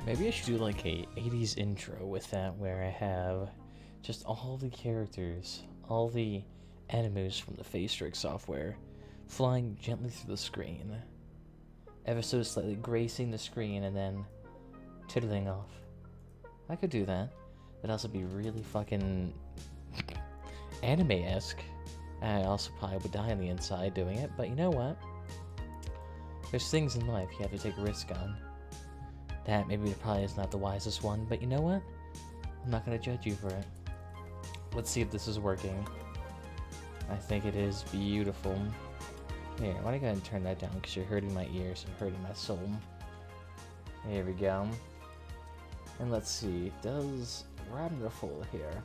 Maybe I should do like a 80s intro with that where I have just all the characters, all the animus from the face trick software flying gently through the screen, ever so slightly gracing the screen and then tiddling off. I could do that. That'd also be really fucking anime-esque. I also probably would die on the inside doing it, but you know what? There's things in life you have to take a risk on. That maybe probably is not the wisest one, but you know what? I'm not going to judge you for it. Let's see if this is working. I think it is beautiful. Here, why don't I go ahead and turn that down because you're hurting my ears and hurting my soul. There we go. And let's see, does wonderful here.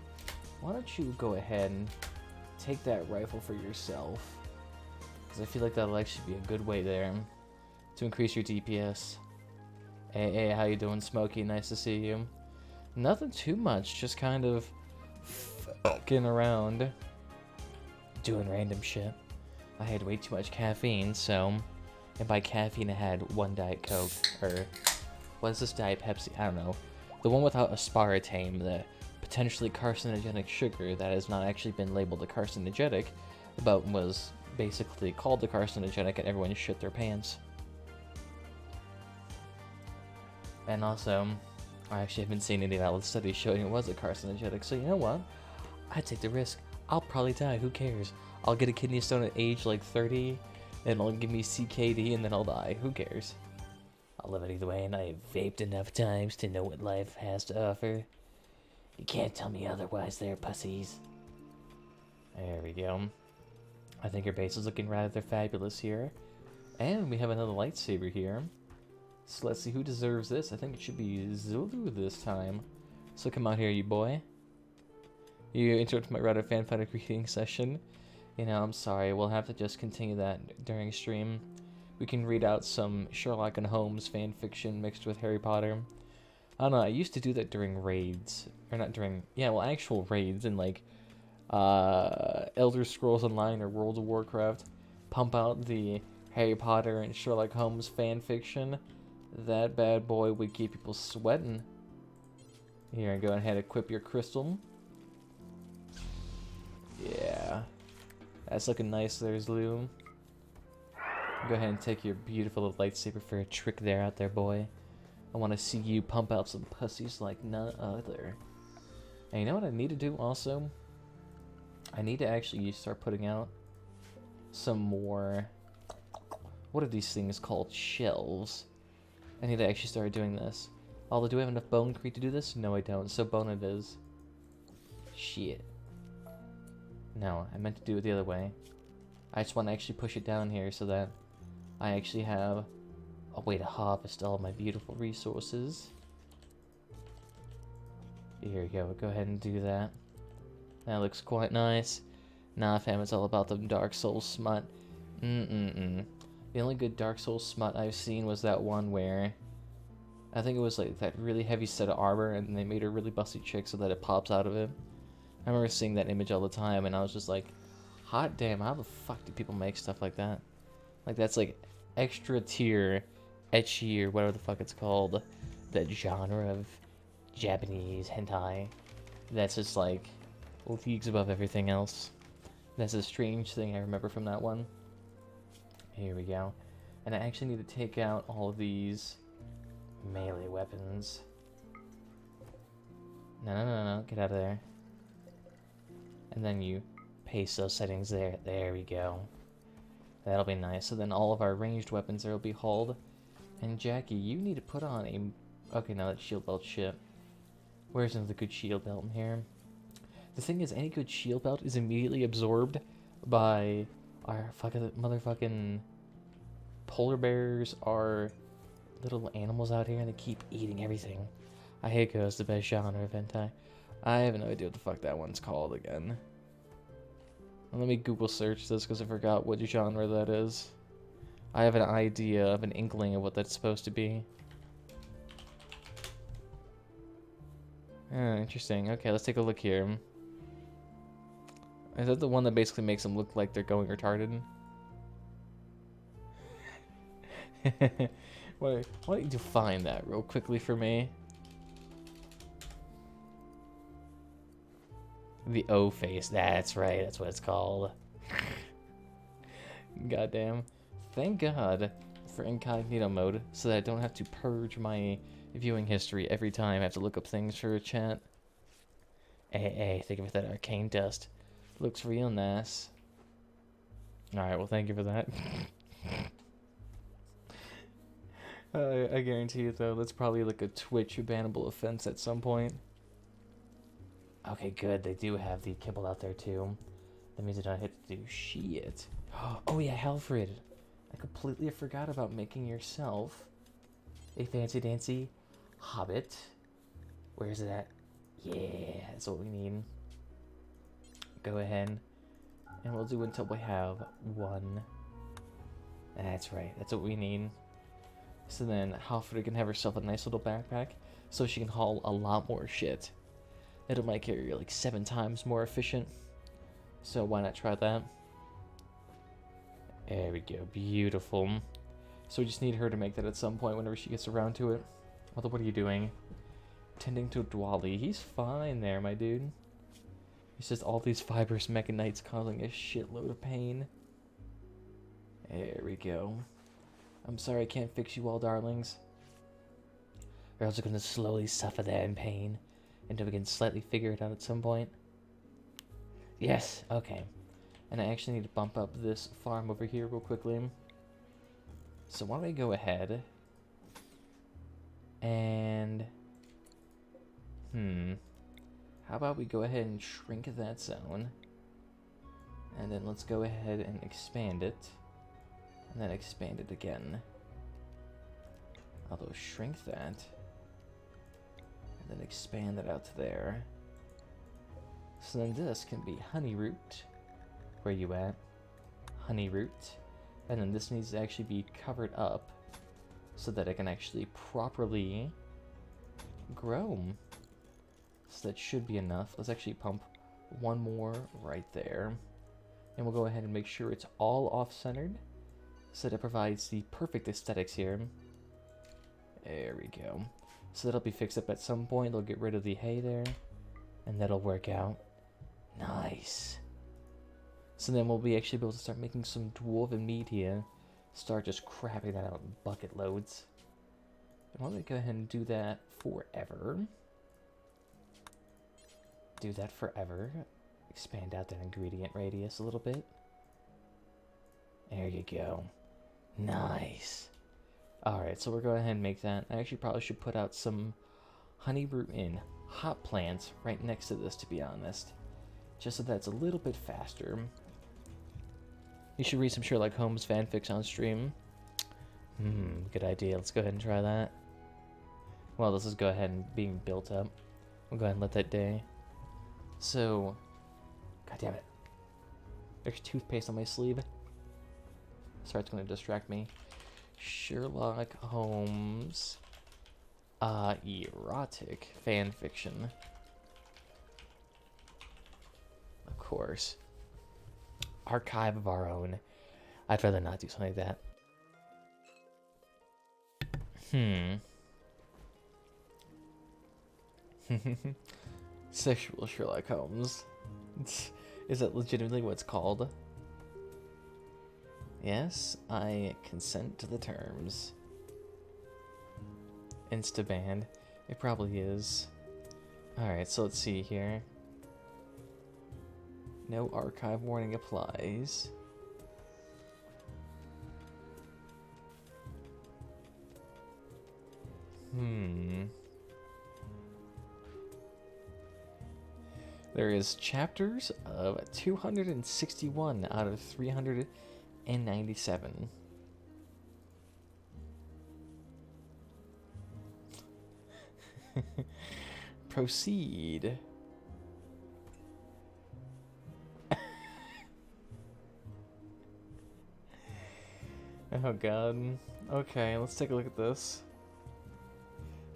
Why don't you go ahead and take that rifle for yourself? Because I feel like that'll actually be a good way there to increase your DPS. Hey, how you doing, Smokey? Nice to see you. Nothing too much, just kind of fucking around, doing random shit. I had way too much caffeine, so, and by caffeine I had one Diet Coke, or what is this, Diet Pepsi? I don't know. The one without aspartame, the potentially carcinogenic sugar that has not actually been labeled a carcinogenic, but was basically called the carcinogenic and everyone shit their pants. And also, I actually haven't seen any valid studies showing it was a carcinogenic, so you know what? I'd take the risk. I'll probably die, who cares? I'll get a kidney stone at age like 30, and it'll give me CKD, and then I'll die, who cares? I'll live it either way, and I've vaped enough times to know what life has to offer. You can't tell me otherwise there, pussies. There we go. I think your base is looking rather fabulous here. And we have another lightsaber here. So let's see who deserves this. I think it should be Zulu this time. So come out here, you boy. You interrupted my rather fanfighter reading session. You know, I'm sorry. We'll have to just continue that during stream. We can read out some Sherlock and Holmes fan fiction mixed with Harry Potter. I don't know. I used to do that during raids, or not during. Yeah, well, actual raids in like Elder Scrolls Online or World of Warcraft. Pump out the Harry Potter and Sherlock Holmes fan fiction. That bad boy would keep people sweating. Here, go ahead and equip your crystal. Yeah. That's looking nice there, Zlu. Go ahead and take your beautiful little lightsaber for a trick there out there, boy. I want to see you pump out some pussies like none other. And you know what I need to do also? I need to actually start putting out some more... What are these things called? Shelves. I need to actually start doing this. Although, do I have enough bone creep to do this? No, I don't. So bone it is. Shit. No, I meant to do it the other way. I just want to actually push it down here so that I actually have a way to harvest all my beautiful resources. Here we go. Go ahead and do that. That looks quite nice. Nah, fam, it's all about the Dark Souls smut. The only good Dark Souls smut I've seen was that one where I think it was like that really heavy set of armor and they made a really busty chick so that it pops out of it. I remember seeing that image all the time and I was just like, hot damn, how the fuck do people make stuff like that? Like that's like extra tier, ecchi or whatever the fuck it's called. That genre of Japanese hentai. That's just like leagues above everything else. That's a strange thing I remember from that one. Here we go. And I actually need to take out all of these melee weapons. No, get out of there. And then you paste those settings there. There we go. That'll be nice. So then all of our ranged weapons there will be hauled. And Jackie, you need to put on a... Okay, now that's shield belt shit. Where's another good shield belt in here? The thing is, any good shield belt is immediately absorbed by our fucking motherfucking polar bears, are little animals out here, and they keep eating everything. I hate goes the best genre of hentai. I have no idea what the fuck that one's called again. Let me Google search this because I forgot what genre that is. I have an idea of an inkling of what that's supposed to be. Interesting. Okay, let's take a look here. Is that the one that basically makes them look like they're going retarded? Why don't you define that real quickly for me? The O face. That's right. That's what it's called. Goddamn. Thank God for incognito mode, so that I don't have to purge my viewing history every time I have to look up things for a chat. Hey, think of it, that arcane dust. Looks real nice. Alright, well, thank you for that. I guarantee you, though, that's probably like a Twitch bannable offense at some point. Okay, good. They do have the kibble out there, too. That means I don't have to do shit. Oh, yeah, Halfred. I completely forgot about making yourself a fancy-dancy hobbit. Where's it at? Yeah, that's what we need. Go ahead. And we'll do until we have one. That's right. That's what we need. So then Halfred can have herself a nice little backpack so she can haul a lot more shit. It'll make her like 7 times more efficient. So why not try that? There we go. Beautiful. So we just need her to make that at some point whenever she gets around to it. Although, what are you doing? Tending to Dwally. He's fine there, my dude. It's just all these fibrous mechanites causing a shitload of pain. There we go. I'm sorry I can't fix you all, darlings. You're also going to slowly suffer there in pain until we can slightly figure it out at some point. Yes, okay. And I actually need to bump up this farm over here real quickly. So why don't we go ahead and... How about we go ahead and shrink that zone. And then let's go ahead and expand it. And then expand it again. Although shrink that. And then expand that out to there. So then this can be honey root. Where you at? Honey root. And then this needs to actually be covered up so that it can actually properly grow. So that should be enough. Let's actually pump one more right there. And we'll go ahead and make sure it's all off-centered so that it provides the perfect aesthetics here. There we go. So that'll be fixed up at some point. They'll get rid of the hay there. And that'll work out. Nice. So then we'll be actually able to start making some dwarven meat here. Start just crapping that out in bucket loads. And why don't we go ahead and do that forever. Do that forever. Expand out that ingredient radius a little bit. There you go. Nice. Alright, so we're going ahead and make that. I actually probably should put out some honey root in hot plants right next to this, to be honest. Just so that's a little bit faster. You should read some Sherlock Holmes fanfics on stream. Good idea. Let's go ahead and try that. Well, this is go ahead and being built up. We'll go ahead and let that day. So, god damn it. There's toothpaste on my sleeve. Sorry, it's going to distract me. Sherlock Holmes erotic fanfiction. Of course. Archive of our own. I'd rather not do something like that. Sexual Sherlock Holmes. Is that legitimately what it's called? Yes, I consent to the terms. Instaband. It probably is. Alright, so let's see here. No archive warning applies. There is chapters of 261 out of 397. Proceed. Oh god. Okay, let's take a look at this.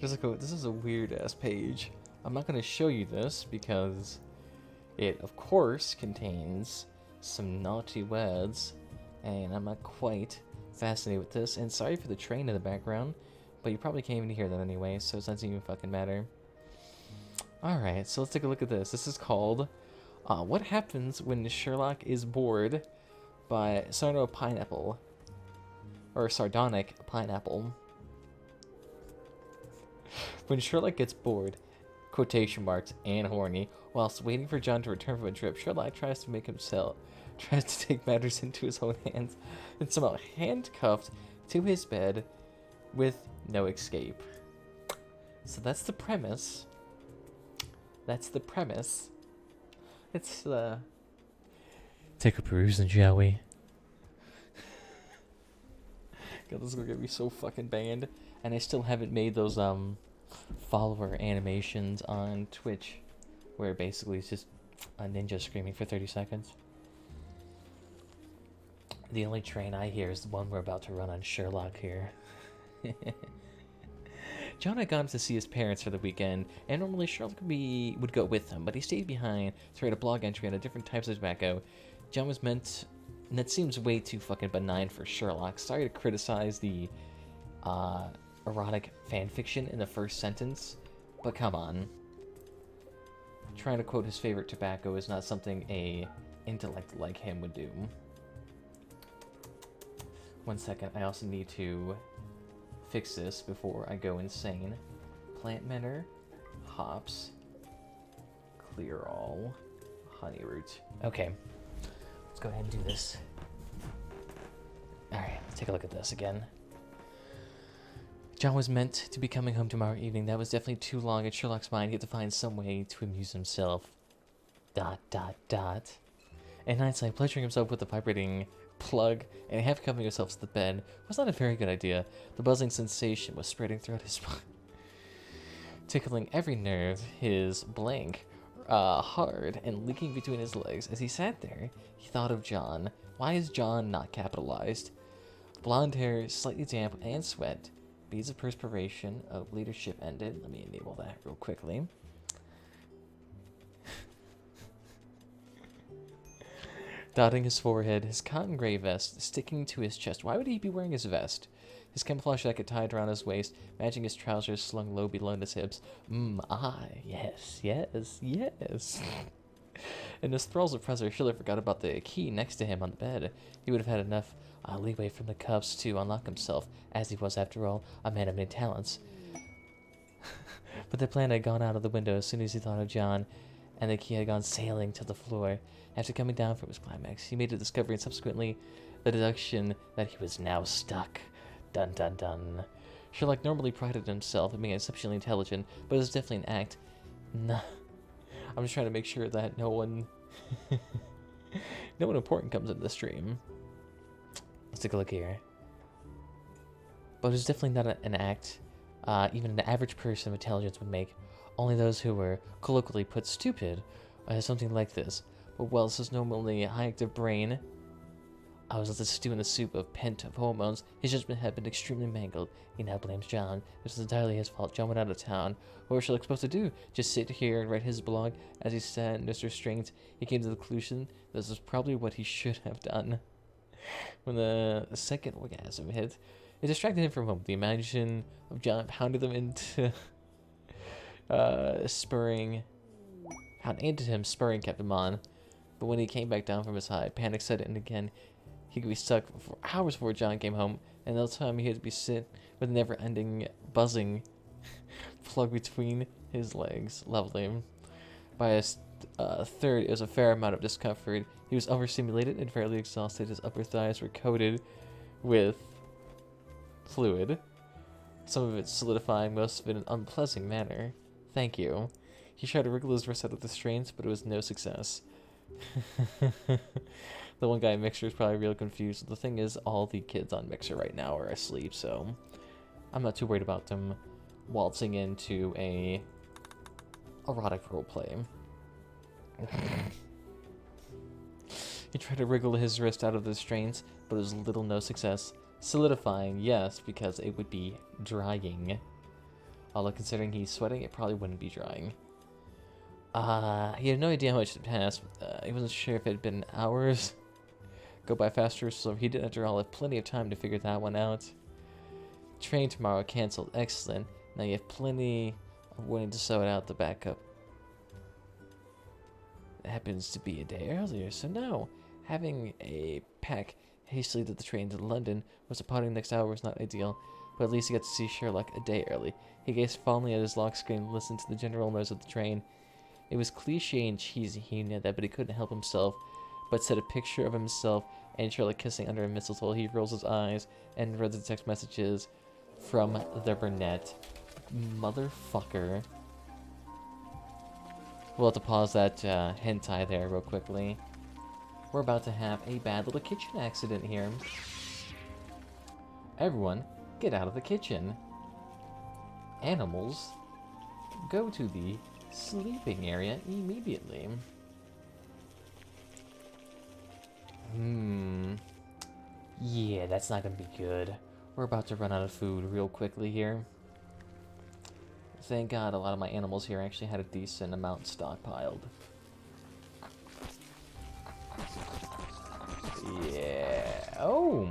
Just like, this is a weird ass page. I'm not going to show you this because it, of course, contains some naughty words, and I'm not quite fascinated with this. And sorry for the train in the background, but you probably can't even hear that anyway, so it doesn't even fucking matter. Alright, so let's take a look at this. This is called What Happens When Sherlock is Bored by Sarno Pineapple. Or Sardonic Pineapple. When Sherlock gets bored, quotation marks, and horny, whilst waiting for John to return from a trip, Sherlock tries to take matters into his own hands, and somehow handcuffed to his bed with no escape. So that's the premise. Let's take a perusing, shall we? God, this is gonna get me so fucking banned. And I still haven't made those follower animations on Twitch, where basically it's just a ninja screaming for 30 seconds. The only train I hear is the one we're about to run on Sherlock here. John had gone to see his parents for the weekend, and normally Sherlock would go with him, but he stayed behind to write a blog entry on the different types of tobacco John was meant, and that seems way too fucking benign for Sherlock. Sorry to criticize the erotic fanfiction in the first sentence, but come on. Trying to quote his favorite tobacco is not something a intellect like him would do. 1 second, I also need to fix this before I go insane. Plant matter, hops, clear all, honey root. Okay, let's go ahead and do this. Alright, let's take a look at this again. John was meant to be coming home tomorrow evening. That was definitely too long in Sherlock's mind. He had to find some way to amuse himself. ... In hindsight, pleasuring himself with the vibrating plug and half covering himself to the bed was not a very good idea. The buzzing sensation was spreading throughout his spine, tickling every nerve. His blank, hard, and leaking between his legs. As he sat there, he thought of John. Why is John not capitalized? Blonde hair, slightly damp, and sweat. Beads of perspiration. Oh, leadership ended. Let me enable that real quickly. Dotting his forehead, his cotton gray vest sticking to his chest. Why would he be wearing his vest? His camouflage jacket tied around his waist, matching his trousers slung low below his hips. Yes. In his thralls of pressure, Schiller forgot about the key next to him on the bed. He would have had enough leeway from the cuffs to unlock himself, as he was, after all, a man of many talents. But the plan had gone out of the window as soon as he thought of John, and the key had gone sailing to the floor. After coming down from his climax, he made a discovery and subsequently the deduction that he was now stuck. Dun dun dun. Sherlock normally prided himself in being exceptionally intelligent, but it was definitely an act. Nah. I'm just trying to make sure that no one important comes into the stream. Let's take a look here. But it was definitely not an act even an average person of intelligence would make. Only those who were colloquially put stupid something like this. But well, this is normally a high-active brain. I was let to stew in the soup of pent of hormones. His judgment had been extremely mangled. He now blames John. This was entirely his fault. John went out of town. What was Sherlock supposed to do? Just sit here and write his blog? As he sat in his restraints, he came to the conclusion this was probably what he should have done. When the second orgasm hit, it distracted him from home. The imagination of John pounded them into spurring kept him on. But when he came back down from his high, panic set in again. He could be stuck for hours before John came home, and all the time he had to be sit with a never-ending buzzing plug between his legs, leveling. By his third, it was a fair amount of discomfort. He was overstimulated and fairly exhausted. His upper thighs were coated with fluid, some of it solidifying, most of it in an unpleasant manner. Thank you. He tried to wriggle his wrist out of the strains, but it was no success. The one guy in Mixer is probably real confused. The thing is, all the kids on Mixer right now are asleep, so I'm not too worried about them waltzing into a erotic roleplay. He tried to wriggle his wrist out of the strains, but it was little no success. Solidifying, yes, because it would be drying. Although considering he's sweating, it probably wouldn't be drying. He had no idea how much had passed. He wasn't sure if it had been hours, go by faster, so he did, after all, have plenty of time to figure that one out. Train tomorrow canceled. Excellent. Now you have plenty of waiting to sew it out the backup. It happens to be a day earlier, so no. Having a pack hastily to the train to London was departing next hour was not ideal, but at least he got to see Sherlock a day early. He gazed fondly at his lock screen and listened to the general noise of the train. It was cliche and cheesy, he knew that, but he couldn't help himself, but set a picture of himself and Sherlock kissing under a mistletoe. He rolls his eyes and read the text messages from the brunette. Motherfucker. We'll have to pause that hentai there real quickly. We're about to have a bad little kitchen accident here. Everyone, get out of the kitchen. Animals, go to the sleeping area immediately. Yeah, that's not gonna be good. We're about to run out of food real quickly here. Thank God a lot of my animals here actually had a decent amount stockpiled. Yeah. Oh!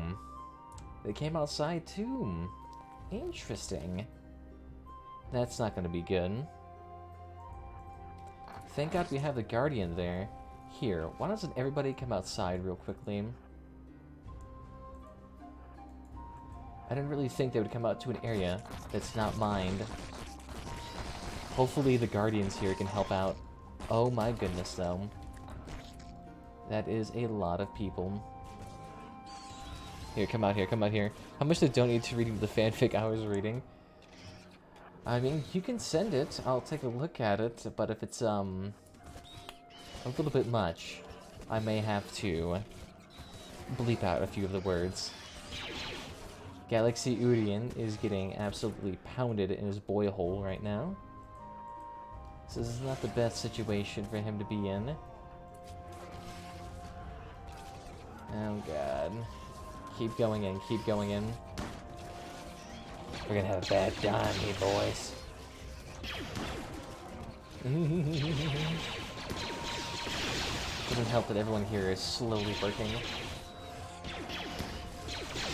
They came outside too. Interesting. That's not going to be good. Thank God we have the Guardian there. Here, why doesn't everybody come outside real quickly? I didn't really think they would come out to an area that's not mined. Hopefully the Guardians here can help out. Oh my goodness, though. That is a lot of people. Here, come out here, come out here. How much to donate to reading the fanfic I was reading? I mean, you can send it. I'll take a look at it, but if it's, a little bit much, I may have to bleep out a few of the words. Galaxy Urian is getting absolutely pounded in his boy hole right now. So this is not the best situation for him to be in. Oh god. Keep going in, keep going in. We're gonna have a bad time here, boys. Doesn't help that everyone here is slowly working.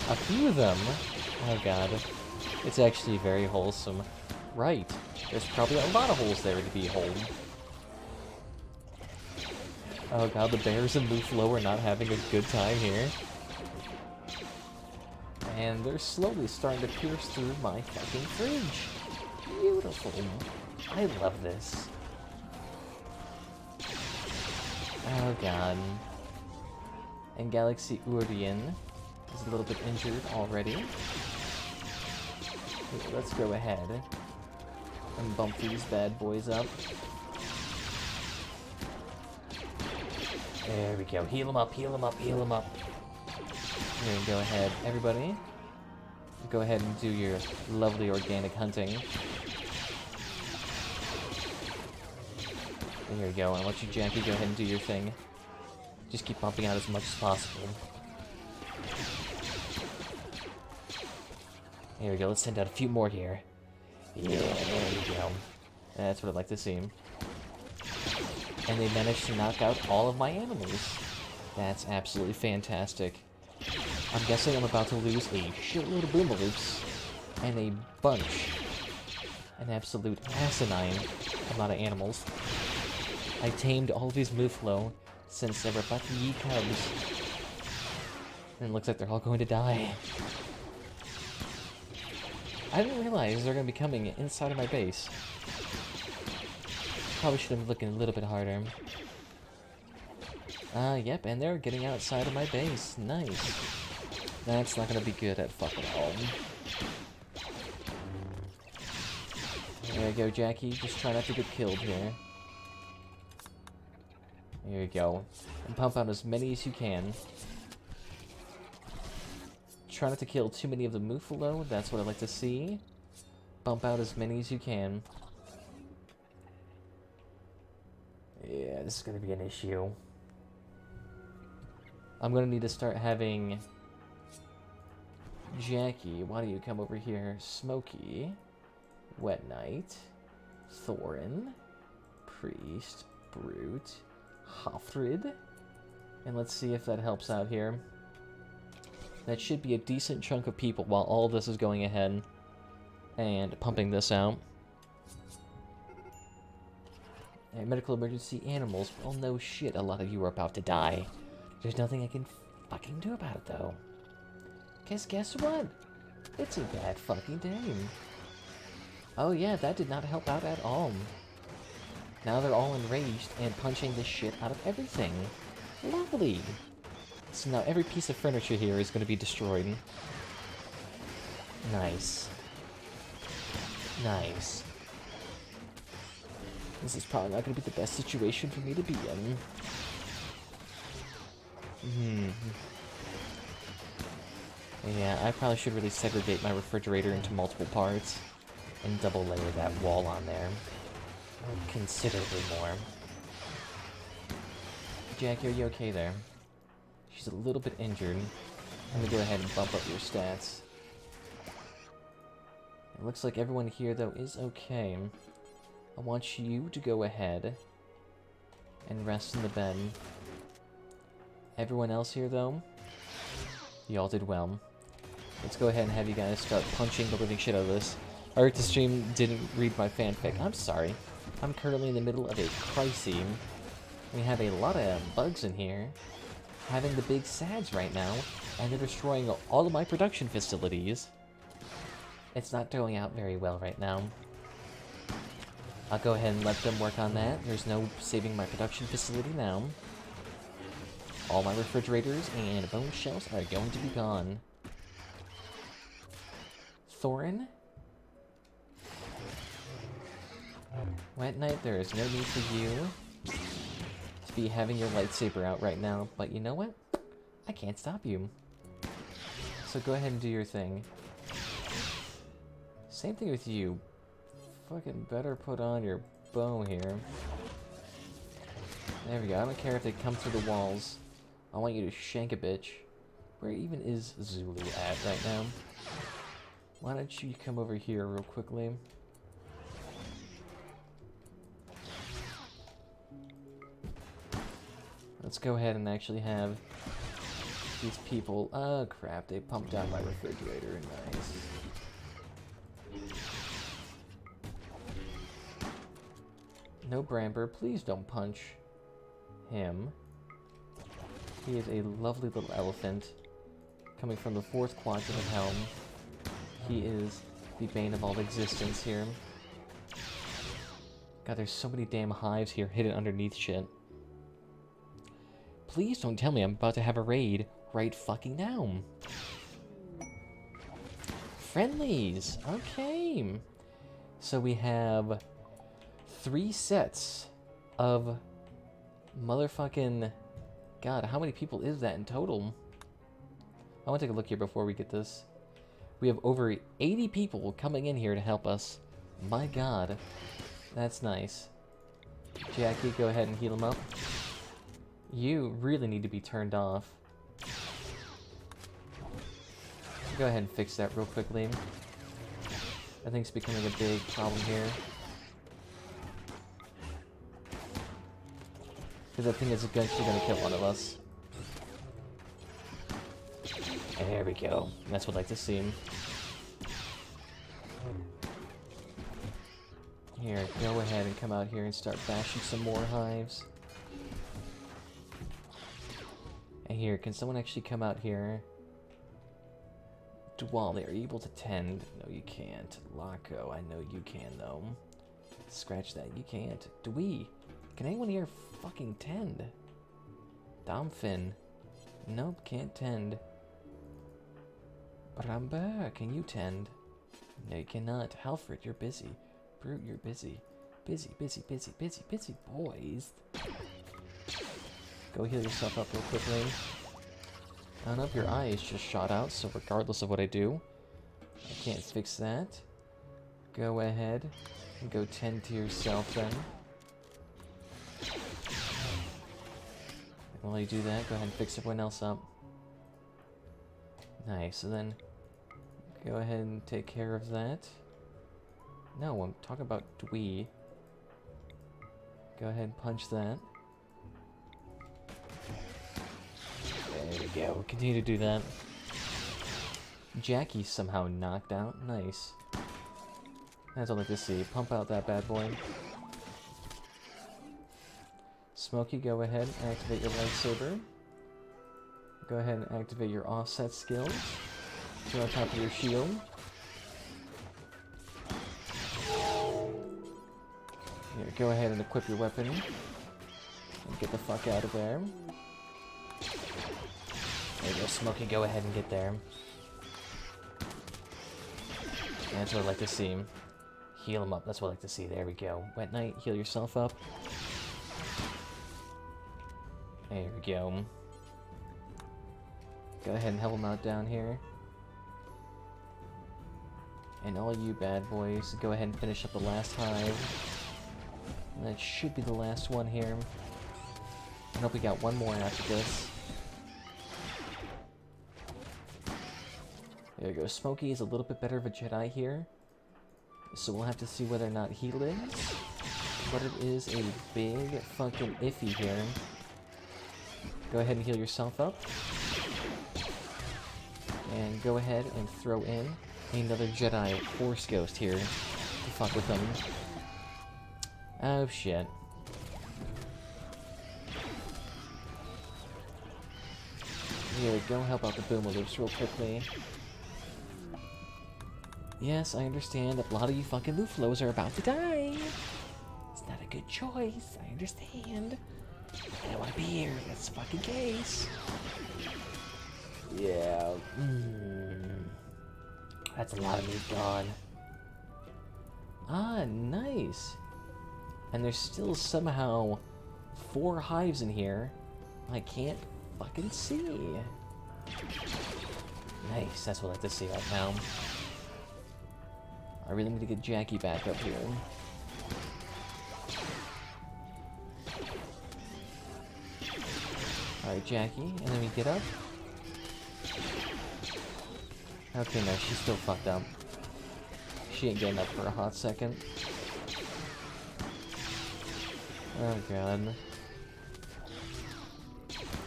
A few of them? Oh god. It's actually very wholesome. Right. There's probably a lot of holes there to be holed. Oh god, the bears and Muflo are not having a good time here. And they're slowly starting to pierce through my fucking fridge. Beautiful. I love this. Oh god. And Galaxy Urian is a little bit injured already. Okay, let's go ahead and bump these bad boys up. There we go. Heal them up, heal them up, heal them up. Here, go ahead. Everybody, go ahead and do your lovely organic hunting. There you go. I want you, Jackie, go ahead and do your thing. Just keep bumping out as much as possible. Here we go. Let's send out a few more here. Yeah, there we go. That's what I'd like to see. And they managed to knock out all of my animals. That's absolutely fantastic. I'm guessing I'm about to lose a shitload of boomaloops and a bunch, an absolute asinine amount of animals. I tamed all of these Muflo since they were about to ye cubs. And it looks like they're all going to die. I didn't realize they're going to be coming inside of my base. Probably should have been looking a little bit harder. Yep, and they're getting outside of my base. Nice. That's not going to be good at fucking all. There you go, Jackie. Just try not to get killed here. There you go. And pump out as many as you can. Try not to kill too many of the Mufalo. That's what I like to see. Bump out as many as you can. Yeah, this is going to be an issue. I'm going to need to start having Jackie, why don't you come over here? Smokey, Wet Knight, Thorin, Priest, Brute, Hoffrid, And let's see if that helps out here. That should be a decent chunk of people while all this is going ahead and pumping this out. And medical emergency animals. Well, no shit, a lot of you are about to die. There's nothing I can fucking do about it, though. Guess what? It's a bad fucking day. Oh yeah, that did not help out at all. Now they're all enraged and punching the shit out of everything. Lovely. So now every piece of furniture here is going to be destroyed. Nice. Nice. This is probably not going to be the best situation for me to be in. Yeah, I probably should really segregate my refrigerator into multiple parts and double layer that wall on there. Considerably more. Jackie, are you okay there? She's a little bit injured. I'm gonna go ahead and bump up your stats. It looks like everyone here, though, is okay. I want you to go ahead and rest in the bed. Everyone else here, though, you all did well. Let's go ahead and have you guys start punching the living shit out of this. Art to stream didn't read my fanfic. I'm sorry. I'm currently in the middle of a crisis. We have a lot of bugs in here, having the big SADs right now, and they're destroying all of my production facilities. It's not going out very well right now. I'll go ahead and let them work on that. There's no saving my production facility now. All my refrigerators and bone shelves are going to be gone. Thorin? Wet Knight, there is no need for you to be having your lightsaber out right now, but you know what? I can't stop you. So go ahead and do your thing. Same thing with you. Fucking better put on your bow here. There we go. I don't care if they come through the walls. I want you to shank a bitch. Where even is Zulu at right now? Why don't you come over here real quickly? Let's go ahead and actually have these people... Oh crap, they pumped down my refrigerator. Nice. No Bramber, please don't punch him. He is a lovely little elephant coming from the 4th quadrant of Helm. He is the bane of all existence here. God, there's so many damn hives here hidden underneath shit. Please don't tell me I'm about to have a raid right fucking now. Friendlies! Okay. So we have 3 sets of motherfucking... God, how many people is that in total? I want to take a look here before we get this. We have over 80 people coming in here to help us. My God. That's nice. Jackie, go ahead and heal him up. You really need to be turned off. Go ahead and fix that real quickly. I think it's becoming a big problem here. Because that thing is eventually going to kill one of us. There we go. That's what I like to see. Here, go ahead and come out here and start bashing some more hives. And here, can someone actually come out here? Dwali, are you able to tend? No, you can't. Laco, I know you can, though. Scratch that, you can't. Dwee, can anyone here fucking tend? Domfin. Nope, can't tend. Bramba, can you tend? No, you cannot. Halfred, you're busy. Brute, you're busy. Busy, busy, busy, busy, busy boys. Go heal yourself up real quickly. I don't know if your eye is just shot out, so regardless of what I do, I can't fix that. Go ahead and go tend to yourself then. And while you do that, go ahead and fix everyone else up. Nice, and then go ahead and take care of that. No, I'm talking about Dwee. Go ahead and punch that. go. Continue to do that. Jackie's somehow knocked out. Nice. That's all I'd like to see. Pump out that bad boy. Smokey, go ahead and activate your lightsaber. Go ahead and activate your offset skills. Go on top of your shield. Here, go ahead and equip your weapon. And get the fuck out of there. There you go, Smokey, go ahead and get there. That's what I'd like to see. Heal him up, that's what I'd like to see. There we go. Wet Knight, heal yourself up. There we go. Go ahead and help him out down here. And all you bad boys, go ahead and finish up the last hive. And that should be the last one here. I hope we got one more after this. There we go. Smokey is a little bit better of a Jedi here. So we'll have to see whether or not he lives. But it is a big fucking iffy here. Go ahead and heal yourself up. And go ahead and throw in another Jedi Force Ghost here to fuck with them. Oh shit. Here we go, help out the Boomaloops real quickly. Yes, I understand that a lot of you fucking Luflos are about to die. It's not a good choice, I understand. I don't want to be here if that's the fucking case. Yeah. That's a lot of meat gone. Ah, nice. And there's still somehow 4 hives in here. I can't fucking see. Nice, that's what I like to see right now. I really need to get Jackie back up here. Alright, Jackie, and then we get up. Okay, no, she's still fucked up. She ain't getting up for a hot second. Oh god.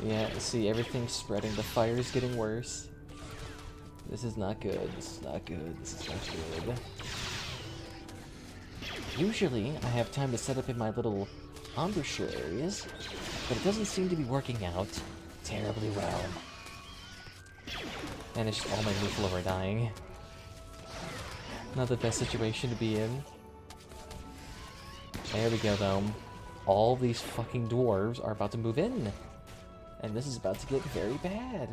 Yeah, see, everything's spreading. The fire's getting worse. This is not good. This is not good. This is not good. Usually, I have time to set up in my little embouchure areas, but it doesn't seem to be working out terribly well. And it's just all my Luflo are dying. Not the best situation to be in. There we go, though. All these fucking dwarves are about to move in. And this is about to get very bad.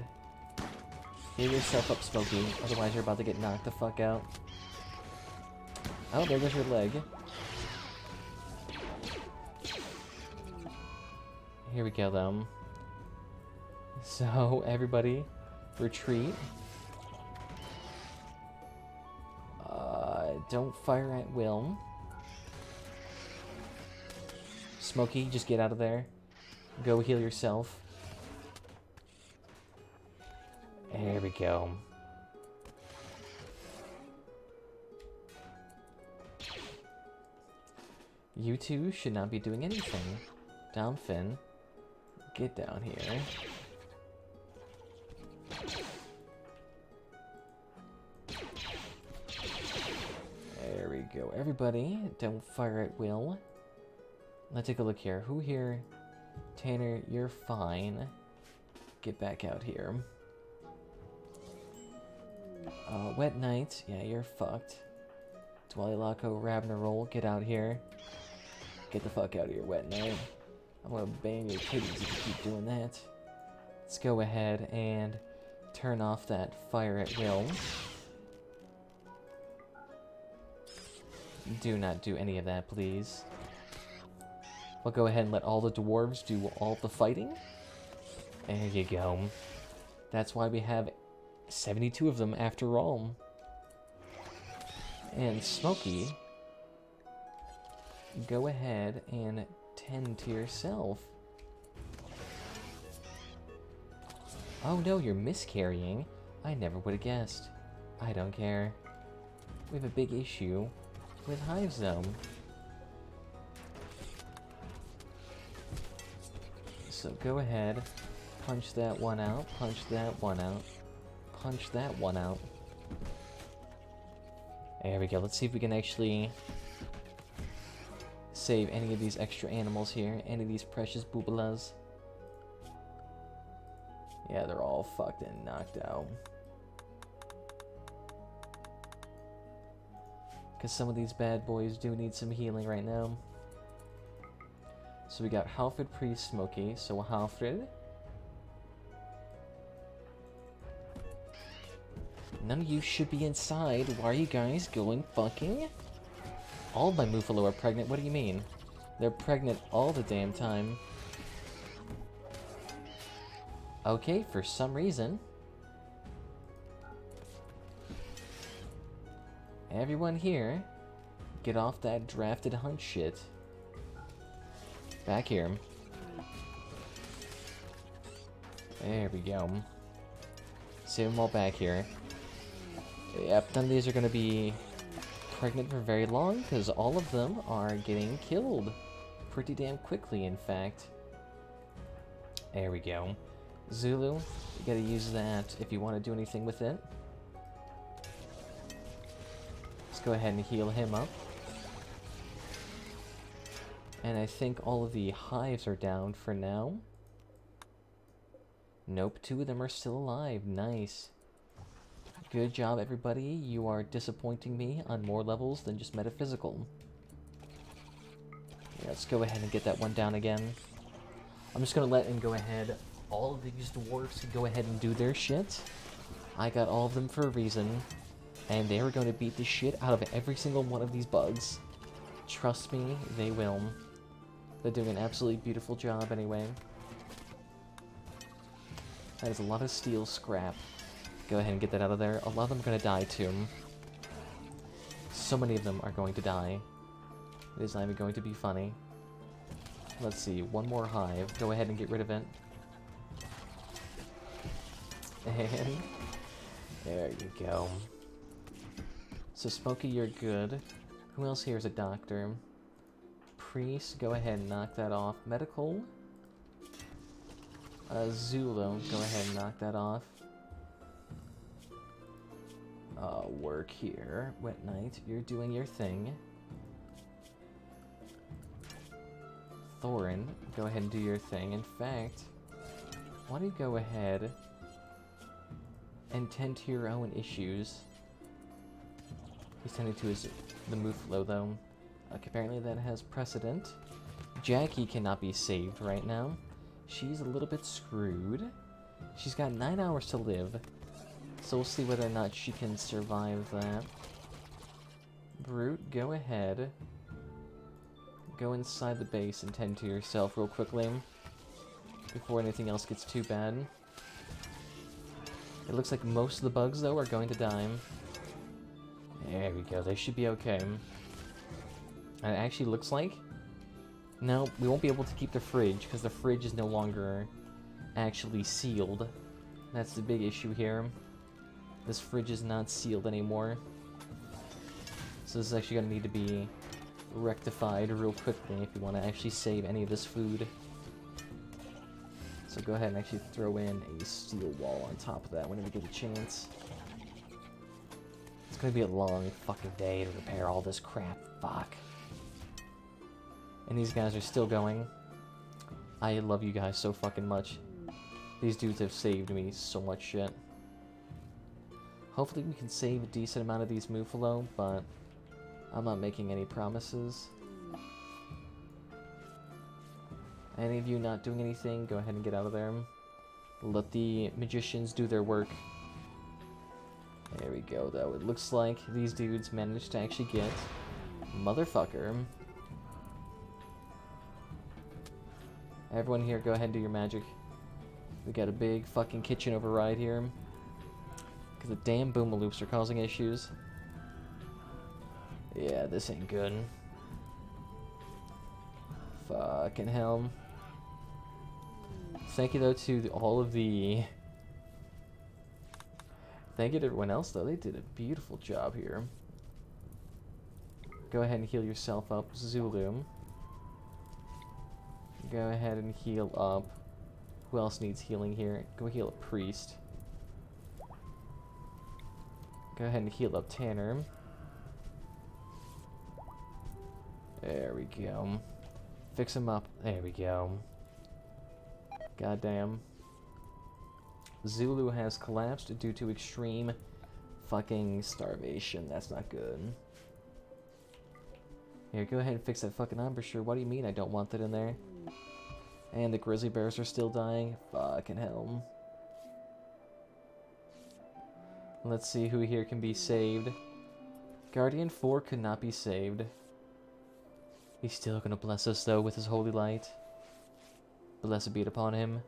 Heal yourself up, Smokey. Otherwise, you're about to get knocked the fuck out. Oh, there goes your leg. Here we go, though. So, everybody, retreat. Don't fire at will. Smokey, just get out of there. Go heal yourself. There we go. You two should not be doing anything. Domfin, get down here. There we go. Everybody, don't fire at will. Let's take a look here. Who here? Tanner, you're fine. Get back out here. Wet Knight, yeah, you're fucked. Dwalilaco, Ravnerol, get out here. Get the fuck out of here, Wet Knight. I'm gonna bang your titties if you keep doing that. Let's go ahead and turn off that fire at will. Do not do any of that, please. We'll go ahead and let all the dwarves do all the fighting. There you go. That's why we have 72 of them after all. And Smokey, go ahead and tend to yourself. Oh no, you're miscarrying. I never would have guessed. I don't care. We have a big issue with hives though. So go ahead, Punch that one out. Punch that one out. Punch that one out. There we go. Let's see if we can actually save any of these extra animals here. Any of these precious boobalas. Yeah, they're all fucked and knocked out. Because some of these bad boys do need some healing right now. So we got Halfred, Priest, Smokey. So Halfred. None of you should be inside. Why are you guys going fucking? All of my Muffalo are pregnant. What do you mean? They're pregnant all the damn time. Okay, for some reason. Everyone here, get off that drafted hunt shit. Back here. There we go. Save them all back here. Yep, none of these are going to be pregnant for very long, because all of them are getting killed. Pretty damn quickly, in fact. There we go. Zulu, you gotta use that if you want to do anything with it. Let's go ahead and heal him up. And I think all of the hives are down for now. Nope, 2 of them are still alive. Nice. Good job, everybody. You are disappointing me on more levels than just metaphysical. Yeah, let's go ahead and get that one down again. I'm just gonna let him go ahead. All of these dwarves can go ahead and do their shit. I got all of them for a reason. And they are going to beat the shit out of every single one of these bugs. Trust me, they will. They're doing an absolutely beautiful job anyway. That is a lot of steel scrap. Go ahead and get that out of there. A lot of them are going to die too. So many of them are going to die. It is not even going to be funny. Let's see, one more hive. Go ahead and get rid of it. And there you go. So Smokey, you're good. Who else here is a doctor? Priest, go ahead and knock that off. Medical. Zulu, go ahead and knock that off. Work here. Wet Knight, you're doing your thing. Thorin, go ahead and do your thing. In fact, why don't you go ahead and tend to your own issues. He's tending to the Muffalo, though. Apparently that has precedent. Jackie cannot be saved right now. She's a little bit screwed. She's got 9 hours to live. So we'll see whether or not she can survive that. Brute, go ahead. Go inside the base and tend to yourself real quickly. Before anything else gets too bad. It looks like most of the bugs, though, are going to die. There we go. They should be okay. And it actually looks like... No, we won't be able to keep the fridge, because the fridge is no longer actually sealed. That's the big issue here. This fridge is not sealed anymore. So this is actually going to need to be rectified real quickly if you want to actually save any of this food. So go ahead and actually throw in a steel wall on top of that whenever you get a chance. It's gonna be a long fucking day to repair all this crap. Fuck. And these guys are still going. I love you guys so fucking much. These dudes have saved me so much shit. Hopefully we can save a decent amount of these Muffalo, but I'm not making any promises. Any of you not doing anything, go ahead and get out of there. Let the magicians do their work. There we go, though. It looks like these dudes managed to actually get... Motherfucker. Everyone here, go ahead and do your magic. We got a big fucking kitchen override here. Because the damn boomaloops are causing issues. Yeah, this ain't good. Fucking hell. Thank you, though, to all of the... Thank you to everyone else, though. They did a beautiful job here. Go ahead and heal yourself up, Zulu. Go ahead and heal up Who else needs healing here? Go heal a priest. Go ahead and heal up Tanner. There we go. Fix him up. There we go. Goddamn. Zulu has collapsed due to extreme fucking starvation. That's not good. Here, go ahead and fix that fucking embouchure. What do you mean I don't want that in there? And the grizzly bears are still dying. Fucking hell. Let's see who here can be saved. Guardian 4 could not be saved. He's still gonna bless us, though, with his holy light. Blessed be it upon him.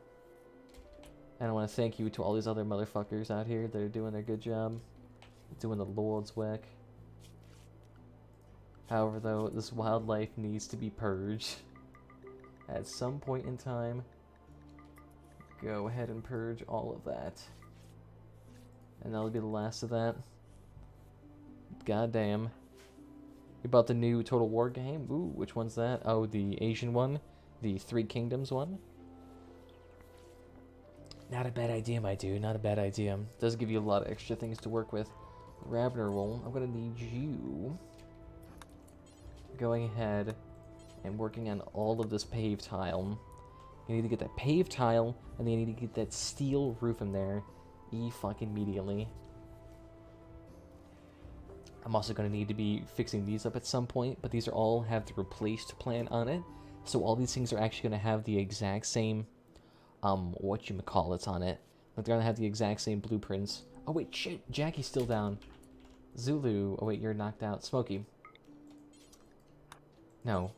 And I want to thank you to all these other motherfuckers out here that are doing their good job. Doing the Lord's work. However, though, this wildlife needs to be purged. At some point in time, go ahead and purge all of that. And that'll be the last of that. Goddamn. You bought the new Total War game? Ooh, which one's that? Oh, the Asian one? The Three Kingdoms one? Not a bad idea, my dude. Not a bad idea. Does give you a lot of extra things to work with. Ravner, I'm gonna need you going ahead and working on all of this paved tile. You need to get that paved tile, and then you need to get that steel roof in there. Fucking immediately. I'm also going to need to be fixing these up at some point, but these are all have the replaced plan on it. So all these things are actually going to have the exact same, whatchamacallits on it. Like they're going to have the exact same blueprints. Oh wait, shit, Jackie's still down. Zulu, oh wait, you're knocked out. Smokey. No.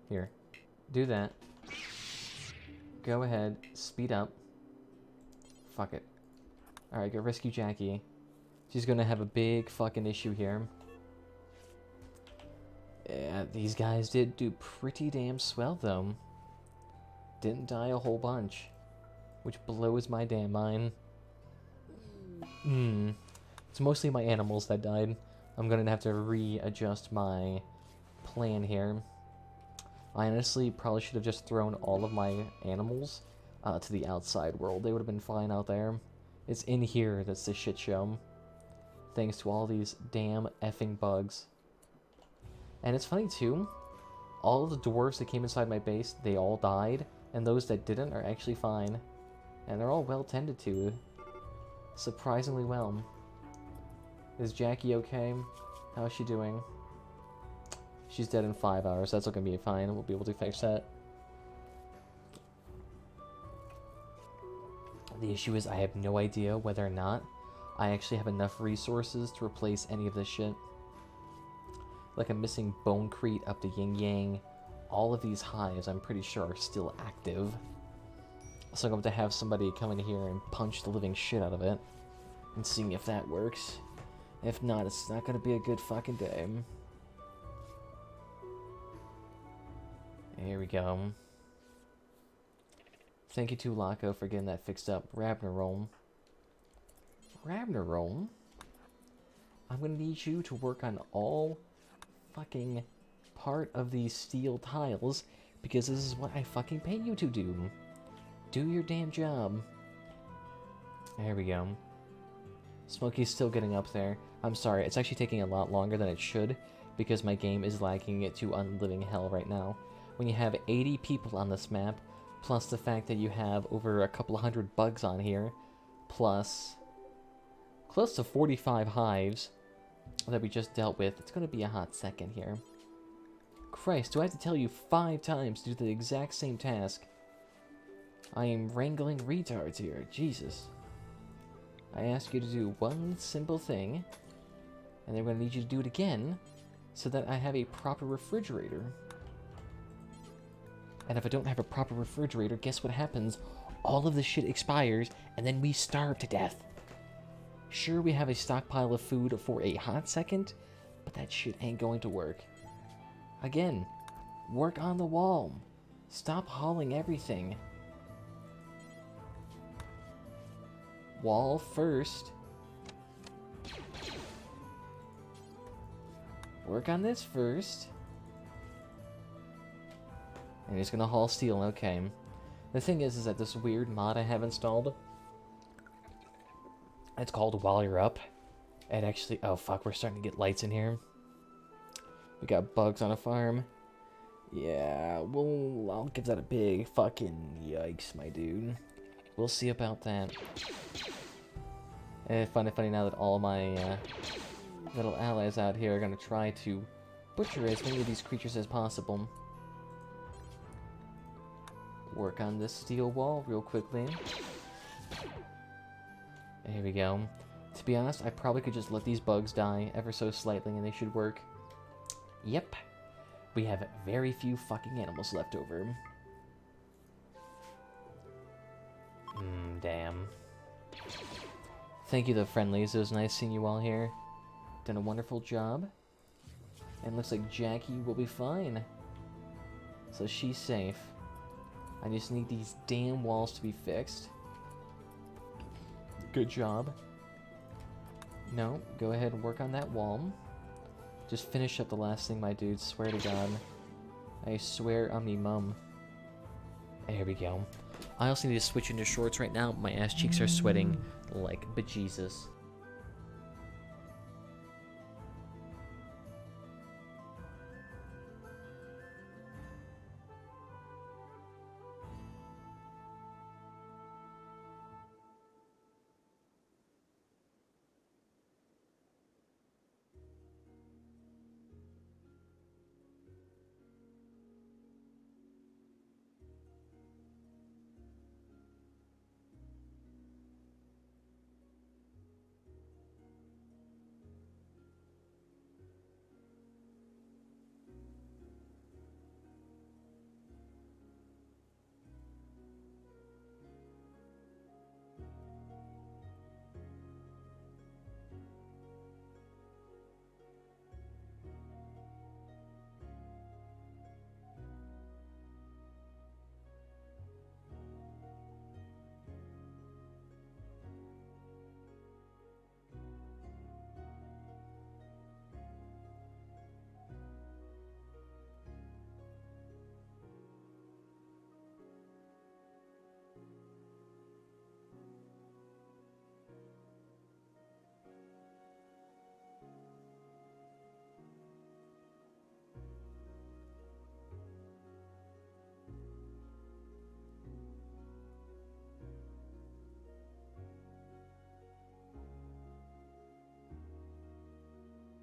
Here. Do that. Go ahead, speed up. Fuck it. Alright, go rescue Jackie. She's gonna have a big fucking issue here. Yeah, these guys did do pretty damn swell, though. Didn't die a whole bunch. Which blows my damn mind. It's mostly my animals that died. I'm gonna have to readjust my plan here. I honestly probably should have just thrown all of my animals to the outside world. They would have been fine out there. It's in here that's the shit show. Thanks to all these damn effing bugs. And it's funny too, all of the dwarves that came inside my base, they all died, and those that didn't are actually fine. And they're all well tended to. Surprisingly well. Is Jackie okay? How's she doing? She's dead in 5 hours. That's not gonna be fine. We'll be able to fix that. The issue is I have no idea whether or not I actually have enough resources to replace any of this shit. Like I'm missing Bonecrete up to Yin Yang. All of these hives I'm pretty sure are still active. So I'm going to have somebody come in here and punch the living shit out of it. And see if that works. If not, it's not going to be a good fucking day. Here we go. Thank you to Laco for getting that fixed up. Ravner, I'm gonna need you to work on all fucking part of these steel tiles, because this is what I fucking pay you to do. Do your damn job. There we go. Smokey's still getting up there. I'm sorry, it's actually taking a lot longer than it should, because my game is lagging it to unliving hell right now. When you have 80 people on this map, plus the fact that you have over a couple of hundred bugs on here, plus close to 45 hives that we just dealt with, it's going to be a hot second here. Christ, do I have to tell you 5 times to do the exact same task? I am wrangling retards here, Jesus. I ask you to do one simple thing, and then I'm going to need you to do it again, so that I have a proper refrigerator. And if I don't have a proper refrigerator, guess what happens? All of this shit expires, and then we starve to death. Sure, we have a stockpile of food for a hot second, but that shit ain't going to work. Again, work on the wall. Stop hauling everything. Wall first. Work on this first. And he's gonna haul steel, okay. The thing is that this weird mod I have installed, it's called While You're Up. It actually, oh fuck, we're starting to get lights in here. We got bugs on a farm. Yeah, well, I'll give that a big fucking yikes, my dude. We'll see about that. Funny now that all my little allies out here are gonna try to butcher as many of these creatures as possible. Work on this steel wall real quickly. Here we go. To be honest, I probably could just let these bugs die ever so slightly and they should work. Yep. We have very few fucking animals left over. Damn. Thank you, though, friendlies. It was nice seeing you all here. Done a wonderful job. And looks like Jackie will be fine. So she's safe. I just need these damn walls to be fixed. Good job. No, go ahead and work on that wall. Just finish up the last thing, my dude. Swear to God. I swear on me mum. There we go. I also need to switch into shorts right now. My ass cheeks are sweating like bejesus.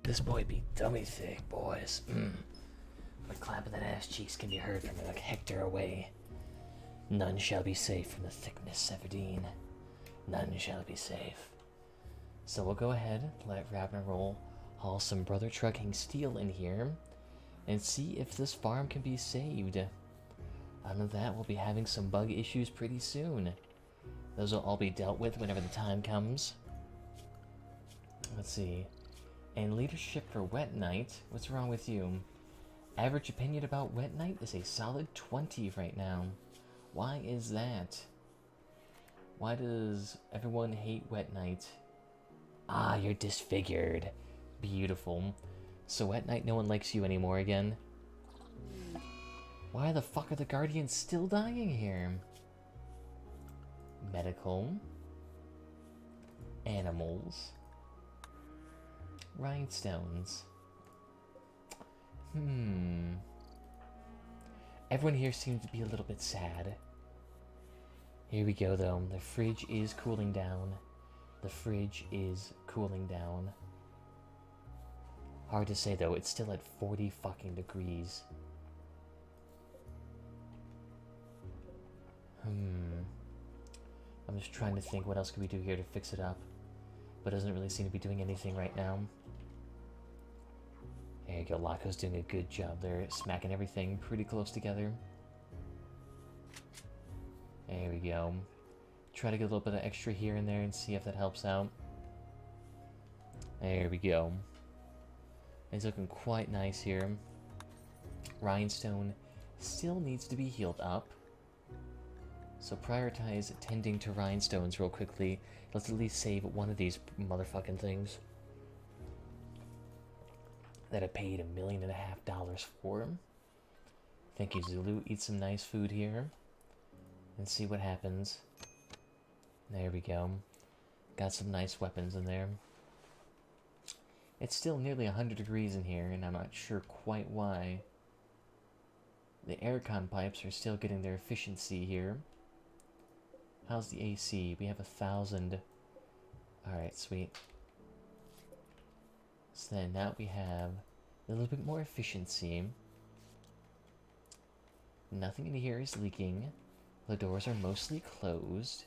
This boy be dummy thick, boys. But clapping that ass cheeks can be heard from like a hectare away. None shall be safe from the thickness, Severdeen. None shall be safe. So we'll go ahead, let Ravner roll, haul some brother trucking steel in here, and see if this farm can be saved. Other than that, we'll be having some bug issues pretty soon. Those will all be dealt with whenever the time comes. Let's see. And leadership for Wet Night. What's wrong with you? Average opinion about Wet Night is a solid 20 right now. Why is that? Why does everyone hate Wet Night? Ah, you're disfigured. Beautiful. So Wet Night, no one likes you anymore again? Why the fuck are the Guardians still dying here? Medical. Animals. Rhinestones. Everyone here seems to be a little bit sad. Here we go, though. The fridge is cooling down. The fridge is cooling down. Hard to say, though. It's still at 40 fucking degrees. I'm just trying to think what else could we do here to fix it up. But it doesn't really seem to be doing anything right now. There you go, Lako's doing a good job there, smacking everything pretty close together. There we go. Try to get a little bit of extra here and there and see if that helps out. There we go. It's looking quite nice here. Rhinestone still needs to be healed up. So prioritize tending to rhinestones real quickly. Let's at least save one of these motherfucking things that I paid $1.5 million for. Thank you, Zulu. Eat some nice food here. and see what happens. There we go. Got some nice weapons in there. It's still nearly 100 degrees in here, and I'm not sure quite why. The aircon pipes are still getting their efficiency here. How's the AC? We have 1,000. Alright, sweet. So then now we have a little bit more efficiency. Nothing in here is leaking. The doors are mostly closed.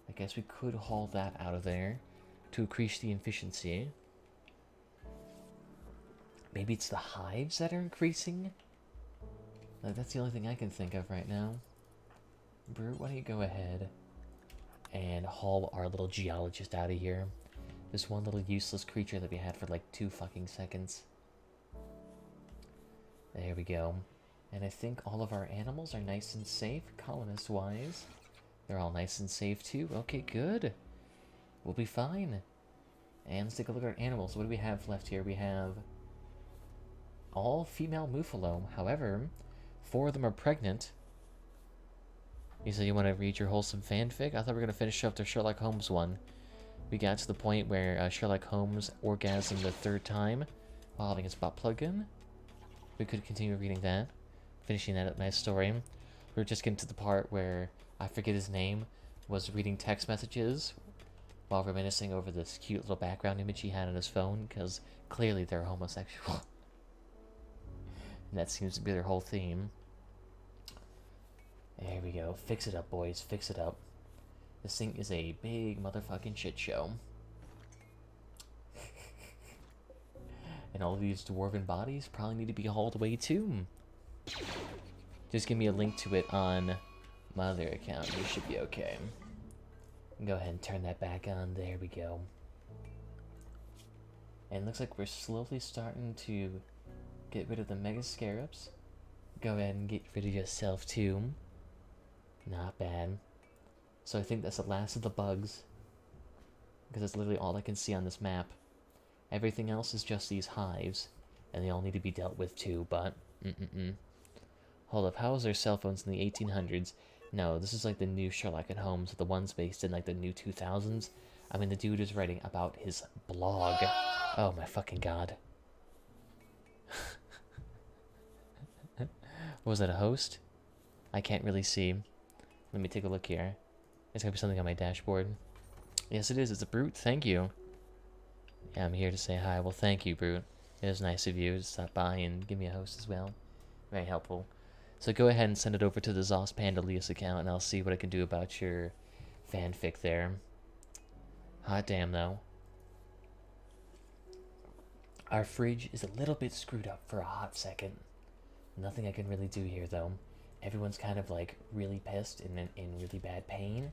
I guess we could haul that out of there to increase the efficiency. Maybe it's the hives that are increasing? That's the only thing I can think of right now. Brute, why don't you go ahead and haul our little geologist out of here. This one little useless creature that we had for like 2 fucking seconds. There we go. And I think all of our animals are nice and safe, colonist-wise. They're all nice and safe too. Okay, good. We'll be fine. And let's take a look at our animals. What do we have left here? We have all female Muffalo. However, 4 of them are pregnant. You said you want to read your wholesome fanfic? I thought we were going to finish up the Sherlock Holmes one. We got to the point where Sherlock Holmes orgasmed the 3rd time while having his butt plugged in. We could continue reading that. Finishing that nice story. We were just getting to the part where, I forget his name, was reading text messages while reminiscing over this cute little background image he had on his phone, because clearly they're homosexual. And that seems to be their whole theme. There we go. Fix it up, boys. Fix it up. This thing is a big motherfucking shit show. And all of these dwarven bodies probably need to be hauled away too. Just give me a link to it on my other account. You should be okay. Go ahead and turn that back on. There we go. And it looks like we're slowly starting to get rid of the mega scarabs. Go ahead and get rid of yourself too. Not bad. So I think that's the last of the bugs, because that's literally all I can see on this map. Everything else is just these hives, and they all need to be dealt with too, but Hold up, how was there cell phones in the 1800s? No, this is like the new Sherlock and Holmes, the ones based in like the new 2000s. I mean, the dude is writing about his blog. Oh my fucking god. Was that a host? I can't really see. Let me take a look here. There's gotta be something on my dashboard. Yes, it is. It's a Brute. Thank you. Yeah, I'm here to say hi. Well, thank you, Brute. It was nice of you to stop by and give me a host as well. Very helpful. So go ahead and send it over to the Zos Pandalius account, and I'll see what I can do about your fanfic there. Hot damn, though. Our fridge is a little bit screwed up for a hot second. Nothing I can really do here, though. Everyone's kind of, like, really pissed and in really bad pain.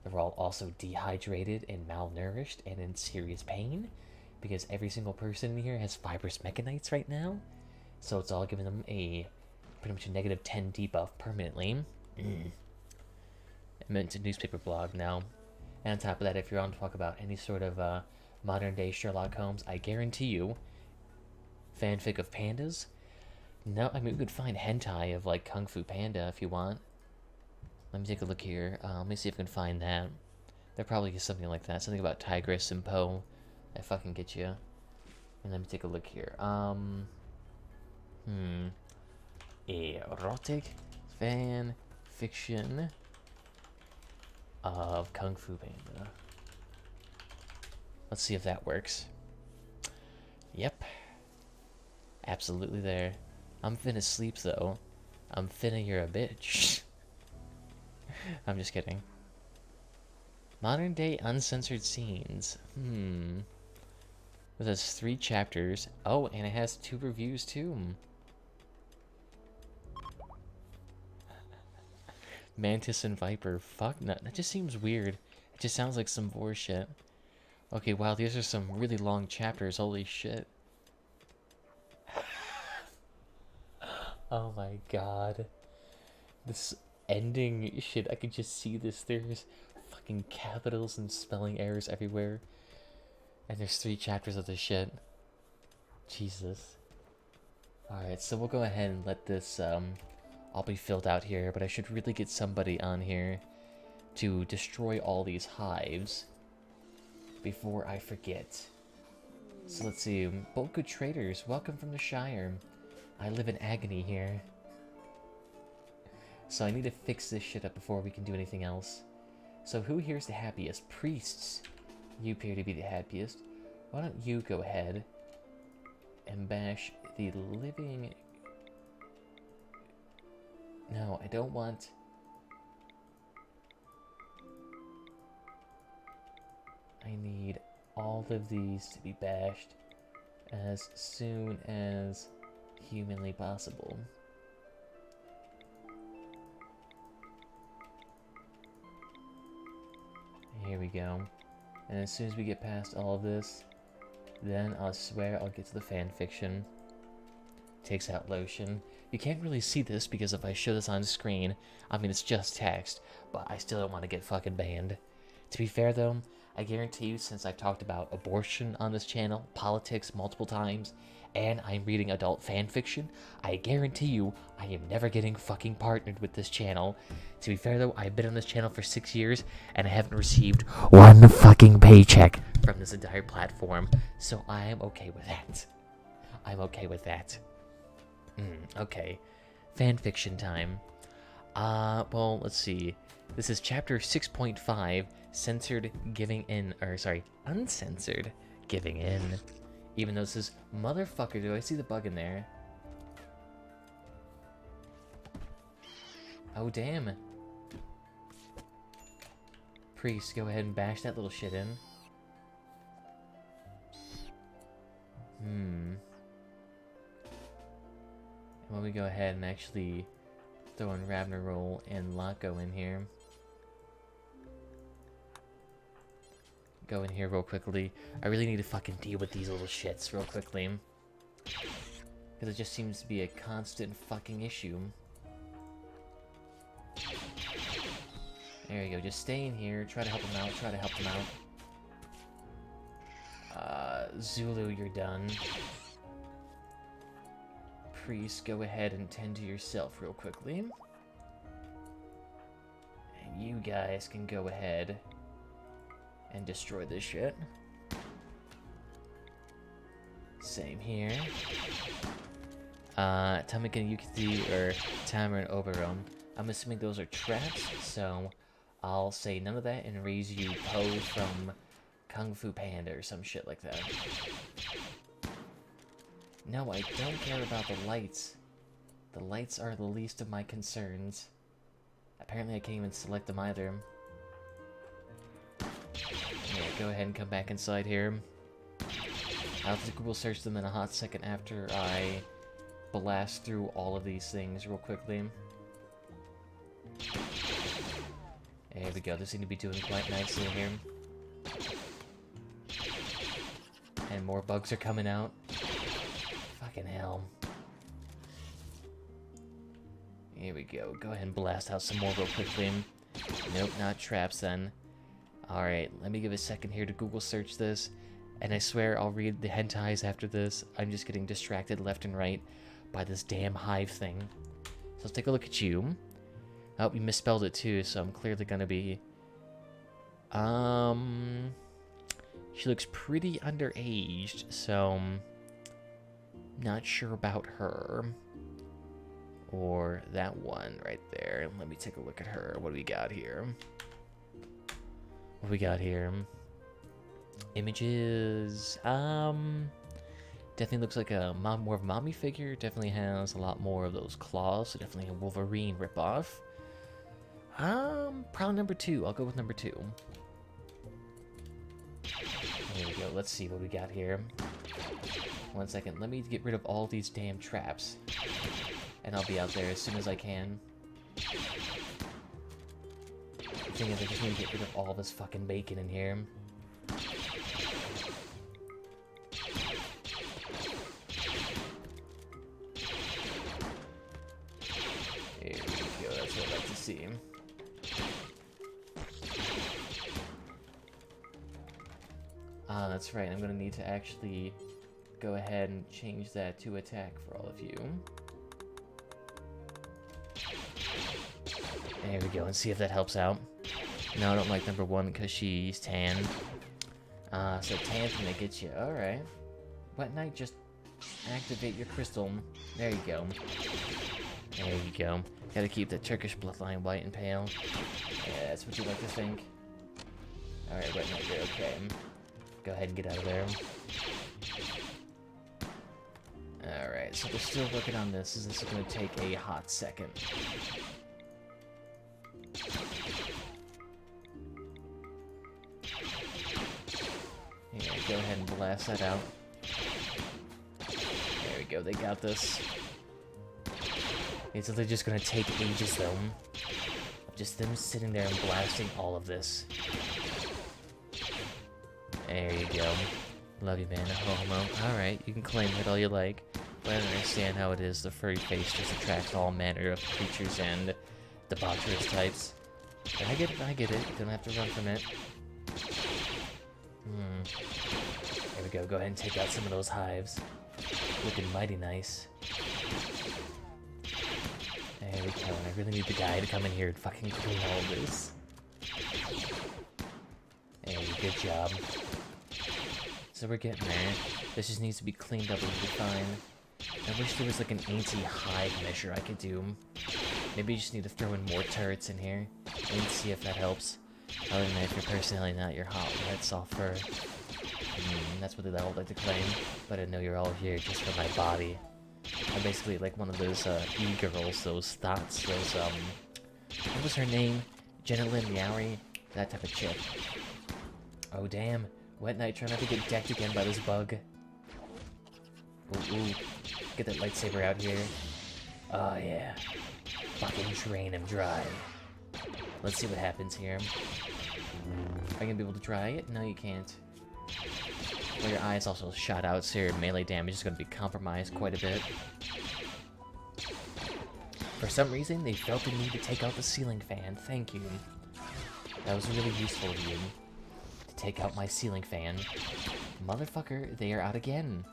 They're all also dehydrated and malnourished and in serious pain, because every single person in here has fibrous mechanites right now. So it's all giving them a pretty much a -10 debuff permanently. I meant a newspaper blog now. And on top of that, if you're on to talk about any sort of modern day Sherlock Holmes, I guarantee you, fanfic of pandas. No, I mean, we could find hentai of like Kung Fu Panda if you want. Let me take a look here. Let me see if I can find that. There probably is something like that. Something about Tigress and Poe. I fucking get you. And let me take a look here. Erotic fan fiction of Kung Fu Panda. Let's see if that works. Yep. Absolutely there. I'm finna sleep though. I'm finna you're a bitch. I'm just kidding. Modern day uncensored scenes. It has 3 chapters. Oh, and it has 2 reviews too. Mantis and Viper. Fuck no. That just seems weird. It just sounds like some vor shit. Okay, wow, these are some really long chapters. Holy shit. Oh my god. This ending shit, I could just see this. There's fucking capitals and spelling errors everywhere. And there's 3 chapters of this shit. Jesus. Alright, so we'll go ahead and let this I'll be filled out here, but I should really get somebody on here to destroy all these hives before I forget. So let's see. Both good traders, welcome from the Shire. I live in agony here. So I need to fix this shit up before we can do anything else. So who here is the happiest? Priests. You appear to be the happiest. Why don't you go ahead and bash the living... No, I don't want... I need all of these to be bashed as soon as humanly possible. Here we go. And as soon as we get past all of this, then I swear I'll get to the fan fiction. Takes out lotion. You can't really see this because if I show this on screen, I mean it's just text, but I still don't want to get fucking banned. To be fair though, I guarantee you, since I've talked about abortion on this channel, politics multiple times, and I'm reading adult fan fiction, I guarantee you I am never getting fucking partnered with this channel. To be fair though, I've been on this channel for 6 years, and I haven't received one fucking paycheck from this entire platform, so I'm okay with that. I'm okay with that. Okay. Fan fiction time. Well, let's see. This is chapter 6.5, censored giving in, or sorry, uncensored giving in. Even though this is, motherfucker, do I see the bug in there? Oh, damn. Priest, go ahead and bash that little shit in. Why don't we go ahead and actually throw in Ravner Roll and Locko in here. Go in here real quickly. I really need to fucking deal with these little shits real quickly. Because it just seems to be a constant fucking issue. There you go. Just stay in here. Try to help them out. Try to help them out. Zulu, you're done. Priest, go ahead and tend to yourself real quickly. And you guys can go ahead and destroy this shit. Same here. Tamika and Yukiti, or Tamer and Oberon. I'm assuming those are traps, so I'll say none of that and raise you Po from Kung Fu Panda or some shit like that. No, I don't care about the lights. The lights are the least of my concerns. Apparently I can't even select them either. Yeah, go ahead and come back inside here. I'll have to Google search them in a hot second after I blast through all of these things real quickly. There we go, they seem to be doing quite nicely here. And more bugs are coming out. Fucking hell. Here we go, go ahead and blast out some more real quickly. Nope, not traps then. Alright, let me give a second here to Google search this. And I swear I'll read the hentais after this. I'm just getting distracted left and right by this damn hive thing. So let's take a look at you. Oh, you misspelled it too, so I'm clearly gonna be... She looks pretty underaged, so... Not sure about her. Or that one right there. Let me take a look at her. What do we got here? What do we got here? Images. Definitely looks like a more of a mommy figure. Definitely has a lot more of those claws. So definitely a Wolverine ripoff. Probably number 2. I'll go with number 2. There we go. Let's see what we got here. 1 second. Let me get rid of all these damn traps. And I'll be out there as soon as I can. The thing is, I just need to get rid of all this fucking bacon in here. There we go, that's what I'd like to see. Ah, that's right, I'm gonna need to actually go ahead and change that to attack for all of you. There we go, and see if that helps out. No, I don't like number 1 because she's tan. So tan's gonna get you. Alright. Wet Knight, just activate your crystal. There you go. There you go. Gotta keep the Turkish bloodline white and pale. Yeah, that's what you like to think. Alright, Wet Knight, you're okay. Go ahead and get out of there. Alright, so we're still working on this. This is gonna take a hot second. Yeah, go ahead and blast that out. There we go, they got this. It's literally just gonna take ages though. Just them sitting there and blasting all of this. There you go. Love you, man. Homo. Alright, you can claim it all you like. But I don't understand how it is the furry face just attracts all manner of creatures and debaucherous types. But I get it, I get it. You don't have to run from it. There we go. Go ahead and take out some of those hives. Looking mighty nice. There we go. I really need the guy to come in here and fucking clean all of this. Hey, good job. So we're getting there. This just needs to be cleaned up and be fine. I wish there was like an anti-hive measure I could do. Maybe you just need to throw in more turrets in here and see if that helps. Other than that, if you're personally not your hot red soft fur. That's what they all like to claim. But I know you're all here just for my body. I'm basically like one of those e-girls, those thoughts, those what was her name? Jenna Lynn Meowy? That type of chick. Oh damn. Wet Knight, try not to get decked again by this bug. Ooh. Get that lightsaber out here. Oh yeah. Fucking drain him dry. Let's see what happens here. Are you gonna be able to dry it? No, you can't. Well, your eyes also shot out, so your melee damage is gonna be compromised quite a bit. For some reason, they felt the need to take out the ceiling fan. Thank you. That was really useful of you. To take out my ceiling fan. Motherfucker, they are out again.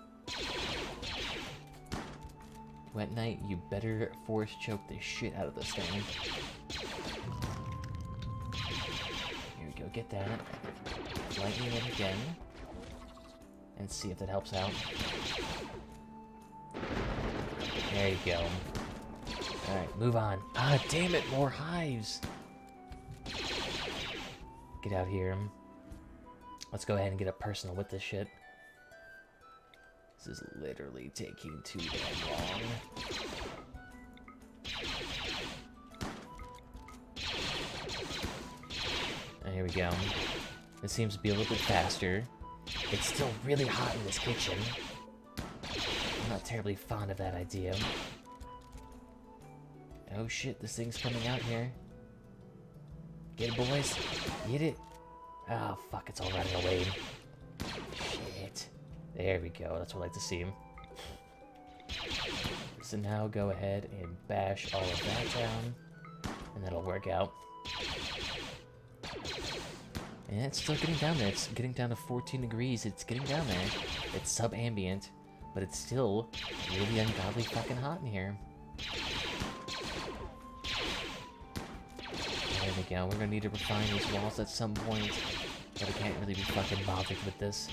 Wet Knight, you better force choke the shit out of this thing. Here we go, get that. Lightning it again. And see if that helps out. There you go. Alright, move on. Ah, damn it, more hives! Get out here. Let's go ahead and get up personal with this shit. This is literally taking too damn long. Here we go. It seems to be a little bit faster. It's still really hot in this kitchen. I'm not terribly fond of that idea. Oh shit, this thing's coming out here. Get it, boys. Get it. Oh, fuck, it's all running away. Shit. There we go, that's what I like to see. So now go ahead and bash all of that down, and that'll work out. And it's still getting down there. It's getting down to 14 degrees. It's getting down there. It's sub-ambient, but it's still really ungodly fucking hot in here. There we go. We're gonna need to refine these walls at some point, but I can't really be fucking bothered with this.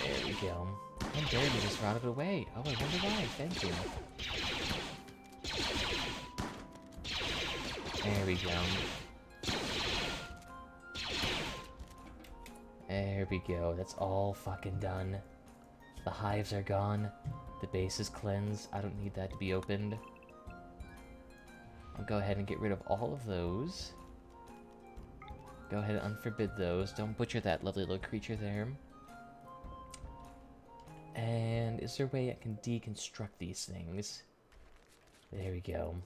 There we go. How dare you just rotted away? Oh, I wonder why. Thank you. There we go. There we go. That's all fucking done. The hives are gone. The base is cleansed. I don't need that to be opened. I'll go ahead and get rid of all of those. Go ahead and unforbid those. Don't butcher that lovely little creature there. And is there a way I can deconstruct these things? There we go.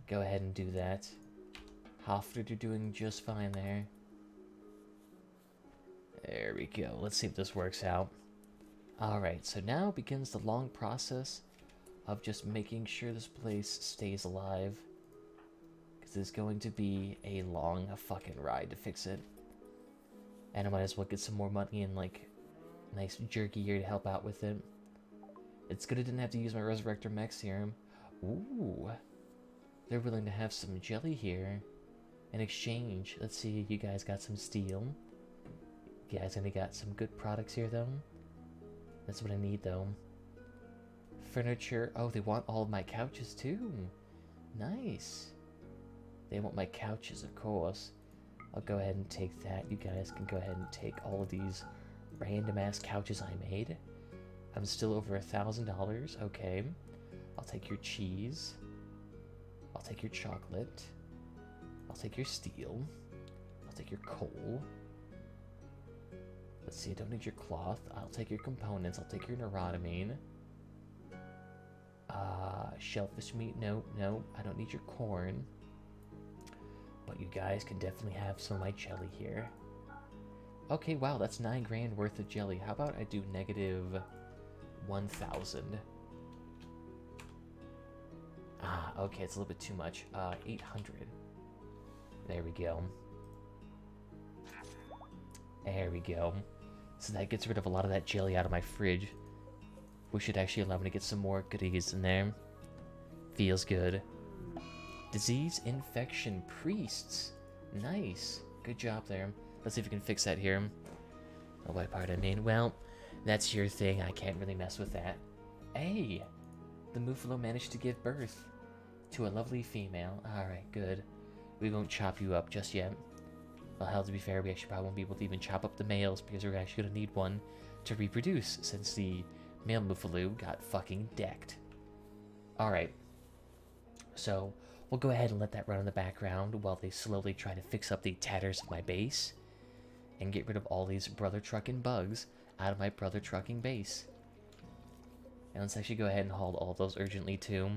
Go ahead and do that. Hoffer, you're doing just fine there. There we go. Let's see if this works out. Alright, so now begins the long process of just making sure this place stays alive. Because it's going to be a long fucking ride to fix it. And I might as well get some more money and like nice jerky gear to help out with it. It's good I didn't have to use my Resurrector Mech Serum. Ooh. they're willing to have some jelly here in exchange. Let's see, you guys got some steel. You guys only got some good products here, though. That's what I need, though. Furniture. Oh, they want all of my couches, too. Nice. They want my couches, of course. I'll go ahead and take that. You guys can go ahead and take all of these random-ass couches I made. I'm still over $1,000. Okay. I'll take your cheese. I'll take your chocolate. I'll take your steel. I'll take your coal. Let's see, I don't need your cloth. I'll take your components. I'll take your neurotamine. Shellfish meat. No, I don't need your corn. But you guys can definitely have some of my jelly here. Okay, wow, that's 9 grand worth of jelly. How about I do negative 1,000? Okay, it's a little bit too much. 800. There we go. There we go. So that gets rid of a lot of that jelly out of my fridge. Which should actually allow me to get some more goodies in there. Feels good. Disease infection priests. Nice. Good job there. Let's see if we can fix that here. Oh, what part I mean? Well, that's your thing. I can't really mess with that. Hey! The Muffalo managed to give birth to a lovely female. Alright, good. We won't chop you up just yet. Well, hell, to be fair, we actually probably won't be able to even chop up the males because we're actually going to need one to reproduce since the male Muffalo got fucking decked. Alright. So, we'll go ahead and let that run in the background while they slowly try to fix up the tatters of my base and get rid of all these brother trucking bugs out of my brother trucking base. And let's actually go ahead and haul all those urgently too.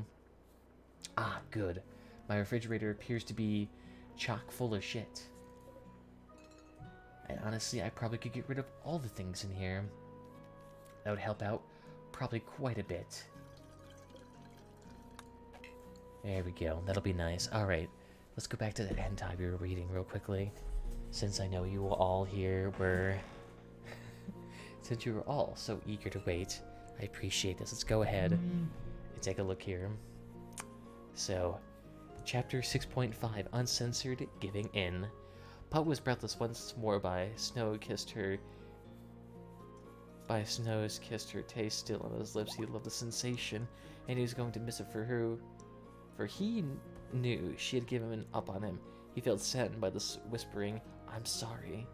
Ah, good. My refrigerator appears to be chock full of shit. And honestly, I probably could get rid of all the things in here. That would help out probably quite a bit. There we go. That'll be nice. Alright, let's go back to that hentai we were reading real quickly. Since I know you all here were... Since you were all so eager to wait, I appreciate this. Let's go ahead and take a look here. So, Chapter 6.5, Uncensored Giving In. Putt was breathless once more by Snow's kissed her taste still on his lips. He loved the sensation, and he was going to miss it for her. For he knew she had given up on him. He felt saddened by this whispering, "I'm sorry."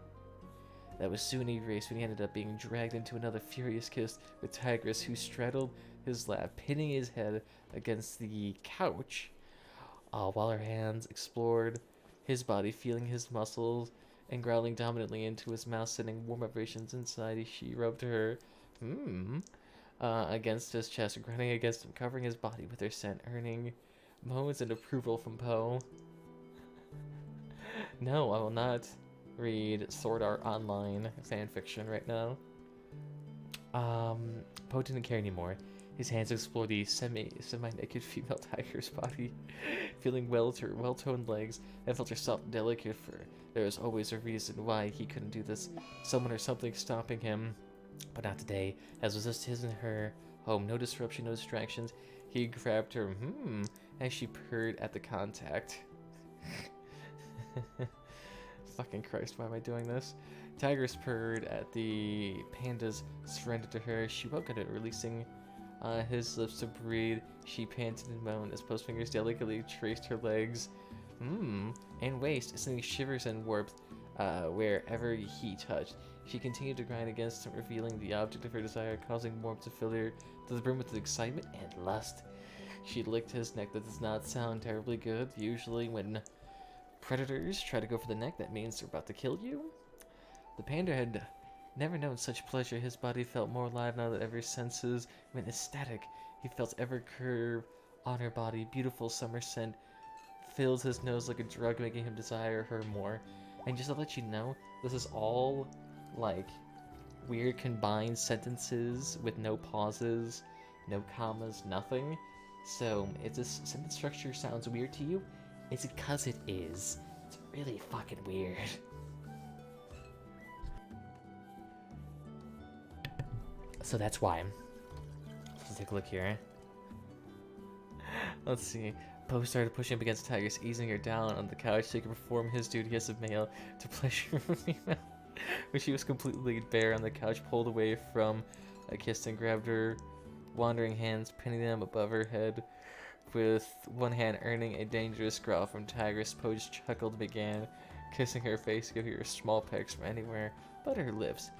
That was soon erased when he ended up being dragged into another furious kiss with Tigress, who straddled his lap, pinning his head against the couch, while her hands explored his body, feeling his muscles and growling dominantly into his mouth, sending warm vibrations inside. She rubbed her against his chest, grinding against him, covering his body with her scent, earning moans and approval from Poe. No, I will not read Sword Art Online fanfiction right now. Poe didn't care anymore. His hands explored the semi-naked female tiger's body, feeling well-toned legs, and felt her soft, delicate fur. There was always a reason why he couldn't do this. Someone or something stopping him. But not today, as was just his and her home. No disruption, no distractions. He grabbed her, as she purred at the contact. Fucking Christ, why am I doing this? Tigress purred at the panda's surrender to her. She welcomed it, releasing his lips to breathe. She panted and moaned as Poe's fingers delicately traced her legs and waist, sending shivers and warmth wherever he touched. She continued to grind against him, revealing the object of her desire, causing warmth to fill her to the brim with excitement and lust. She licked his neck. That does not sound terribly good. Usually when predators try to go for the neck, that means they're about to kill you. The panda had never known such pleasure. His body felt more alive now that every senses went ecstatic. He felt every curve on her body. Beautiful summer scent filled his nose like a drug, making him desire her more. And just to let you know, this is all like weird combined sentences with no pauses, no commas, nothing. So if this sentence structure sounds weird to you, it's because it is. It's really fucking weird. So that's why. Let's take a look here. Let's see. Poe started pushing up against Tigress, easing her down on the couch so he could perform his duty as a male to pleasure her female. When she was completely bare on the couch, pulled away from a kiss and grabbed her wandering hands, pinning them above her head. With one hand earning a dangerous growl from Tigress, Poe just chuckled and began kissing her face, giving her small pecks from anywhere but her lips.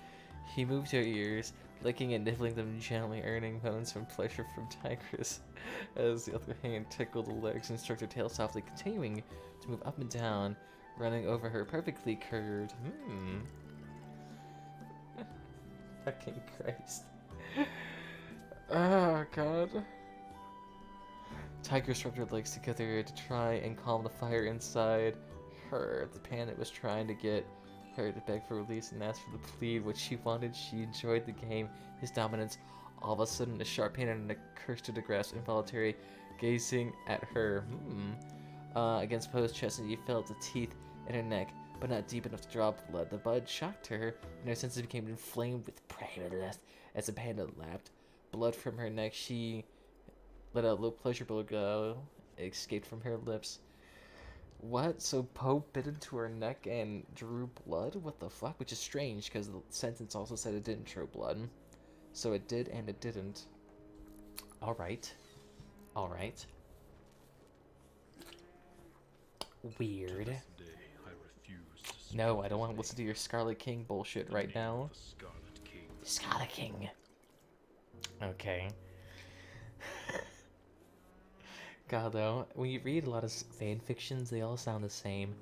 He moved her ears, licking and nibbling them gently, earning moans from pleasure from Tigress, as the other hand tickled the legs and stroked her tail softly, continuing to move up and down, running over her perfectly curved. Fucking Christ. Oh, God. Tigress rubbed her legs together to try and calm the fire inside her. The panda was trying to get her to beg for release and ask for the plead what she wanted. She enjoyed the game, his dominance. All of a sudden, a sharp pain and a curse to the grasp, involuntary, gazing at her. Against Poe's chest, and you felt the teeth in her neck, but not deep enough to draw blood. The bud shocked her, and her senses became inflamed with pride as the panda lapped blood from her neck. She let out a low pleasurable growl escaped from her lips. What? So Poe bit into her neck and drew blood? What the fuck? Which is strange, because the sentence also said it didn't show blood. So it did and it didn't. Alright. Alright. Weird. No, I don't want to listen to your Scarlet King bullshit right now. Scarlet King. Okay. God, though, when you read a lot of fan fictions, they all sound the same.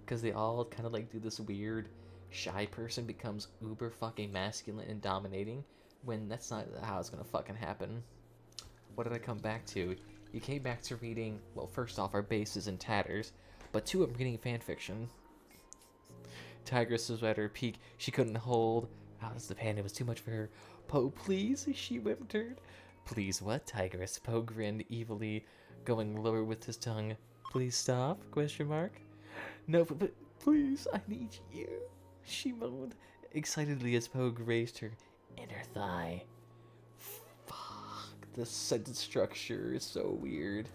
Because they all kind of like do this weird shy person becomes uber fucking masculine and dominating, when that's not how it's gonna fucking happen. What did I come back to? You came back to reading, well, first off, our base is in tatters, but two, I'm reading fan fiction. Tigress was at her peak. She couldn't hold. The panda was too much for her. Poe, please, she whimpered. Please what, Tigress? Poe grinned evilly, going lower with his tongue. Please stop? Question mark. No, but please, I need you, she moaned, excitedly as Poe grazed her inner thigh. Fuck, the sentence structure is so weird.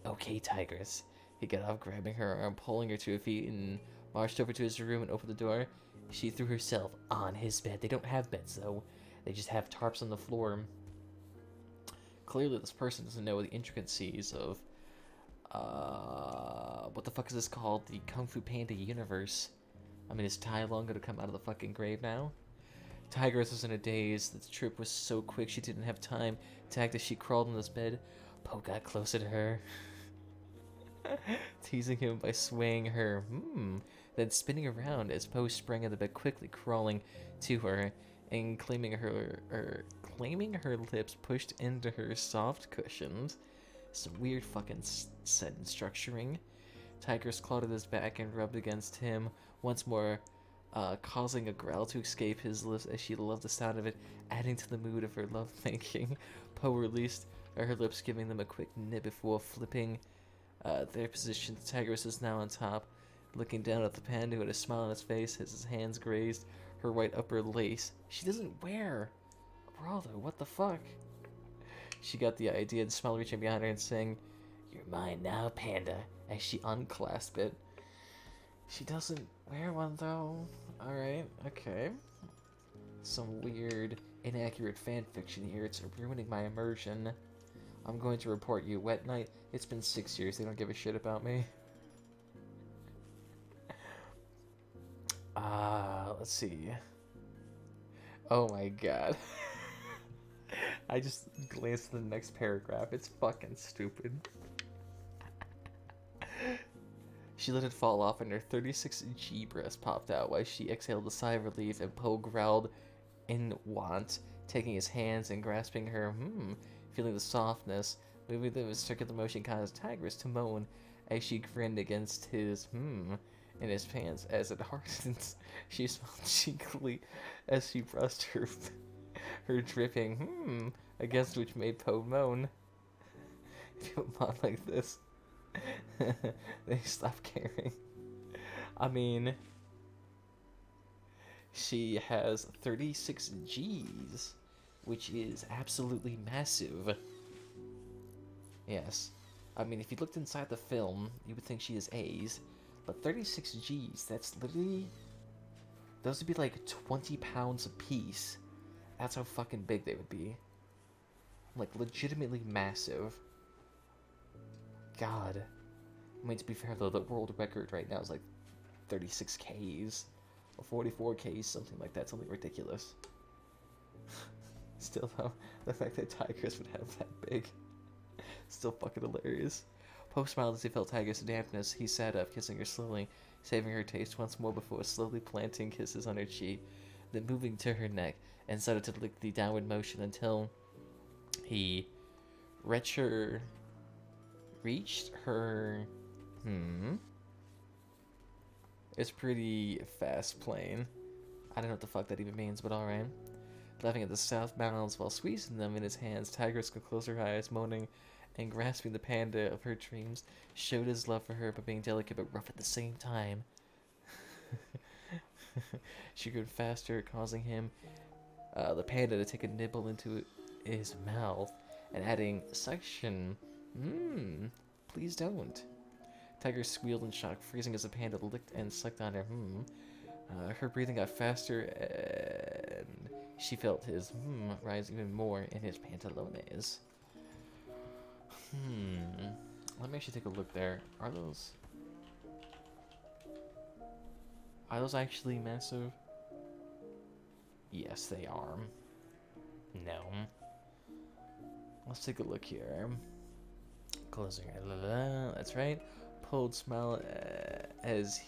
Okay, Tigress. He got off, grabbing her arm, pulling her to her feet, and marched over to his room and opened the door. She threw herself on his bed. They don't have beds, though. They just have tarps on the floor. Clearly, this person doesn't know the intricacies of, what the fuck is this called? The Kung Fu Panda universe. I mean, is Tai Lung gonna come out of the fucking grave now? Tigress was in a daze. The trip was so quick she didn't have time to act as she crawled in this bed. Poe got closer to her, teasing him by swaying her, then spinning around as Poe sprang in the bed quickly, crawling to her and claiming her lips pushed into her soft cushions. Some weird fucking sentence structuring. Tigress clawed at his back and rubbed against him once more, causing a growl to escape his lips as she loved the sound of it, adding to the mood of her lovemaking. Poe released her lips, giving them a quick nip before flipping their position. Tigress is now on top, looking down at the panda who had a smile on his face as his hands grazed her white upper lace. She doesn't wear a bra though, what the fuck? She got the idea and smiled, reaching behind her and saying, "You're mine now, panda," as she unclasped it. She doesn't wear one though. Alright, okay. Some weird, inaccurate fan fiction here. It's ruining my immersion. I'm going to report you. Wet night. It's been 6 years. They don't give a shit about me. Let's see. Oh my god. I just glanced at the next paragraph. It's fucking stupid. She let it fall off and her 36G breast popped out while she exhaled a sigh of relief, and Poe growled in want, taking his hands and grasping her, feeling the softness. Moving the circular motion caused Tigress to moan as she grinned against his, in his pants. As it hardened, she smiled cheekily as she brushed her dripping, against which made Poe moan. If you moan like this, they stop caring. I mean, she has 36 Gs, which is absolutely massive. Yes. I mean, if you looked inside the film, you would think she has A's. But 36 G's, that's literally... Those would be like 20 pounds a piece. That's how fucking big they would be. Like, legitimately massive. God. I mean, to be fair though, the world record right now is like 36 Ks. Or 44 Ks, something like that. Something ridiculous. Still though, the fact that tigers would have that big. Still fucking hilarious. Poe smiled as he felt Tiger's dampness. He sat up, kissing her slowly, saving her taste once more before slowly planting kisses on her cheek, then moving to her neck, and started to lick the downward motion until he reached her... It's pretty fast playing. I don't know what the fuck that even means, but alright. Laughing at the soft mouths while squeezing them in his hands, Tigress could close her eyes, moaning and grasping the panda of her dreams, showed his love for her by being delicate but rough at the same time. She grew faster, causing him, the panda, to take a nibble into his mouth, and adding, "Suction. Please don't." Tiger squealed in shock, freezing as the panda licked and sucked on her. Her breathing got faster, and she felt his rise even more in his pantalones. Let me actually take a look there. Are those actually massive? Yes, they are. No. Let's take a look here. Closing her. That's right. Pulled smile as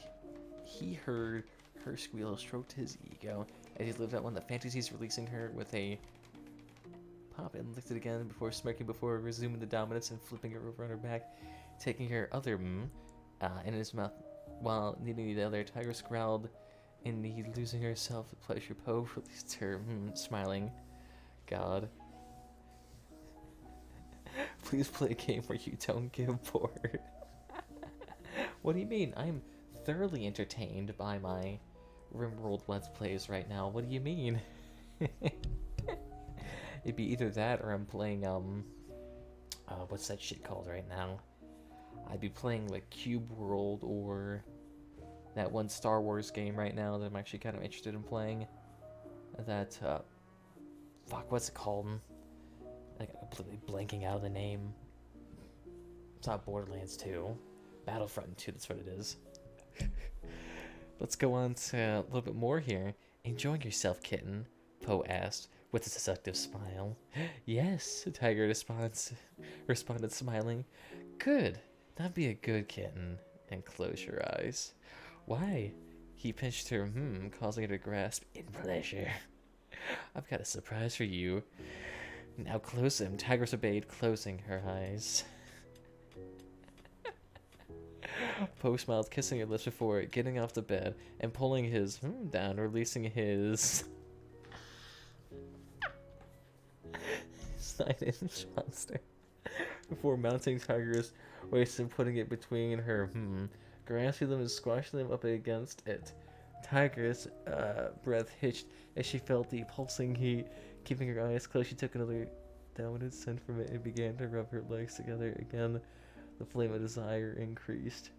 he heard her squeal, stroked his ego as he lived out one of the fantasies, releasing her with a pop and licked it again before smirking, before resuming the dominance and flipping her over on her back, taking her other in his mouth while kneading the other. Tigress growled in need, losing herself with pleasure. Poe released her, smiling. God. Please play a game where you don't get bored. What do you mean? I'm thoroughly entertained by my rimworld Let's Plays right now. What do you mean? It'd be either that or I'm playing, what's that shit called right now? I'd be playing, like, Cube World or that one Star Wars game right now that I'm actually kind of interested in playing. That, fuck, what's it called? Like, I'm completely blanking out of the name. It's not Borderlands 2. Battlefront 2, that's what it is. Let's go on to a little bit more here. Enjoying yourself, kitten? Poe asked, with a seductive smile. Yes, Tiger responded, smiling. Good. Now be a good kitten and close your eyes. Why? He pinched her, causing her to grasp in pleasure. I've got a surprise for you. Now close them. Tigress obeyed, closing her eyes. Poe smiled, kissing her lips before getting off the bed and pulling his down, releasing his 9-inch monster before mounting Tiger's waist and putting it between her, grasping them and squashing them up against it. Tiger's breath hitched as she felt the pulsing heat. Keeping her eyes closed, she took another downward scent from it and began to rub her legs together again. The flame of desire increased.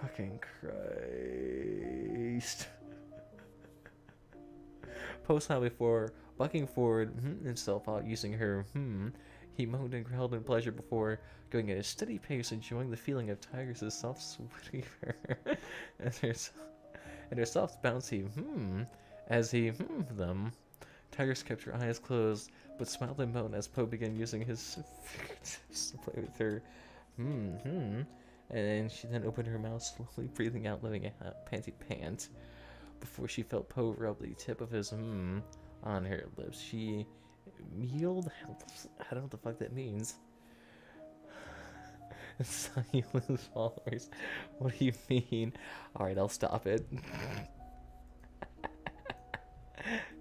Fucking Christ. Poe smiled before bucking forward himself out, using her He moaned and growled in pleasure before going at a steady pace, enjoying the feeling of Tigress' soft sweaty fur and her soft bouncy as he them. Tigress kept her eyes closed, but smiled and moaned as Poe began using his fingertips to play with her. And she then opened her mouth, slowly breathing out, letting a panty pant. Before she felt Poe rub the tip of his on her lips, she mealed. I don't know what the fuck that means. So you lose followers. What do you mean? Alright, I'll stop it.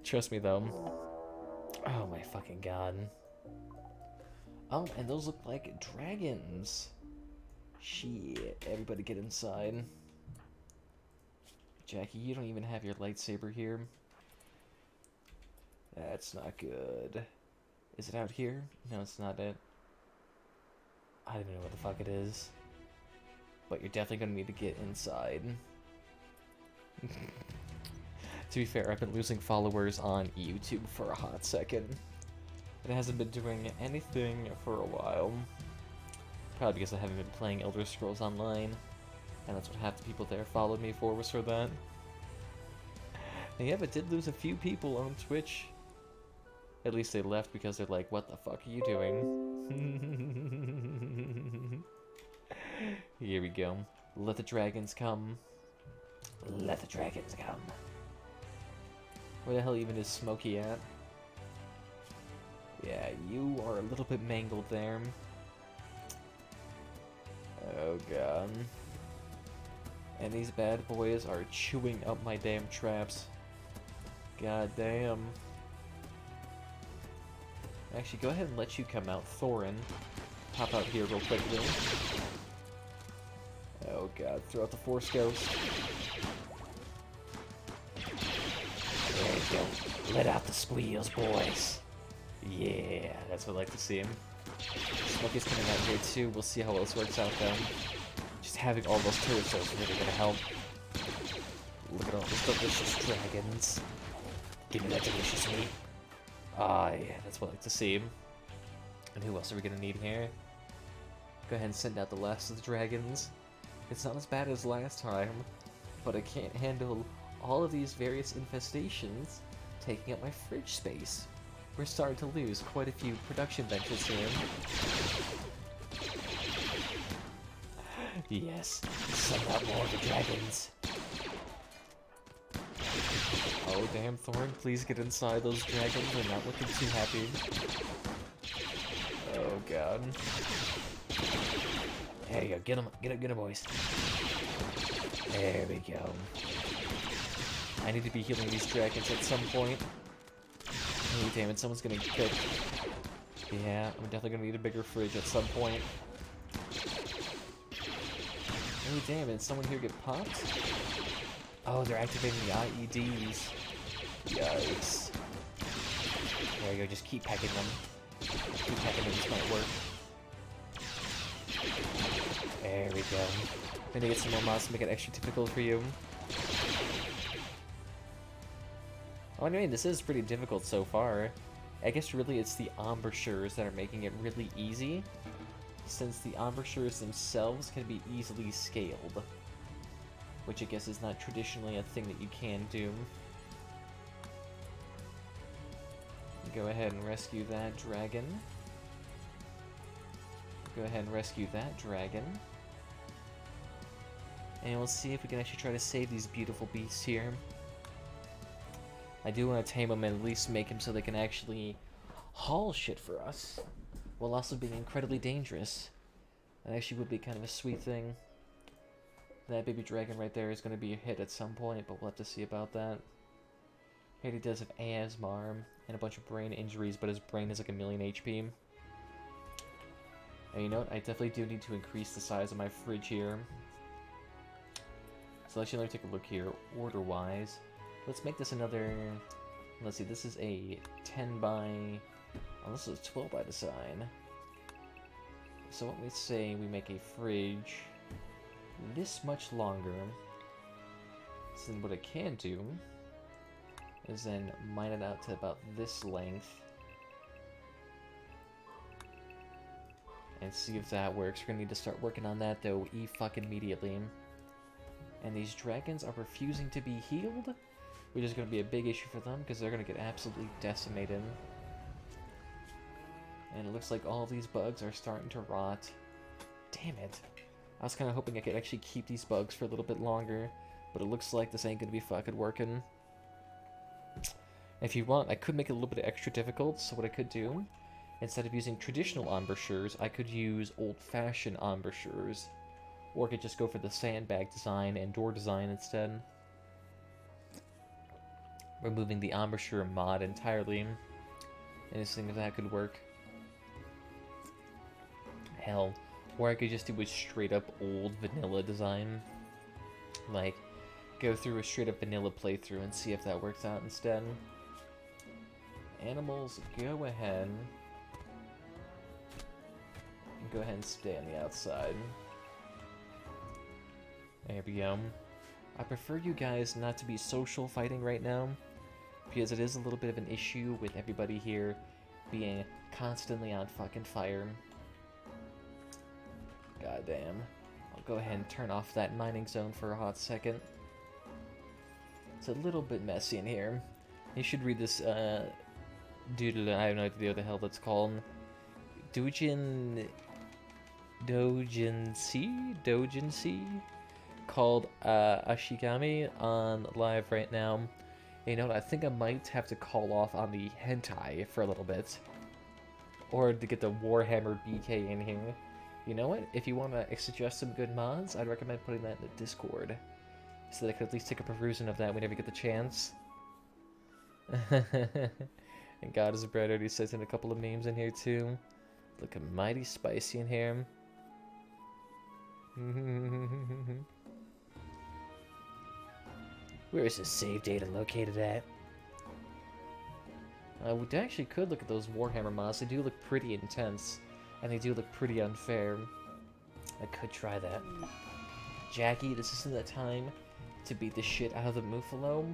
Trust me, though. Oh my fucking god. Oh, and those look like dragons. Shit, everybody get inside. Jackie, you don't even have your lightsaber here. That's not good. Is it out here? No, it's not it. I don't even know what the fuck it is. But you're definitely gonna need to get inside. To be fair, I've been losing followers on YouTube for a hot second. It hasn't been doing anything for a while. Probably because I haven't been playing Elder Scrolls Online. And that's what half the people there followed me for, was for that. And yeah, but did lose a few people on Twitch. At least they left because they're like, what the fuck are you doing? Here we go. Let the dragons come. Let the dragons come. Where the hell even is Smokey at? Yeah, you are a little bit mangled there. Oh god. And these bad boys are chewing up my damn traps. God damn. Actually, go ahead and let you come out, Thorin. Pop out here real quickly. Oh god, throw out the Force Ghost. There you go. Let out the squeals, boys. Yeah, that's what I like to see him. Smokey's coming out here too. We'll see how well this works out though. Just having all those turrets is really gonna help. Look at all those delicious dragons. Give me that delicious meat. Ah, yeah, that's what I like to see. And who else are we gonna need here? Go ahead and send out the last of the dragons. It's not as bad as last time, but I can't handle all of these various infestations taking up my fridge space. We're starting to lose quite a few production benches here. Yes, send out more of the dragons. Oh damn, Thorn, please get inside those dragons. They're not looking too happy. Oh god. There you go, get him, boys. There we go. I need to be healing these dragons at some point. Oh damn it, someone's gonna get cooked. Yeah, I'm definitely gonna need a bigger fridge at some point. Oh damn it, someone here get popped? Oh, they're activating the IEDs. Yikes. There you go, just keep pecking them. Keep pecking them, this might work. There we go. I'm gonna get some more mods to make it extra difficult for you. Oh, I mean, this is pretty difficult so far. I guess really it's the embouchures that are making it really easy, since the embouchures themselves can be easily scaled. Which I guess is not traditionally a thing that you can do. Go ahead and rescue that dragon. Go ahead and rescue that dragon. And we'll see if we can actually try to save these beautiful beasts here. I do want to tame them and at least make them so they can actually haul shit for us, while also being incredibly dangerous. That actually would be kind of a sweet thing. That baby dragon right there is going to be a hit at some point, but we'll have to see about that. Here he does have asthma and a bunch of brain injuries, but his brain is like 1,000,000 HP. And you know what? I definitely do need to increase the size of my fridge here. So let me take a look here, order-wise. Let's make this another... Let's see, this is a 10 by... Oh, this is 12 by design. So let me say we make a fridge this much longer. So then what I can do is then mine it out to about this length. And see if that works. We're gonna need to start working on that though, fucking immediately. And these dragons are refusing to be healed, which is gonna be a big issue for them because they're gonna get absolutely decimated. And it looks like all of these bugs are starting to rot. Damn it. I was kind of hoping I could actually keep these bugs for a little bit longer, but it looks like this ain't gonna be fucking working. If you want, I could make it a little bit extra difficult, so what I could do, instead of using traditional embouchures, I could use old-fashioned embouchures. Or I could just go for the sandbag design and door design instead. Removing the embouchure mod entirely. Anything that could work. Hell. Or I could just do a straight up old vanilla design. Like, go through a straight up vanilla playthrough and see if that works out instead. Animals, go ahead. Go ahead and stay on the outside. There we go. I prefer you guys not to be social fighting right now, because it is a little bit of an issue with everybody here being constantly on fucking fire. Goddamn. I'll go ahead and turn off that mining zone for a hot second. It's a little bit messy in here. You should read this, doodle, I have no idea what the hell that's called. Doujinshi? Called Ashigami on live right now. You know what, I think I might have to call off on the hentai for a little bit. Or to get the Warhammer BK in here. You know what, if you want to suggest some good mods, I'd recommend putting that in the Discord. So that I could at least take a perusing of that whenever you get the chance. And God is bread already says in a couple of memes in here too. Looking mighty spicy in here. Where is this save data located at? We actually could look at those Warhammer mods. They do look pretty intense. And they do look pretty unfair. I could try that. Jackie, this isn't the time to beat the shit out of the Muffalo.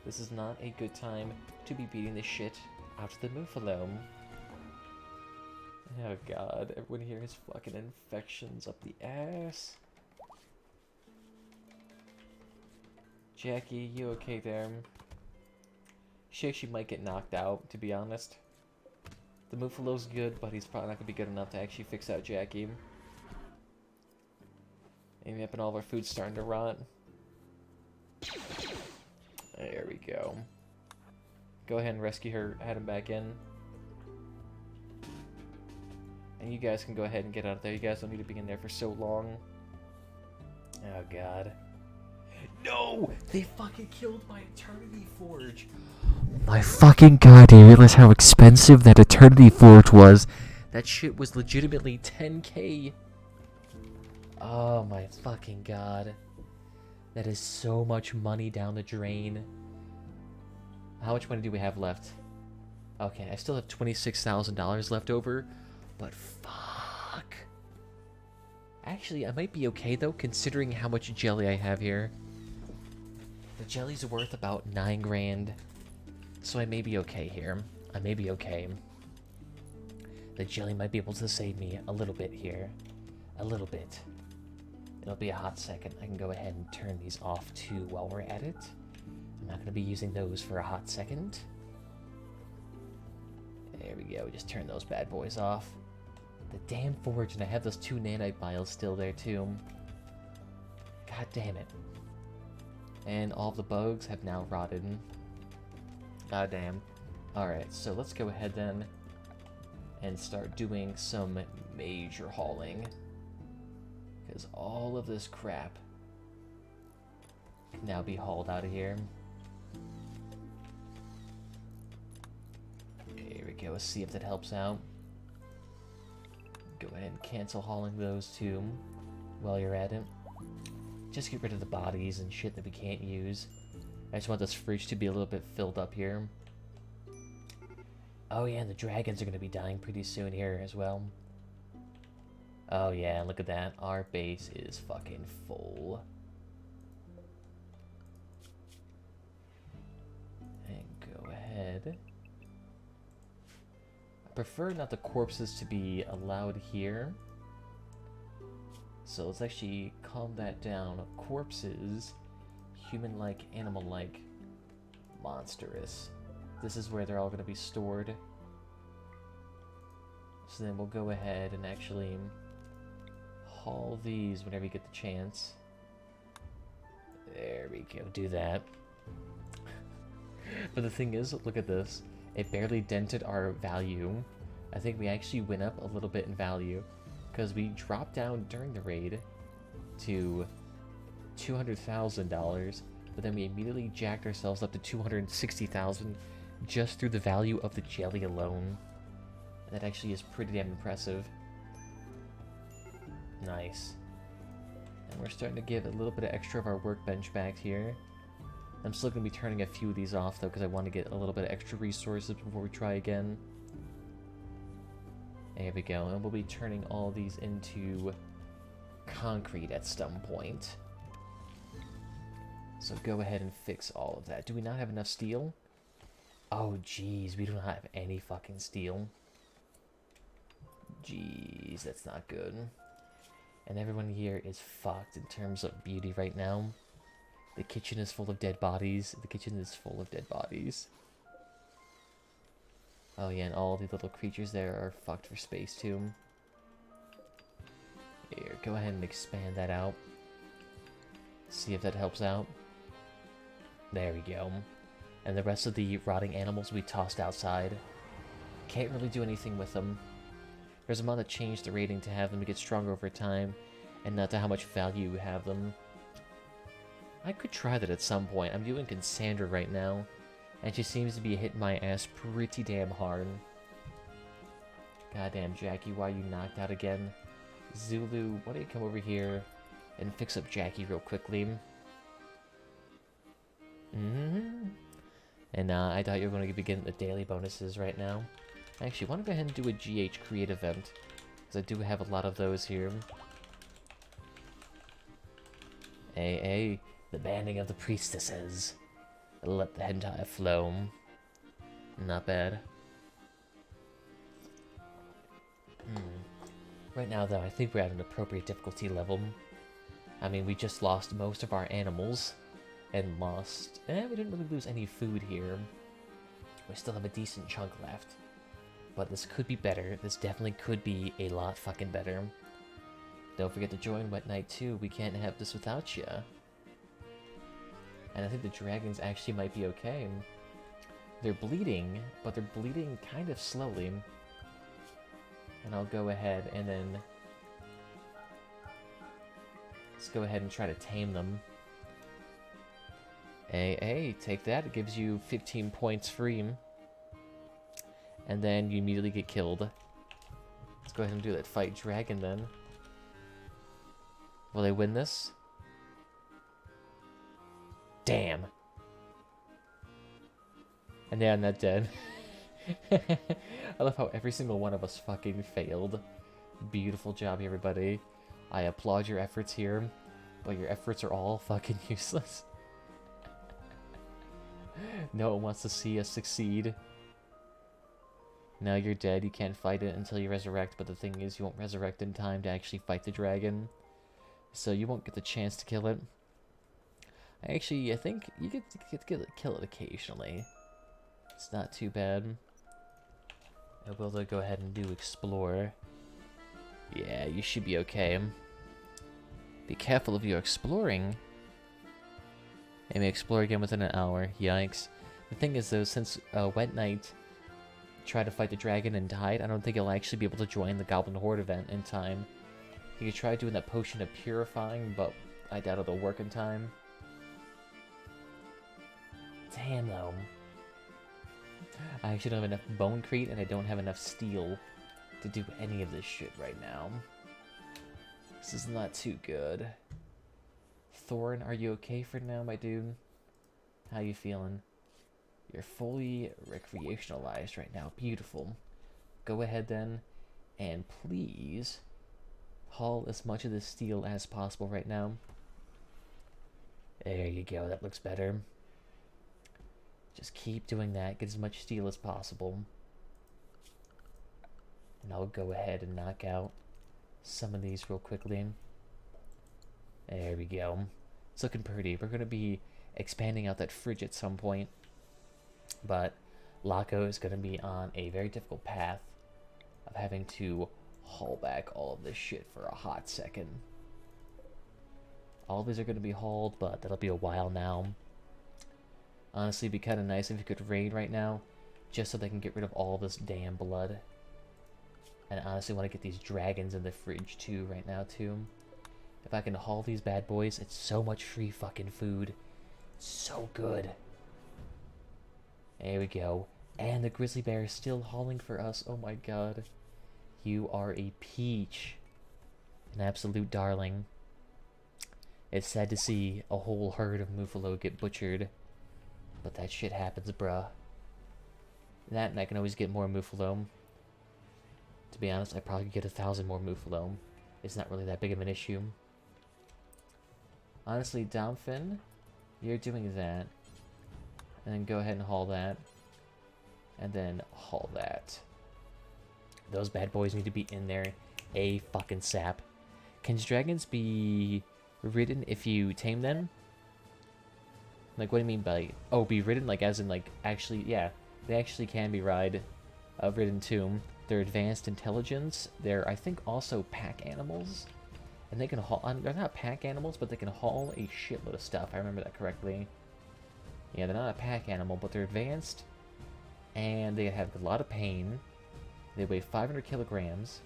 This is not a good time to be beating the shit out of the Muffalo. Oh god, everyone here has fucking infections up the ass. Jackie, you okay there? She actually might get knocked out, to be honest. The Muffalo's good, but he's probably not going to be good enough to actually fix out Jackie. And yep, and all of our food's starting to rot. There we go. Go ahead and rescue her, head him back in. And you guys can go ahead and get out of there. You guys don't need to be in there for so long. Oh god. No! They fucking killed my Eternity Forge! My fucking god, do you realize how expensive that Eternity Forge was? That shit was legitimately 10k. Oh my fucking god. That is so much money down the drain. How much money do we have left? Okay, I still have $26,000 left over, but fuck. Actually, I might be okay though, considering how much jelly I have here. The jelly's worth about 9 grand. So I may be okay here. I may be okay. The jelly might be able to save me a little bit here. A little bit. It'll be a hot second. I can go ahead and turn these off too while we're at it. I'm not going to be using those for a hot second. There we go. Just turn those bad boys off. The damn forge, and I have those 2 nanite vials still there too. God damn it. And all the bugs have now rotted. God damn. Alright, so let's go ahead then and start doing some major hauling. Because all of this crap can now be hauled out of here. There we go, let's see if that helps out. Go ahead and cancel hauling those too while you're at it. Just get rid of the bodies and shit that we can't use. I just want this fridge to be a little bit filled up here. Oh yeah, and the dragons are going to be dying pretty soon here as well. Oh yeah, look at that. Our base is fucking full. And go ahead. I prefer not the corpses to be allowed here. So let's actually calm that down. Corpses, human-like, animal-like, monstrous. This is where they're all going to be stored. So then we'll go ahead and actually haul these whenever you get the chance. There we go, do that. But the thing is, look at this. It barely dented our value. I think we actually went up a little bit in value. Because we dropped down during the raid to $200,000, but then we immediately jacked ourselves up to $260,000 just through the value of the jelly alone. And that actually is pretty damn impressive. Nice. And we're starting to give a little bit of extra of our workbench back here. I'm still going to be turning a few of these off though, because I want to get a little bit of extra resources before we try again. There we go. And we'll be turning all these into concrete at some point. So go ahead and fix all of that. Do we not have enough steel? Oh, jeez. We do not have any fucking steel. Jeez, that's not good. And everyone here is fucked in terms of beauty right now. The kitchen is full of dead bodies. The kitchen is full of dead bodies. Oh yeah, and all the little creatures there are fucked for space too. Here, go ahead and expand that out. See if that helps out. There we go. And the rest of the rotting animals we tossed outside. Can't really do anything with them. There's a mod that changed the rating to have them get stronger over time, and not to how much value you have them. I could try that at some point. I'm doing Cassandra right now, and she seems to be hitting my ass pretty damn hard. Goddamn, Jackie, why are you knocked out again? Zulu, why don't you come over here and fix up Jackie real quickly? And I thought you were going to be getting the daily bonuses right now. Actually, I want to go ahead and do a GH Create event, because I do have a lot of those here. Hey, the banning of the priestesses. Let the hentai flow. Not bad. Right now, though, I think we're at an appropriate difficulty level. I mean, we just lost most of our animals, and lost... we didn't really lose any food here. We still have a decent chunk left. But this could be better. This definitely could be a lot fucking better. Don't forget to join Wet Night 2. We can't have this without you. And I think the dragons actually might be okay. They're bleeding, but they're bleeding kind of slowly. And I'll go ahead and then... let's go ahead and try to tame them. Hey, take that. It gives you 15 points free. And then you immediately get killed. Let's go ahead and do that fight dragon then. Will they win this? Damn. And yeah, I'm not dead. I love how every single one of us fucking failed. Beautiful job, everybody. I applaud your efforts here, but your efforts are all fucking useless. No one wants to see us succeed. Now you're dead, you can't fight it until you resurrect, but the thing is, you won't resurrect in time to actually fight the dragon. So you won't get the chance to kill it. Actually, I think you get to kill it occasionally. It's not too bad. I will though go ahead and do explore. Yeah, you should be okay. Be careful of your exploring. I may explore again within an hour. Yikes. The thing is though, since Wet Night tried to fight the dragon and died, I don't think he'll actually be able to join the Goblin Horde event in time. He could try doing that potion of purifying, but I doubt it'll work in time. Damn though. I actually don't have enough bonecrete and I don't have enough steel to do any of this shit right now. This is not too good. Thorn, are you okay for now, my dude? How you feeling? You're fully recreationalized right now. Beautiful. Go ahead then, and please haul as much of this steel as possible right now. There you go, that looks better. Just keep doing that, get as much steel as possible. And I'll go ahead and knock out some of these real quickly. There we go. It's looking pretty. We're going to be expanding out that fridge at some point. But Laco is going to be on a very difficult path of having to haul back all of this shit for a hot second. All of these are going to be hauled, but that'll be a while now. Honestly, it'd be kind of nice if you could raid right now, just so they can get rid of all this damn blood. And I honestly want to get these dragons in the fridge too right now too. If I can haul these bad boys, it's so much free fucking food. So good. There we go. And the grizzly bear is still hauling for us. Oh my god. You are a peach. An absolute darling. It's sad to see a whole herd of Muffalo get butchered. But that shit happens, bruh. That and I can always get more Muffalo. To be honest, I probably could get 1,000 more Muffalo. It's not really that big of an issue. Honestly, Domfin, you're doing that. And then go ahead and haul that. And then haul that. Those bad boys need to be in there a fucking sap. Can dragons be ridden if you tame them? Like, what do you mean by... Oh, be ridden? Like, as in, like, actually... Yeah, they actually can be ridden too. They're advanced intelligence. They're, I think, also pack animals. And they can haul... They're not pack animals, but they can haul a shitload of stuff. I remember that correctly. Yeah, they're not a pack animal, but they're advanced. And they have a lot of pain. They weigh 500 kilograms.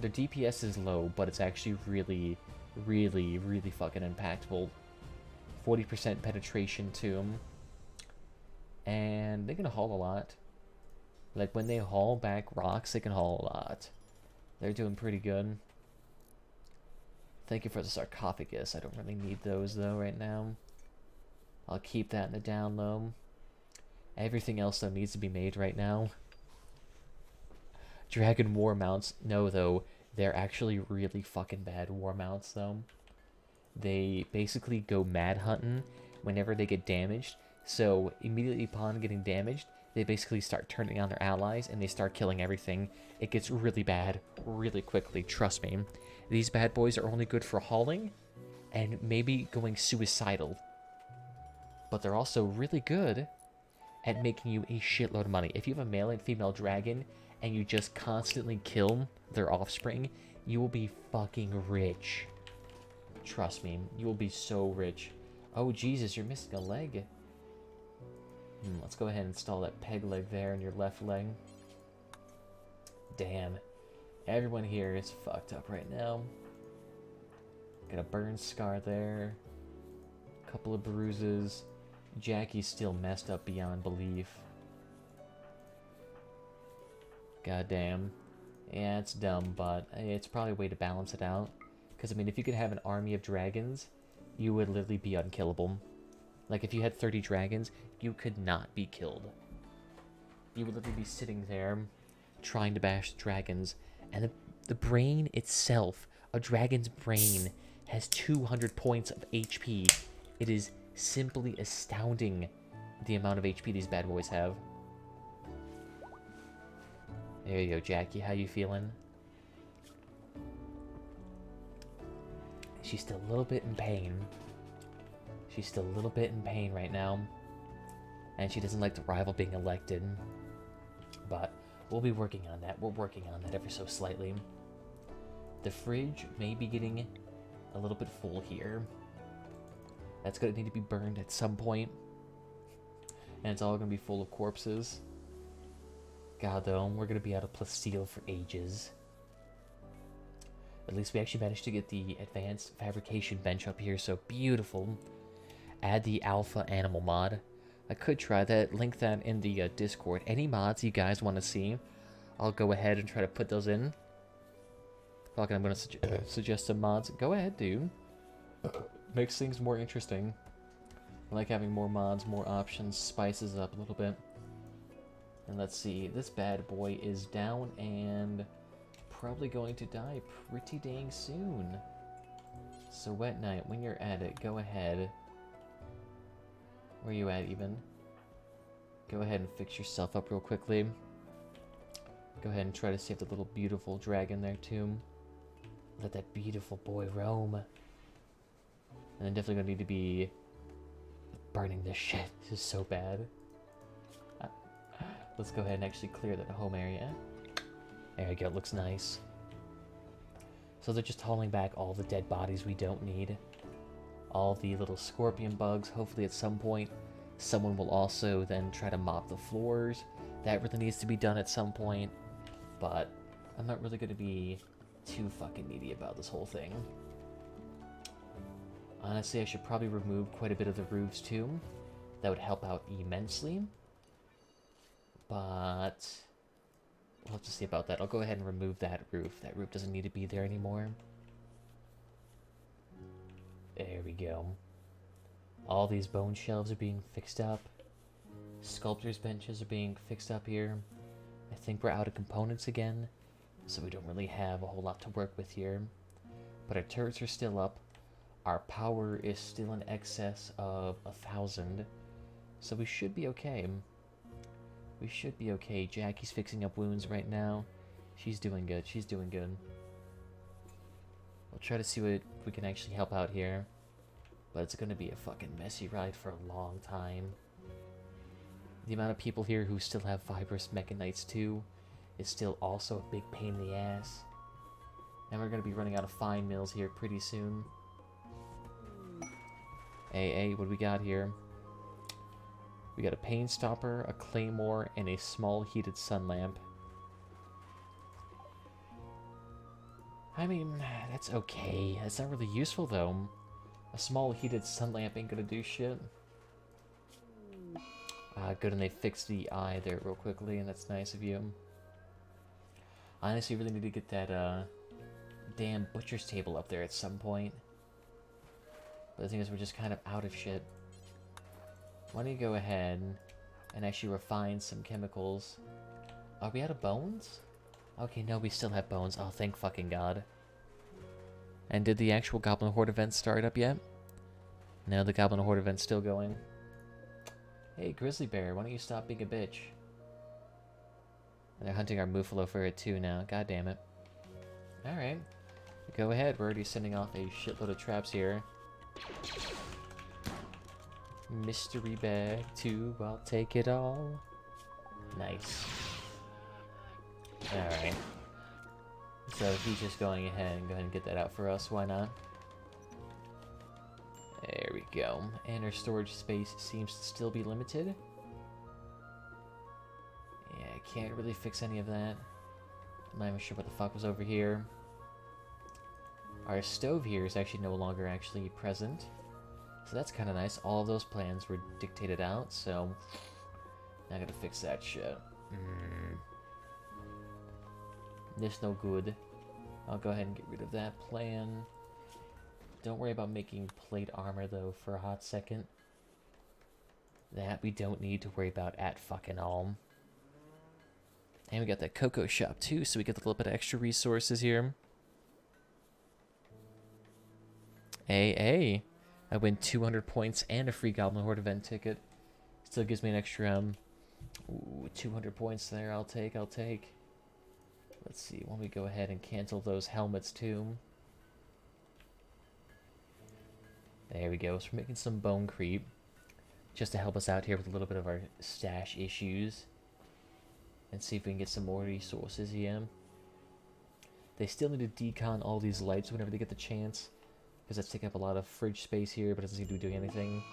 Their DPS is low, but it's actually really, really, really fucking impactful. 40% penetration to them. And they can haul a lot. Like, when they haul back rocks, they can haul a lot. They're doing pretty good. Thank you for the sarcophagus. I don't really need those, though, right now. I'll keep that in the down low. Everything else, though, needs to be made right now. Dragon war mounts. No, though. They're actually really fucking bad war mounts, though. They basically go mad hunting whenever they get damaged. So, immediately upon getting damaged, they basically start turning on their allies and they start killing everything. It gets really bad really quickly, trust me. These bad boys are only good for hauling and maybe going suicidal. But they're also really good at making you a shitload of money. If you have a male and female dragon and you just constantly kill their offspring, you will be fucking rich. Trust me, you will be so rich. Oh, Jesus, you're missing a leg. Let's go ahead and install that peg leg there in your left leg. Damn. Everyone here is fucked up right now. Got a burn scar there. Couple of bruises. Jackie's still messed up beyond belief. Goddamn. Yeah, it's dumb, but it's probably a way to balance it out. Because, I mean, if you could have an army of dragons, you would literally be unkillable. Like, if you had 30 dragons, you could not be killed. You would literally be sitting there trying to bash dragons. And the brain itself, a dragon's brain, has 200 points of HP. It is simply astounding the amount of HP these bad boys have. There you go, Jackie. How you feeling? She's still a little bit in pain. She's still a little bit in pain right now. And she doesn't like the rival being elected. But we'll be working on that. We're working on that ever so slightly. The fridge may be getting a little bit full here. That's going to need to be burned at some point. And it's all going to be full of corpses. God, though, we're going to be out of plasteel for ages. At least we actually managed to get the advanced fabrication bench up here, so beautiful. Add the alpha animal mod. I could try that, link that in the Discord. Any mods you guys want to see, I'll go ahead and try to put those in. Fuck, I'm going to suggest some mods. Go ahead, dude. Makes things more interesting. I like having more mods, more options, spices up a little bit. And let's see, this bad boy is down and probably going to die pretty dang soon. So Wet Knight, when you're at it, go ahead. Where you at even? Go ahead and fix yourself up real quickly. Go ahead and try to save the little beautiful dragon there too. Let that beautiful boy roam. And then definitely gonna need to be burning this shit. This is so bad. Let's go ahead and actually clear that home area. There we go, it looks nice. So they're just hauling back all the dead bodies we don't need. All the little scorpion bugs. Hopefully at some point someone will also then try to mop the floors. That really needs to be done at some point. But I'm not really going to be too fucking needy about this whole thing. Honestly, I should probably remove quite a bit of the roofs too. That would help out immensely. But we'll have to see about that. I'll go ahead and remove that roof. That roof doesn't need to be there anymore. There we go. All these bone shelves are being fixed up. Sculptor's benches are being fixed up here. I think we're out of components again. so we don't really have a whole lot to work with here. But our turrets are still up. Our power is still in excess of 1,000, so we should be okay. We should be okay. Jackie's fixing up wounds right now. She's doing good. She's doing good. We'll try to see what we can actually help out here. But it's gonna be a fucking messy ride for a long time. The amount of people here who still have fibrous mechanites too is still also a big pain in the ass. And we're gonna be running out of fine mills here pretty soon. Hey, what do we got here? We got a pain stopper, a claymore, and a small heated sun lamp. I mean, that's okay. That's not really useful though. A small heated sun lamp ain't gonna do shit. Good, and they fixed the eye there real quickly, and that's nice of you. I honestly really need to get that damn butcher's table up there at some point. But the thing is, we're just kind of out of shit. Why don't you go ahead and actually refine some chemicals? Are we out of bones? Okay, no, we still have bones. Oh, thank fucking God. And did the actual Goblin Horde event start up yet? No, the Goblin Horde event's still going. Hey, Grizzly Bear, why don't you stop being a bitch? And they're hunting our Muffalo for it too now. God damn it. Alright. Go ahead, we're already sending off a shitload of traps here. Mystery bag too, I'll take it all. Nice. Alright. So he's just going ahead and get that out for us, why not? There we go. And our storage space seems to still be limited. Yeah, I can't really fix any of that. I'm not even sure what the fuck was over here. Our stove here is actually no longer actually present. So that's kind of nice. All of those plans were dictated out, so now I gotta fix that shit. This no good. I'll go ahead and get rid of that plan. Don't worry about making plate armor, though, for a hot second. That we don't need to worry about at fucking all. And we got that cocoa shop, too, so we get a little bit of extra resources here. Hey. I win 200 points and a free Goblin Horde event ticket. Still gives me an extra, 200 points there. I'll take. Let's see, why don't we go ahead and cancel those helmets, too. There we go. So we're making some bone creep. Just to help us out here with a little bit of our stash issues. And see if we can get some more resources here. They still need to decon all these lights whenever they get the chance. Because that's taking up a lot of fridge space here, but it doesn't seem to be doing anything.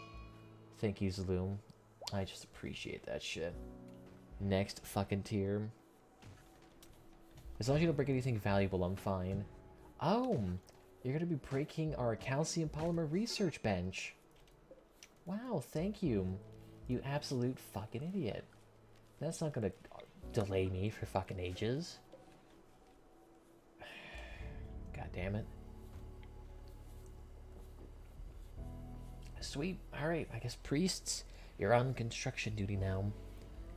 Thank you, Zaloom. I just appreciate that shit. Next fucking tier. As long as you don't break anything valuable, I'm fine. Oh! You're going to be breaking our calcium polymer research bench. Wow, thank you. You absolute fucking idiot. That's not going to delay me for fucking ages. God damn it. Sweet. Alright, I guess priests, you're on construction duty now.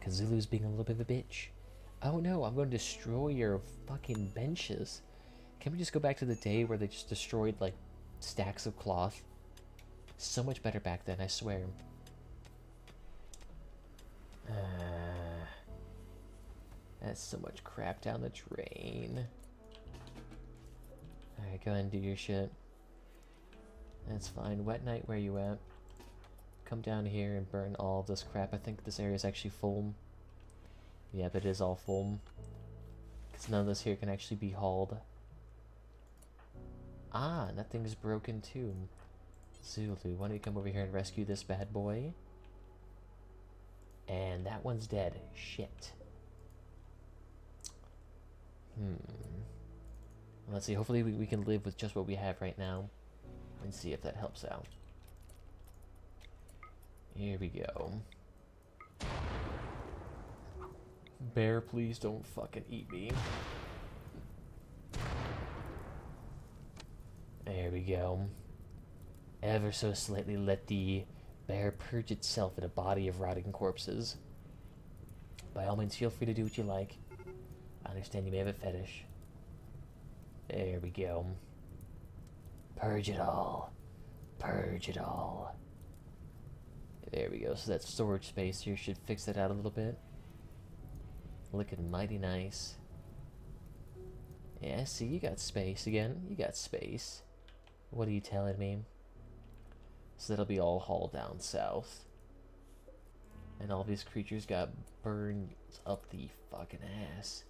Kazulu's being a little bit of a bitch. Oh no, I'm going to destroy your fucking benches. Can we just go back to the day where they just destroyed, like, stacks of cloth? So much better back then, I swear. That's so much crap down the drain. Alright, go ahead and do your shit. That's fine. Wet Night, where you at? Come down here and burn all of this crap. I think this area is actually full. Yep, it is all full. Because none of this here can actually be hauled. Ah, that thing's broken too. Zulu, why don't you come over here and rescue this bad boy? And that one's dead. Shit. Let's see, hopefully we can live with just what we have right now. And see if that helps out. Here we go. Bear, please don't fucking eat me. There we go. Ever so slightly let the bear purge itself in a body of rotting corpses. By all means, feel free to do what you like. I understand you may have a fetish. There we go. Purge it all. Purge it all. There we go. So that storage space here should fix that out a little bit. Looking mighty nice. Yeah, see, you got space again. You got space. What are you telling me? So that'll be all hauled down south. And all these creatures got burned up the fucking ass.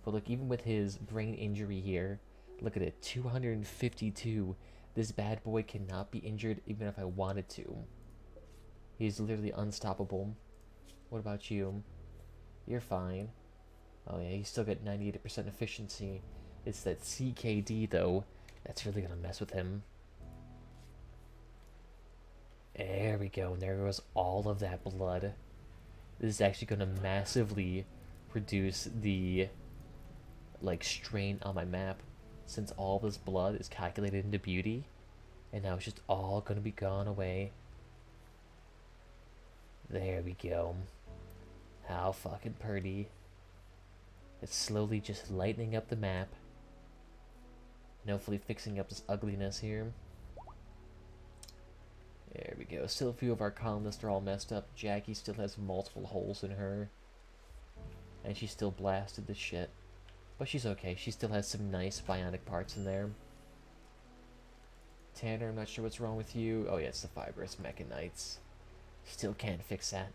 But look, even with his brain injury here, look at it, 252. This bad boy cannot be injured even if I wanted to. He's literally unstoppable. What about you? You're fine. Oh yeah, he's still got 98% efficiency. It's that CKD though, that's really gonna mess with him. There we go, and there goes all of that blood. This is actually gonna massively reduce the strain on my map, since all this blood is calculated into beauty, and now it's just all gonna be gone away. There we go. How fucking pretty. It's slowly just lightening up the map, and hopefully fixing up this ugliness here. There we go. Still a few of our colonists are all messed up. Jackie still has multiple holes in her, and she's still blasted to shit. But she's okay. She still has some nice bionic parts in there. Tanner, I'm not sure what's wrong with you. Oh yeah, it's the fibrous mechanites. Still can't fix that.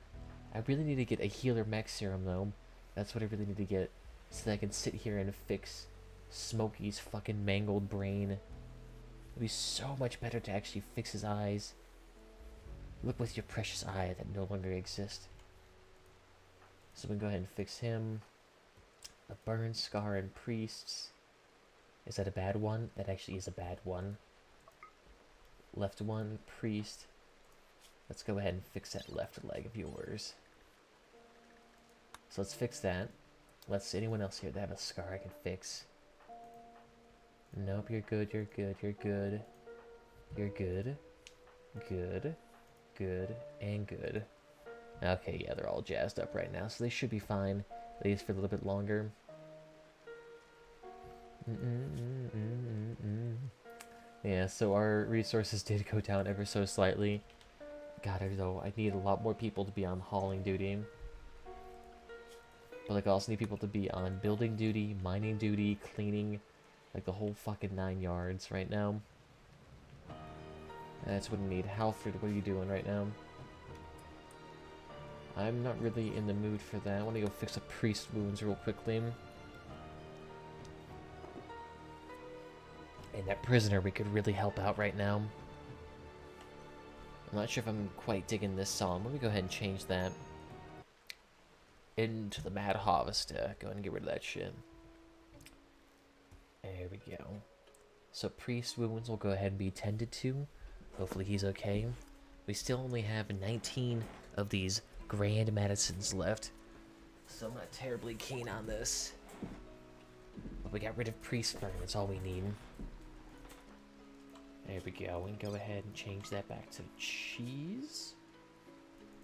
I really need to get a healer mech serum though. That's what I really need to get, so that I can sit here and fix Smokey's fucking mangled brain. It'd be so much better to actually fix his eyes. Look with your precious eye that no longer exists. So we can go ahead and fix him. A burn scar and priests. Is that a bad one? That actually is a bad one. Left one, priest. Let's go ahead and fix that left leg of yours. So let's fix that. Let's see, anyone else here that have a scar I can fix? Nope, you're good, you're good, you're good. You're good. Good. Good. And good. Okay, yeah, they're all jazzed up right now, so they should be fine. At least for a little bit longer. Yeah, so our resources did go down ever so slightly. God, though, I need a lot more people to be on hauling duty. But like, I also need people to be on building duty, mining duty, cleaning, like the whole fucking 9 yards right now. That's what I need. Halford, what are you doing right now? I'm not really in the mood for that. I want to go fix up priest wounds real quickly. And that prisoner we could really help out right now. I'm not sure if I'm quite digging this song. Let me go ahead and change that into the Mad Harvester. Go ahead and get rid of that shit. There we go. So priest wounds will go ahead and be tended to. Hopefully he's okay. We still only have 19 of these grand medicines left, so I'm not terribly keen on this. But we got rid of priest burn. That's all we need. There we go. We can go ahead and change that back to cheese.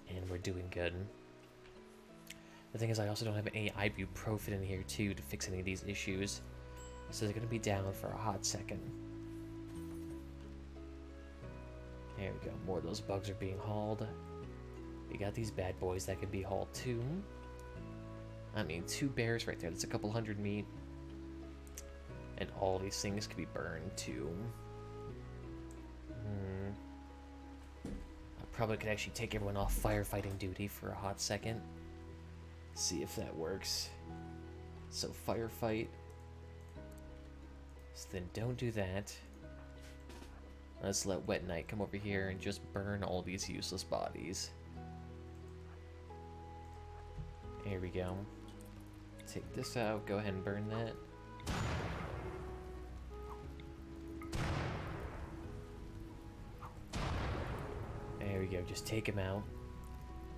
And we're doing good. The thing is, I also don't have any ibuprofen in here, too, to fix any of these issues. So they're going to be down for a hot second. There we go. More of those bugs are being hauled. We got these bad boys that can be hauled, too. I mean, 2 bears right there. That's a couple hundred meat. And all these things can be burned, too. I probably could actually take everyone off firefighting duty for a hot second. See if that works. So firefight. So then don't do that. Let's let Wet Knight come over here and just burn all these useless bodies. Here we go. Take this out. Go ahead and burn that. There we go, just take him out.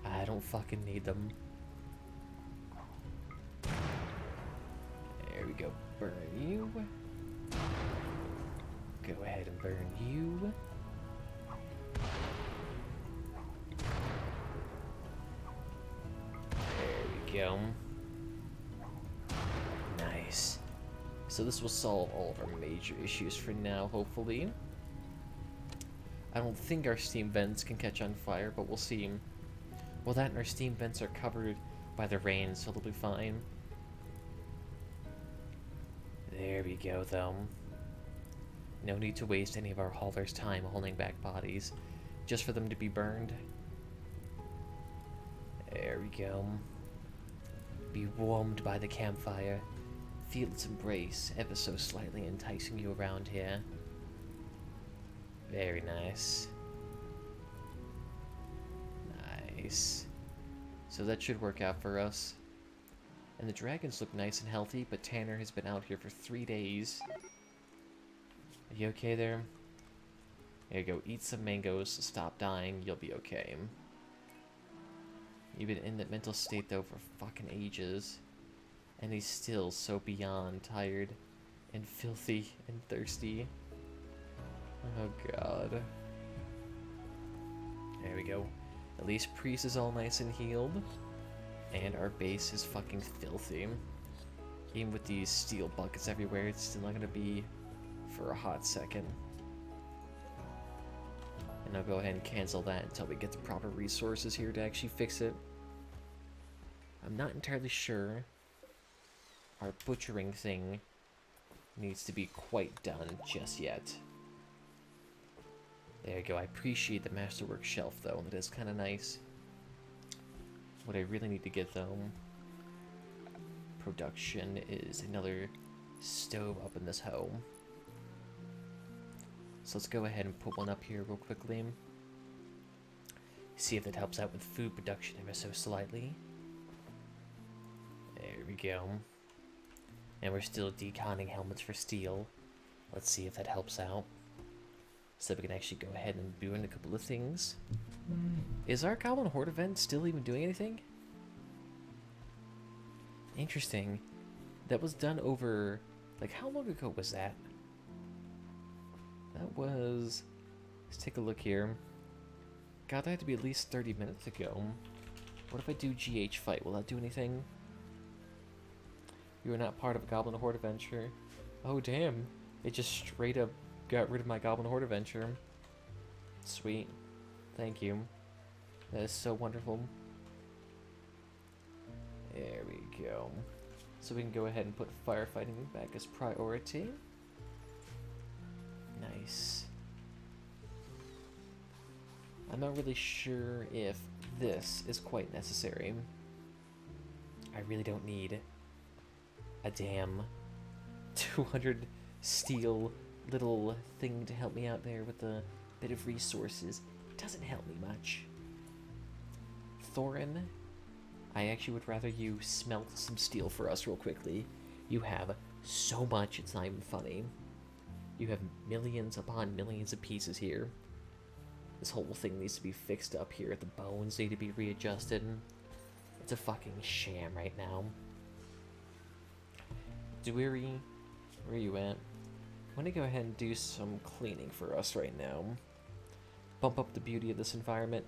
I don't fucking need them. There we go, burn you. Go ahead and burn you. There we go. Nice. So this will solve all of our major issues for now, hopefully. I don't think our steam vents can catch on fire, but we'll see. Well, that and our steam vents are covered by the rain, so they'll be fine. There we go, though. No need to waste any of our haulers' time holding back bodies, just for them to be burned. There we go. Be warmed by the campfire. Feel its embrace, ever so slightly enticing you around here. Very nice. Nice. So that should work out for us. And the dragons look nice and healthy, but Tanner has been out here for 3 days. Are you okay there? There you go, eat some mangoes, stop dying, you'll be okay. You've been in that mental state though for fucking ages. And he's still so beyond tired and filthy and thirsty. Oh god. There we go. At least Priest is all nice and healed. And our base is fucking filthy. Even with these steel buckets everywhere, it's still not gonna be for a hot second. And I'll go ahead and cancel that until we get the proper resources here to actually fix it. I'm not entirely sure our butchering thing needs to be quite done just yet. There you go. I appreciate the Masterwork shelf, though. That is kind of nice. What I really need to get, though, production, is another stove up in this home. So let's go ahead and put one up here real quickly. See if that helps out with food production ever so slightly. There we go. And we're still deconning helmets for steel. Let's see if that helps out. So we can actually go ahead and do in a couple of things. Is our Goblin Horde event still even doing anything? Interesting. That was done over... Like, how long ago was that? That was... Let's take a look here. God, that had to be at least 30 minutes ago. What if I do GH fight? Will that do anything? You are not part of a Goblin Horde adventure. Oh, damn. It just straight up got rid of my Goblin Horde adventure. Sweet. Thank you. That is so wonderful. There we go. So we can go ahead and put firefighting back as priority. Nice. I'm not really sure if this is quite necessary. I really don't need a damn 200 steel little thing to help me out there with a bit of resources. It doesn't help me much. Thorin, I actually would rather you smelt some steel for us real quickly. You have so much, it's not even funny. You have millions upon millions of pieces here. This whole thing needs to be fixed up here. The bones need to be readjusted. It's a fucking sham right now. Dewey, where are you at? I'm gonna go ahead and do some cleaning for us right now. Bump up the beauty of this environment.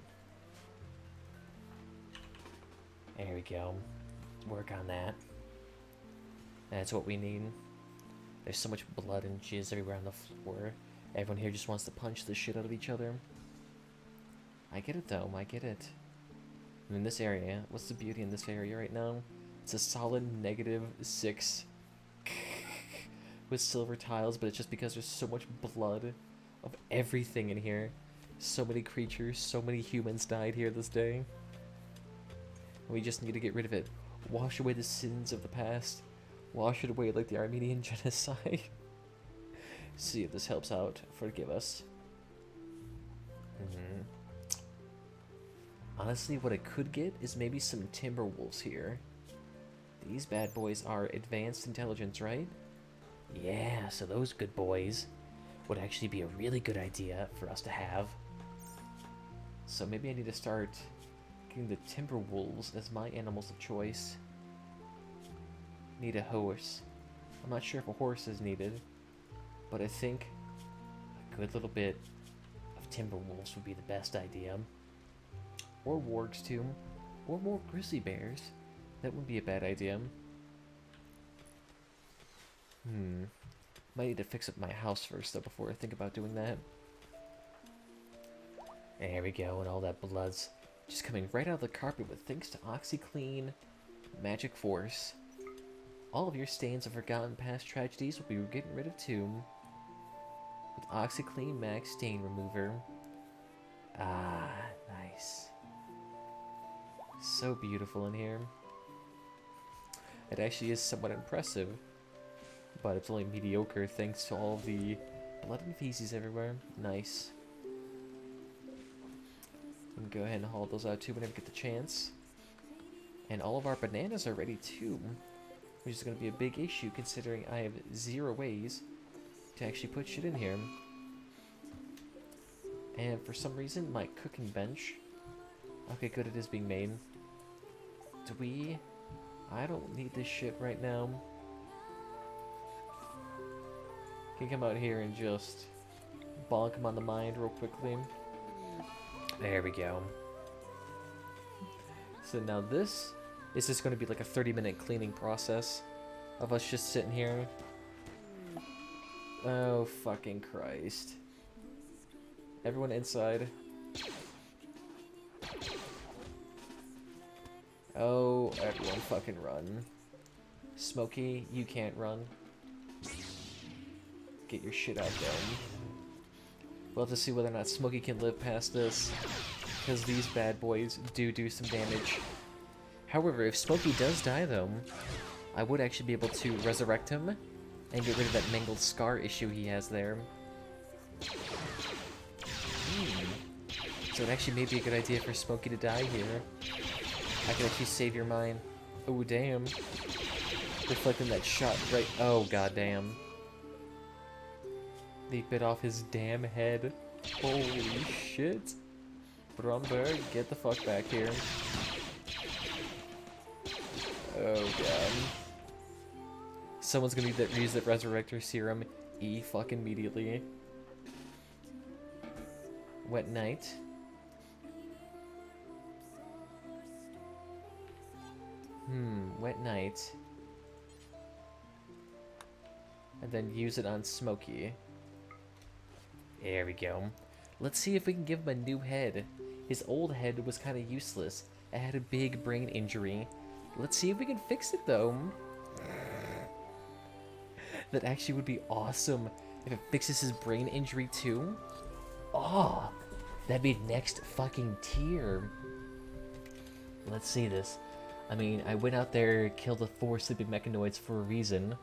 There we go. Work on that. That's what we need. There's so much blood and jizz everywhere on the floor. Everyone here just wants to punch the shit out of each other. I get it though, I get it. And in this area, what's the beauty in this area right now? It's a solid -6 with silver tiles, but it's just because there's so much blood of everything in here. So many creatures, so many humans died here this day. We just need to get rid of it. Wash away the sins of the past. Wash it away like the Armenian genocide. See if this helps out. Forgive us. Honestly, what I could get is maybe some timber wolves here. These bad boys are advanced intelligence, right? Yeah, so those good boys would actually be a really good idea for us to have. So maybe I need to start getting the timber wolves as my animals of choice. Need a horse. I'm not sure if a horse is needed, but I think a good little bit of timber wolves would be the best idea. Or wargs too, or more grizzly bears. That wouldn't be a bad idea. Might need to fix up my house first, though, before I think about doing that. There we go, and all that blood's just coming right out of the carpet with thanks to OxyClean Magic Force. All of your stains of forgotten past tragedies will be getting rid of too. With OxyClean Max Stain Remover. Ah, nice. So beautiful in here. It actually is somewhat impressive, but it's only mediocre thanks to all the blood and feces everywhere. Nice. And go ahead and haul those out too whenever you get the chance. And all of our bananas are ready too, which is going to be a big issue considering I have 0 ways to actually put shit in here. And for some reason, my cooking bench... Okay, good, it is being made. Do we... I don't need this shit right now. Can come out here and just bonk him on the mind real quickly. There we go. So now this is just going to be like a 30-minute cleaning process of us just sitting here. Oh, fucking Christ. Everyone inside. Oh, everyone fucking run. Smokey, you can't run. Get your shit out there. We'll have to see whether or not Smokey can live past this, because these bad boys do some damage. However, if Smokey does die though, I would actually be able to resurrect him and get rid of that mangled scar issue he has there. So it actually may be a good idea for Smokey to die here. I can actually save your mind. Oh, damn. Reflecting that shot right... Oh, goddamn. They bit off his damn head. Holy shit. Bromberg, get the fuck back here. Oh, God. Someone's gonna use that Resurrector Serum fucking immediately. Wet Night. Wet Night. And then use it on Smokey. There we go. Let's see if we can give him a new head. His old head was kind of useless. It had a big brain injury. Let's see if we can fix it though. That actually would be awesome if it fixes his brain injury too. Oh, that'd be next fucking tier. Let's see this. I mean, I went out there, killed the 4 sleeping mechanoids for a reason.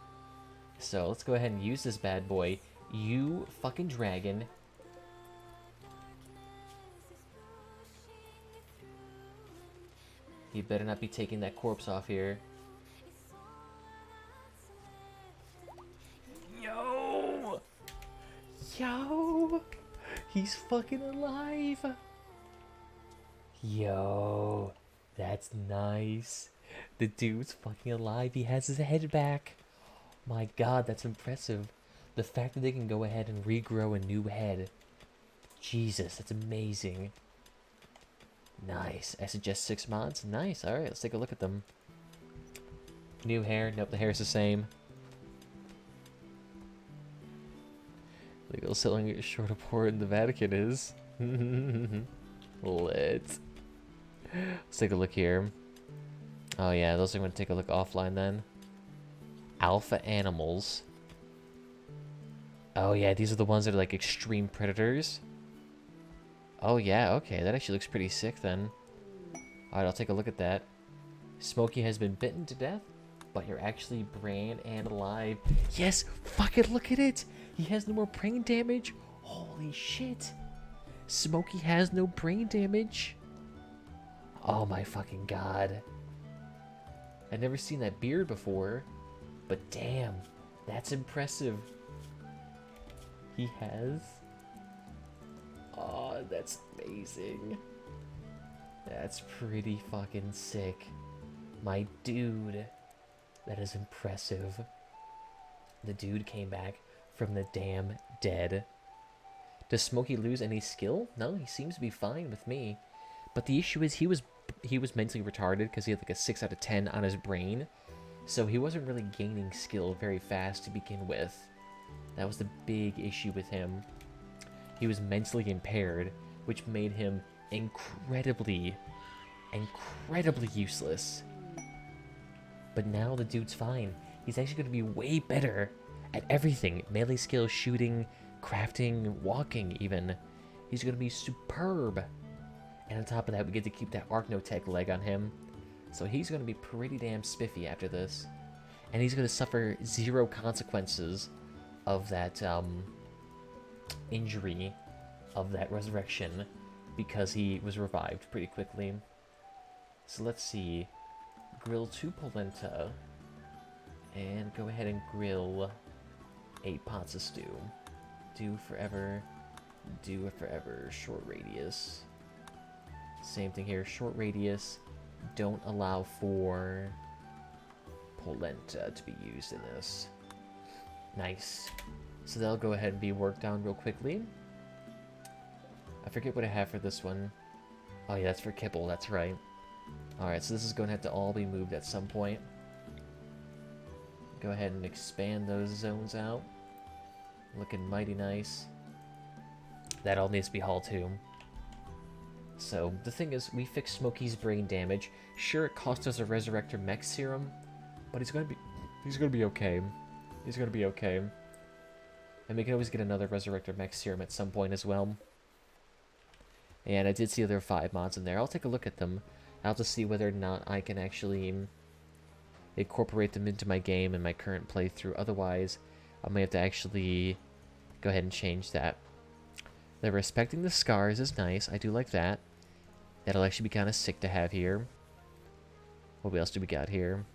So let's go ahead and use this bad boy. You fucking dragon. You better not be taking that corpse off here. Yo! Yo! He's fucking alive! Yo! That's nice. The dude's fucking alive. He has his head back. My god, that's impressive. The fact that they can go ahead and regrow a new head. Jesus, that's amazing. Nice. I suggest 6 mods. Nice. Alright, let's take a look at them. New hair. Nope, the hair's the same. Legal selling short of port in the Vatican is. Lit. Let's take a look here. Oh yeah, those are going to take a look offline then. Alpha animals. Oh yeah, these are the ones that are like extreme predators. Oh yeah, okay, that actually looks pretty sick then. Alright, I'll take a look at that. Smokey has been bitten to death, but you're actually brain and alive. Yes, fucking look at it! He has no more brain damage. Holy shit. Smokey has no brain damage. Oh my fucking god. I've never seen that beard before, but damn, that's impressive. He has... Oh, that's amazing. That's pretty fucking sick. My dude. That is impressive. The dude came back from the damn dead. Does Smokey lose any skill? No, he seems to be fine with me. But the issue is he was mentally retarded because he had like a 6 out of 10 on his brain. So he wasn't really gaining skill very fast to begin with. That was the big issue with him. He was mentally impaired, which made him incredibly useless. But now the dude's fine. He's actually going to be way better at everything. Melee skills, shooting, crafting, walking even. He's going to be superb. And on top of that, we get to keep that Archnotech leg on him. So he's going to be pretty damn spiffy after this. And he's going to suffer 0 consequences of that injury, of that resurrection, because he was revived pretty quickly. So let's see. Grill 2 polenta. And go ahead and grill 8 pots of stew. Do forever. Do it forever. Short radius. Same thing here. Short radius. Don't allow for polenta to be used in this. Nice. So that'll go ahead and be worked on real quickly. I forget what I have for this one. Oh yeah, that's for kibble, that's right. Alright, so this is going to have to all be moved at some point. Go ahead and expand those zones out. Looking mighty nice. That all needs to be hauled too. So, the thing is, we fixed Smokey's brain damage. Sure, it cost us a Resurrector Mech Serum, but he's gonna be okay. He's gonna be okay. And we can always get another Resurrector Mech Serum at some point as well. And I did see there are 5 mods in there. I'll take a look at them. I'll have to see whether or not I can actually incorporate them into my game in my current playthrough. Otherwise, I may have to actually go ahead and change that. The Respecting the Scars is nice. I do like that. That'll actually be kind of sick to have here. What else do we got here?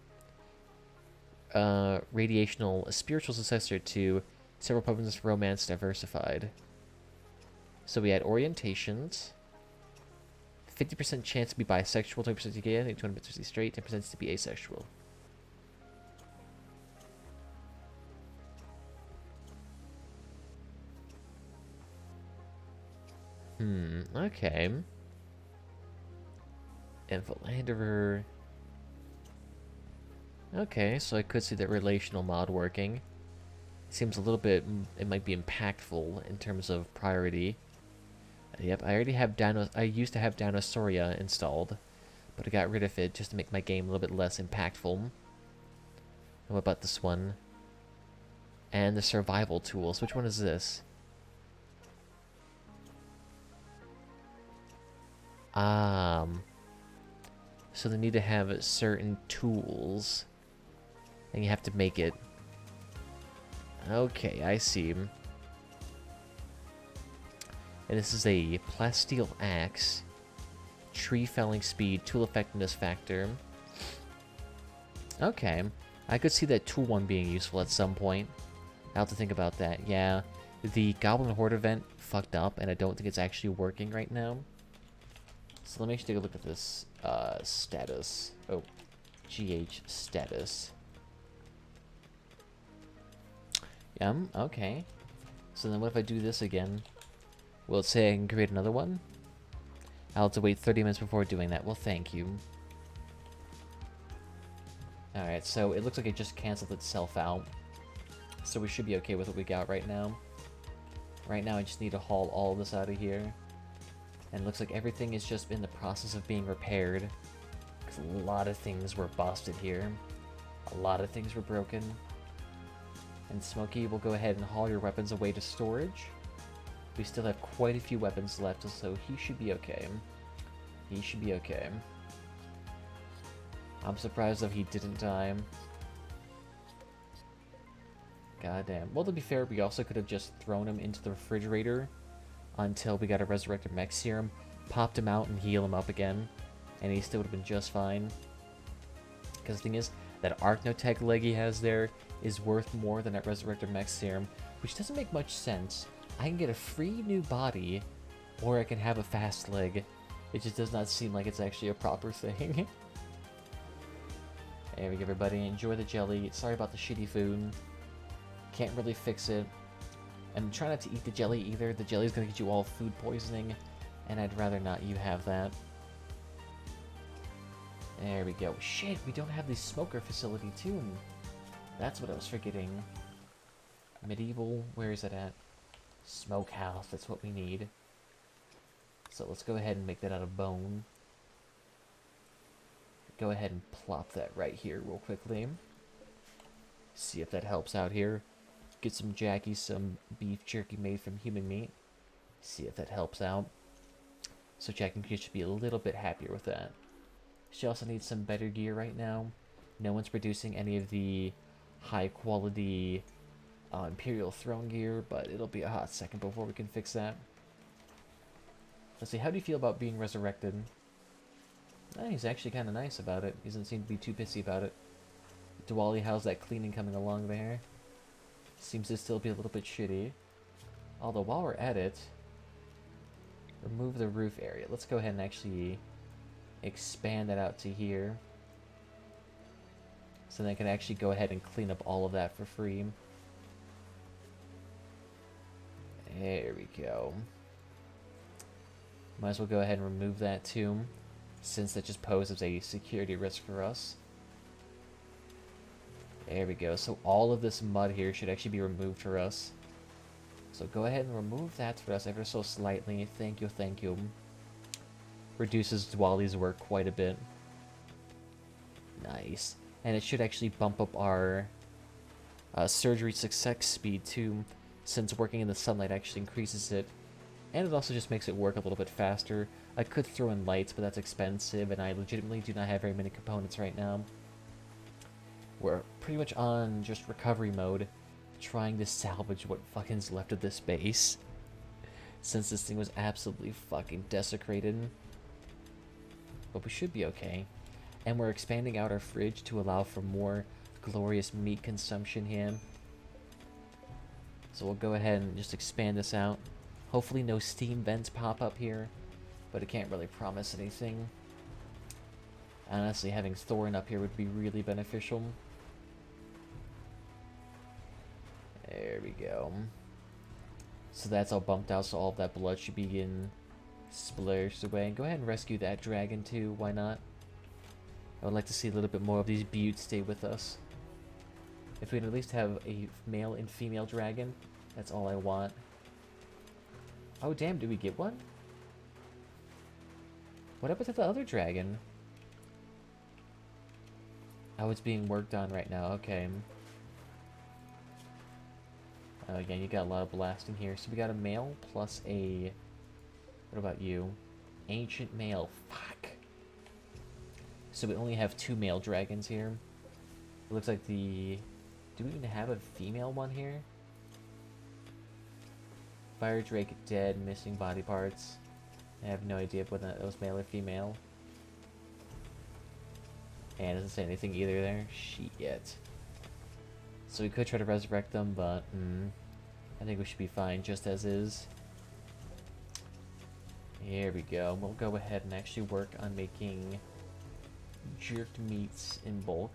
Radiational, a spiritual successor to several Pokemon's Romance Diversified. So we had orientations. 50% chance to be bisexual, 20% to be gay, 20% to be straight, 10% to be asexual. Okay. And Philanderer. Okay, so I could see that relational mod working. Seems a little bit, it might be impactful in terms of priority. Yep, I already have I used to have Dinosauria installed, but I got rid of it just to make my game a little bit less impactful. And what about this one? And the survival tools. Which one is this? So they need to have certain tools, and you have to make it. Okay, I see. And this is a plasteel axe, tree felling speed, tool effectiveness factor. Okay, I could see that tool one being useful at some point. I'll have to think about that. Yeah, the Goblin Horde event fucked up, and I don't think it's actually working right now. So let me actually take a look at this status. Oh, GH status. Okay. So then what if I do this again? Will it say I can create another one? I'll have to wait 30 minutes before doing that. Well, thank you. Alright, so it looks like it just canceled itself out. So we should be okay with what we got right now. Right now I just need to haul all of this out of here. And it looks like everything is just in the process of being repaired. Because a lot of things were busted here. A lot of things were broken. And Smokey will go ahead and haul your weapons away to storage. We still have quite a few weapons left, so he should be okay. He should be okay. I'm surprised that he didn't die. Goddamn. Well, to be fair, we also could have just thrown him into the refrigerator until we got a Resurrected Mech Serum, popped him out and heal him up again, and he still would have been just fine. Because the thing is, that Archnotech leg he has there is worth more than that Resurrected Mech Serum, which doesn't make much sense. I can get a free new body, or I can have a fast leg. It just does not seem like it's actually a proper thing. There we go, everybody. Enjoy the jelly. Sorry about the shitty food. Can't really fix it. And try not to eat the jelly either. The jelly is going to get you all food poisoning, and I'd rather not you have that. There we go. Shit, we don't have the smoker facility too. That's what I was forgetting. Medieval, where is it at? Smokehouse, that's what we need. So let's go ahead and make that out of bone. Go ahead and plop that right here real quickly. See if that helps out here. Get some Jackie, some beef jerky made from human meat. See if that helps out. So Jackie should be a little bit happier with that. She also needs some better gear right now. No one's producing any of the high quality Imperial throne gear, but it'll be a hot second before we can fix that. Let's see, how do you feel about being resurrected? He's actually kind of nice about it. He doesn't seem to be too pissy about it. Diwali, how's that cleaning coming along there? Seems to still be a little bit shitty. Although while we're at it, remove the roof area. Let's go ahead and actually expand that out to here. So then I can actually go ahead and clean up all of that for free. There we go. Might as well go ahead and remove that too, since that just poses a security risk for us. There we go. So all of this mud here should actually be removed for us. So go ahead and remove that for us ever so slightly. Thank you, thank you. Reduces Dwali's work quite a bit. Nice. And it should actually bump up our surgery success speed too, since working in the sunlight actually increases it. And it also just makes it work a little bit faster. I could throw in lights, but that's expensive, and I legitimately do not have very many components right now. We're pretty much on just recovery mode, trying to salvage what fucking's left of this base, since this thing was absolutely fucking desecrated. But we should be okay. And we're expanding out our fridge to allow for more glorious meat consumption here. So we'll go ahead and just expand this out. Hopefully no steam vents pop up here, but it can't really promise anything. Honestly, having Thorin up here would be really beneficial. There we go. So that's all bumped out, so all of that blood should be getting splashed away. And go ahead and rescue that dragon too, why not? I would like to see a little bit more of these buttes stay with us. If we can at least have a male and female dragon, that's all I want. Oh damn, did we get one? What happened to the other dragon? Oh, it's being worked on right now, okay. Oh yeah, you got a lot of blasting here. So we got a male plus a... What about you? Ancient male. Fuck. So we only have 2 male dragons here. It looks like the... Do we even have a female one here? Fire Drake dead, missing body parts. I have no idea whether that was male or female. And it doesn't say anything either there. Shit. So we could try to resurrect them, but I think we should be fine just as is. Here we go. We'll go ahead and actually work on making jerked meats in bulk.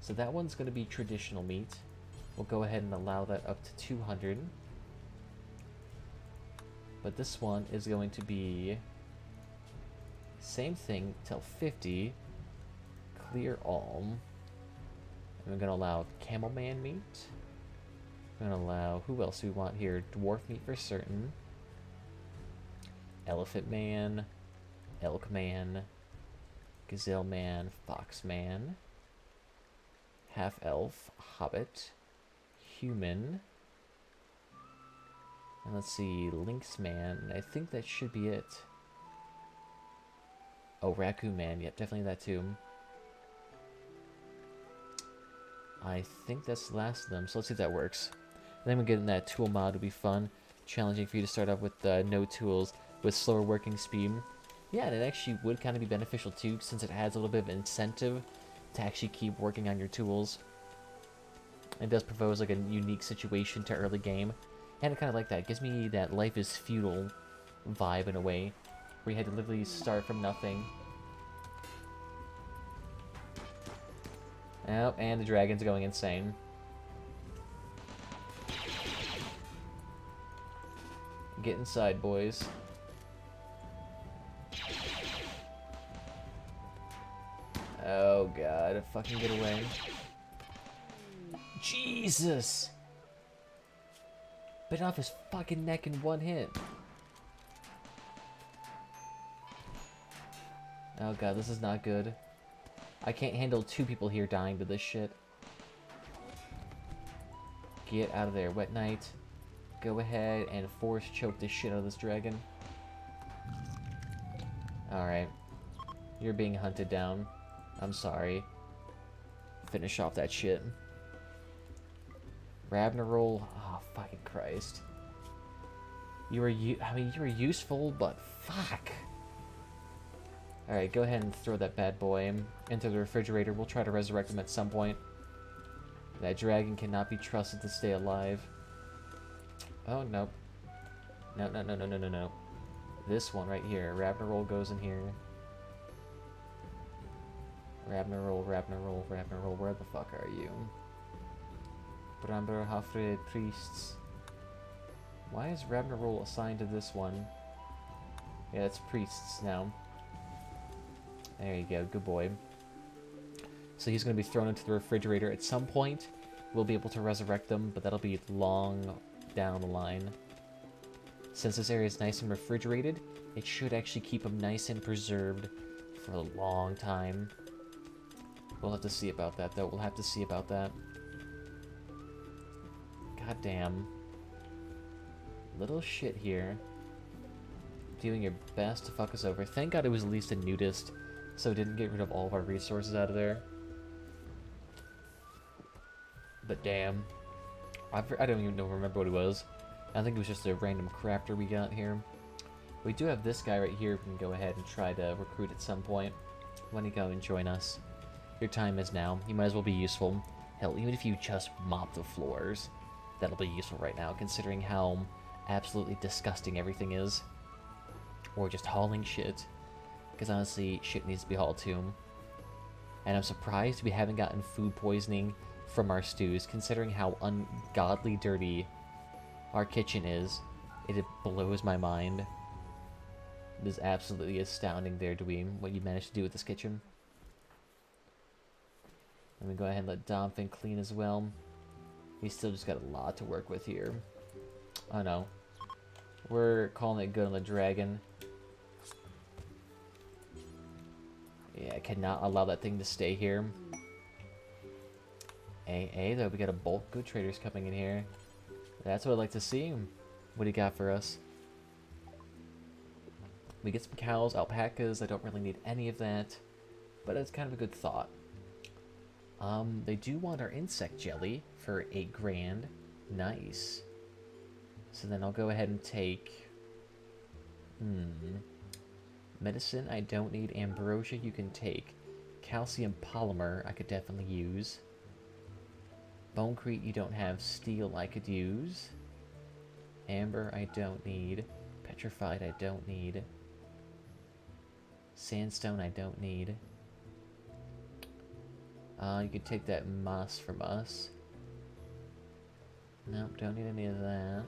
So that one's going to be traditional meat. We'll go ahead and allow that up to 200. But this one is going to be same thing till 50. Clear all. And we're going to allow camel man meat. We're going to allow, who else do we want here? Dwarf meat for certain. Elephant man. Elk man. Gazelle man. Fox man. Half elf. Hobbit. Human. And let's see, Lynx Man. I think that should be it. Oh, Raccoon Man. Yep, definitely that too. I think that's the last of them, so let's see if that works. And then we get in that tool mod, it'll be fun. Challenging for you to start off with no tools, with slower working speed. Yeah, and it actually would kind of be beneficial too, since it adds a little bit of incentive to actually keep working on your tools. It does propose like a unique situation to early game. And I kind of like that. It gives me that life is futile vibe in a way, where you had to literally start from nothing. Oh, and the dragon's going insane. Get inside, boys. Oh god, fucking get away. Jesus! Bit off his fucking neck in one hit. Oh god, this is not good. I can't handle 2 people here dying to this shit. Get out of there, Wet Knight. Go ahead and force choke the shit out of this dragon. Alright. You're being hunted down. I'm sorry. Finish off that shit. Rabnerol. Oh, fucking Christ. You were you were useful, but fuck. Alright, go ahead and throw that bad boy into the refrigerator. We'll try to resurrect him at some point. That dragon cannot be trusted to stay alive. Oh, nope. No, no, no, no, no, no, no. This one right here. Rabnerol goes in here. Rabnerol, Rabnerol, Rabnerol. Where the fuck are you? Bramber Hafred Priests. Why is Rabnerol assigned to this one? Yeah, it's priests now. There you go, good boy. So he's going to be thrown into the refrigerator at some point. We'll be able to resurrect them, but that'll be long down the line. Since this area is nice and refrigerated, it should actually keep them nice and preserved for a long time. We'll have to see about that, though. We'll have to see about that. God damn. Little shit here. Doing your best to fuck us over. Thank God it was at least a nudist, so it didn't get rid of all of our resources out of there. But damn. I don't even remember what it was. I think it was just a random crafter we got here. We do have this guy right here we can go ahead and try to recruit at some point. Why don't you go and join us? Your time is now. You might as well be useful. Hell, even if you just mop the floors, that'll be useful right now, considering how absolutely disgusting everything is. Or just hauling shit. Because honestly, shit needs to be hauled too. And I'm surprised we haven't gotten food poisoning from our stews, considering how ungodly dirty our kitchen is. It blows my mind. It is absolutely astounding there, Dweem, what you managed to do with this kitchen. Let me go ahead and let Domfin clean as well. He's still just got a lot to work with here. Oh no. We're calling it good on the dragon. Yeah, I cannot allow that thing to stay here. Hey, though, we got a bulk good traders coming in here. That's what I'd like to see. What do you got for us? We get some cows, alpacas. I don't really need any of that, but it's kind of a good thought. They do want our insect jelly for 8 grand. Nice. So then I'll go ahead and take... Medicine, I don't need. Ambrosia, you can take. Calcium polymer, I could definitely use. Bonecrete, you don't have. Steel, I could use. Amber, I don't need. Petrified, I don't need. Sandstone, I don't need. You could take that moss from us. Nope, don't need any of that.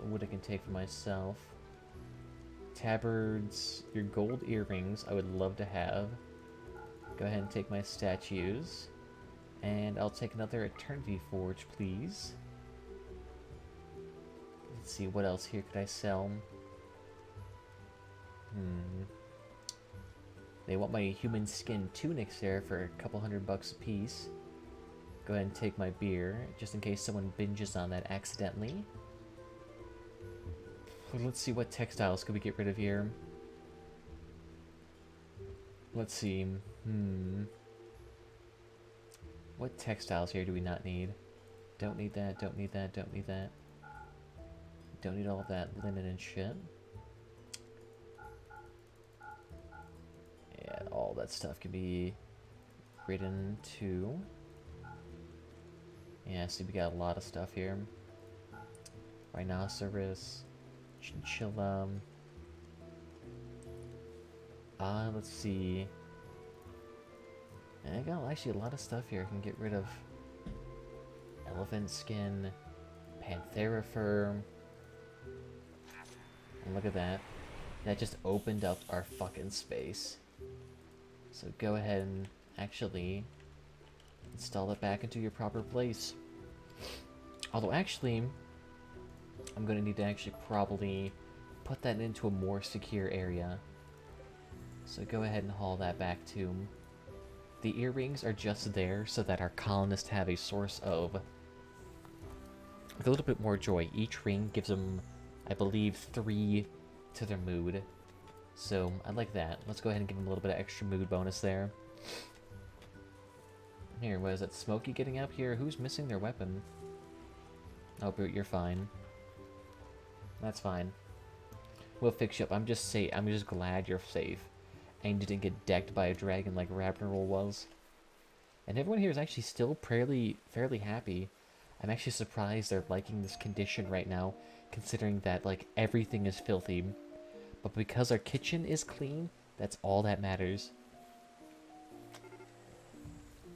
What I can take for myself. Tabards, your gold earrings, I would love to have. Go ahead and take my statues. And I'll take another Eternity Forge, please. Let's see, what else here could I sell? They want my human skin tunics there for a couple $100 a piece. Go ahead and take my beer, just in case someone binges on that accidentally. Let's see, what textiles could we get rid of here? Let's see. What textiles here do we not need? Don't need that, don't need that, don't need that. Don't need all of that linen and shit. Yeah, all that stuff can be ridden too. Yeah, see, we got a lot of stuff here. Rhinoceros, chinchilla. Let's see. I got actually a lot of stuff here. I can get rid of elephant skin, panthera fur. And look at that. That just opened up our fucking space. So go ahead and actually install it back into your proper place. Although actually, I'm going to need to actually probably put that into a more secure area. So go ahead and haul that back too. The earrings are just there so that our colonists have a source of a little bit more joy. Each ring gives them, I believe, 3 to their mood. So I like that. Let's go ahead and give them a little bit of extra mood bonus there. Here, what is it? Smokey getting up here? Who's missing their weapon? Oh, Brute, you're fine. That's fine. We'll fix you up. I'm just glad you're safe. And you didn't get decked by a dragon like Rimworld was. And everyone here is actually still fairly happy. I'm actually surprised they're liking this condition right now, considering that, like, everything is filthy. But because our kitchen is clean, that's all that matters.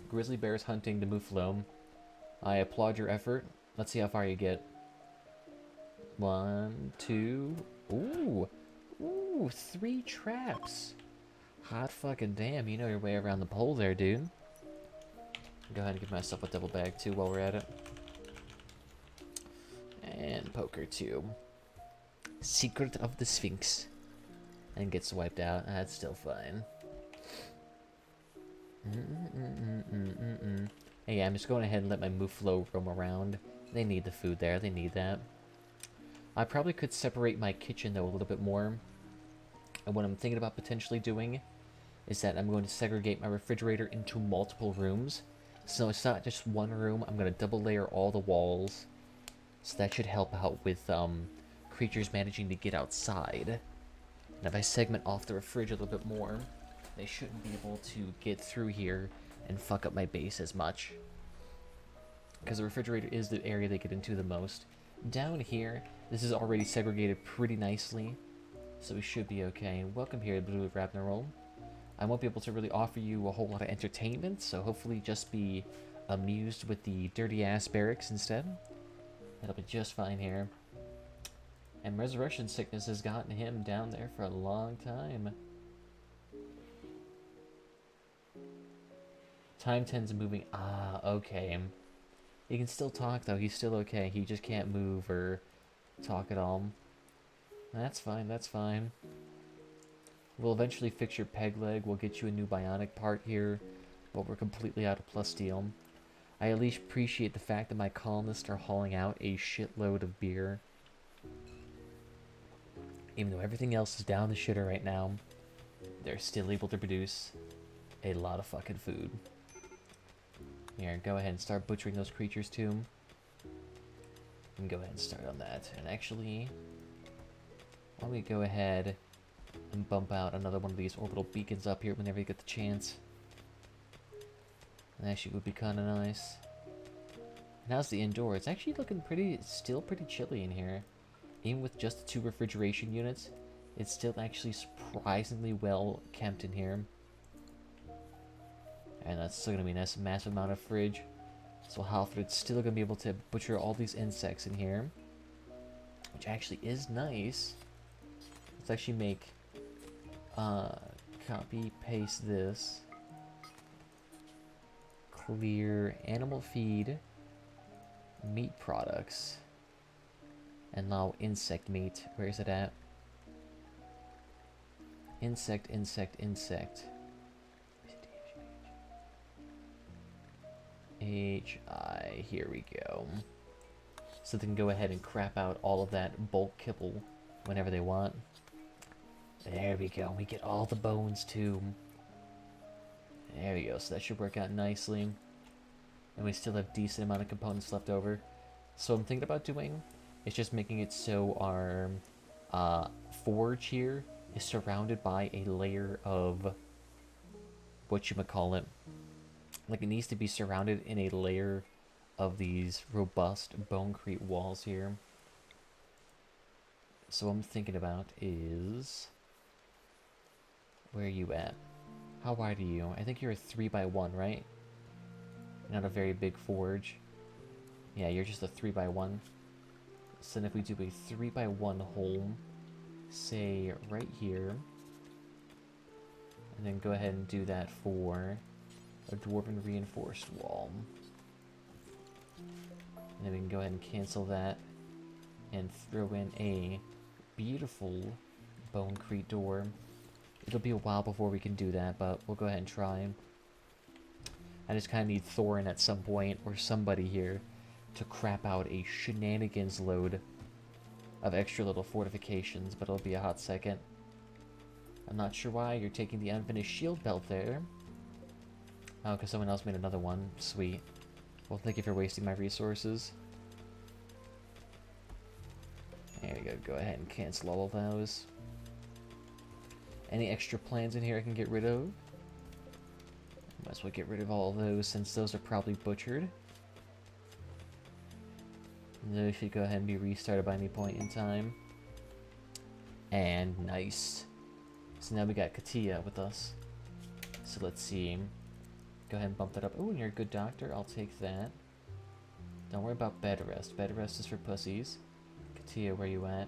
Grizzly bears hunting the Muffalo. I applaud your effort. Let's see how far you get. 1, 2... Ooh! Ooh, 3 traps! Hot fucking damn, you know your way around the pole there, dude. Go ahead and give myself a double bag too while we're at it. And poker too. Secret of the Sphinx. And gets wiped out. That's still fine. Hey, yeah, I'm just going ahead and let my Muffalo roam around. They need the food there. They need that. I probably could separate my kitchen though a little bit more. And what I'm thinking about potentially doing is that I'm going to segregate my refrigerator into multiple rooms. So it's not just one room. I'm going to double layer all the walls. So that should help out with creatures managing to get outside. And if I segment off the fridge a little bit more, they shouldn't be able to get through here and fuck up my base as much. Because the refrigerator is the area they get into the most. Down here, this is already segregated pretty nicely. So we should be okay. Welcome here, Blue Rimworld. I won't be able to really offer you a whole lot of entertainment, so hopefully just be amused with the dirty-ass barracks instead. That'll be just fine here. And resurrection sickness has gotten him down there for a long time. Time 10's moving. Ah, okay. He can still talk, though. He's still okay. He just can't move or talk at all. That's fine, that's fine. We'll eventually fix your peg leg. We'll get you a new bionic part here. But we're completely out of plus steel. I at least appreciate the fact that my colonists are hauling out a shitload of beer. Even though everything else is down the shitter right now, they're still able to produce a lot of fucking food. Here, go ahead and start butchering those creatures too. And go ahead and start on that. And actually, why don't we go ahead and bump out another one of these orbital beacons up here whenever you get the chance. That actually would be kind of nice. And how's the indoor? It's actually looking still pretty chilly in here. Even with just the 2 refrigeration units, it's still actually surprisingly well kept in here. And that's still going to be a massive amount of fridge. So Halford's still going to be able to butcher all these insects in here. Which actually is nice. Let's actually make... copy, paste this. Clear animal feed. Meat products. And now insect meat. Where is it at? Insect, insect, insect. HI, here we go. So they can go ahead and crap out all of that bulk kibble whenever they want. There we go. We get all the bones too. There we go. So that should work out nicely. And we still have decent amount of components left over. So I'm thinking about doing is just making it so our forge here is surrounded by a layer of whatchamacallit. Like, it needs to be surrounded in a layer of these robust bonecrete walls here. So what I'm thinking about is... Where are you at? How wide are you? I think you're a 3x1, right? Not a very big forge. Yeah, you're just a 3x1. So then if we do a 3x1 hole say, right here. And then go ahead and do that for a dwarven reinforced wall. And then we can go ahead and cancel that and throw in a beautiful bonecrete door. It'll be a while before we can do that, but we'll go ahead and try. I just kind of need Thorin at some point, or somebody here, to crap out a shenanigans load of extra little fortifications, but it'll be a hot second. I'm not sure why you're taking the unfinished shield belt there. Oh, because someone else made another one. Sweet. Well, thank you for wasting my resources. There we go. Go ahead and cancel all of those. Any extra plans in here I can get rid of? Might as well get rid of all of those, since those are probably butchered. And those should go ahead and be restarted by any point in time. And nice. So now we got Katia with us. So let's see. Go ahead and bump that up. Oh, and you're a good doctor. I'll take that. Don't worry about bed rest. Bed rest is for pussies. Katia, where you at?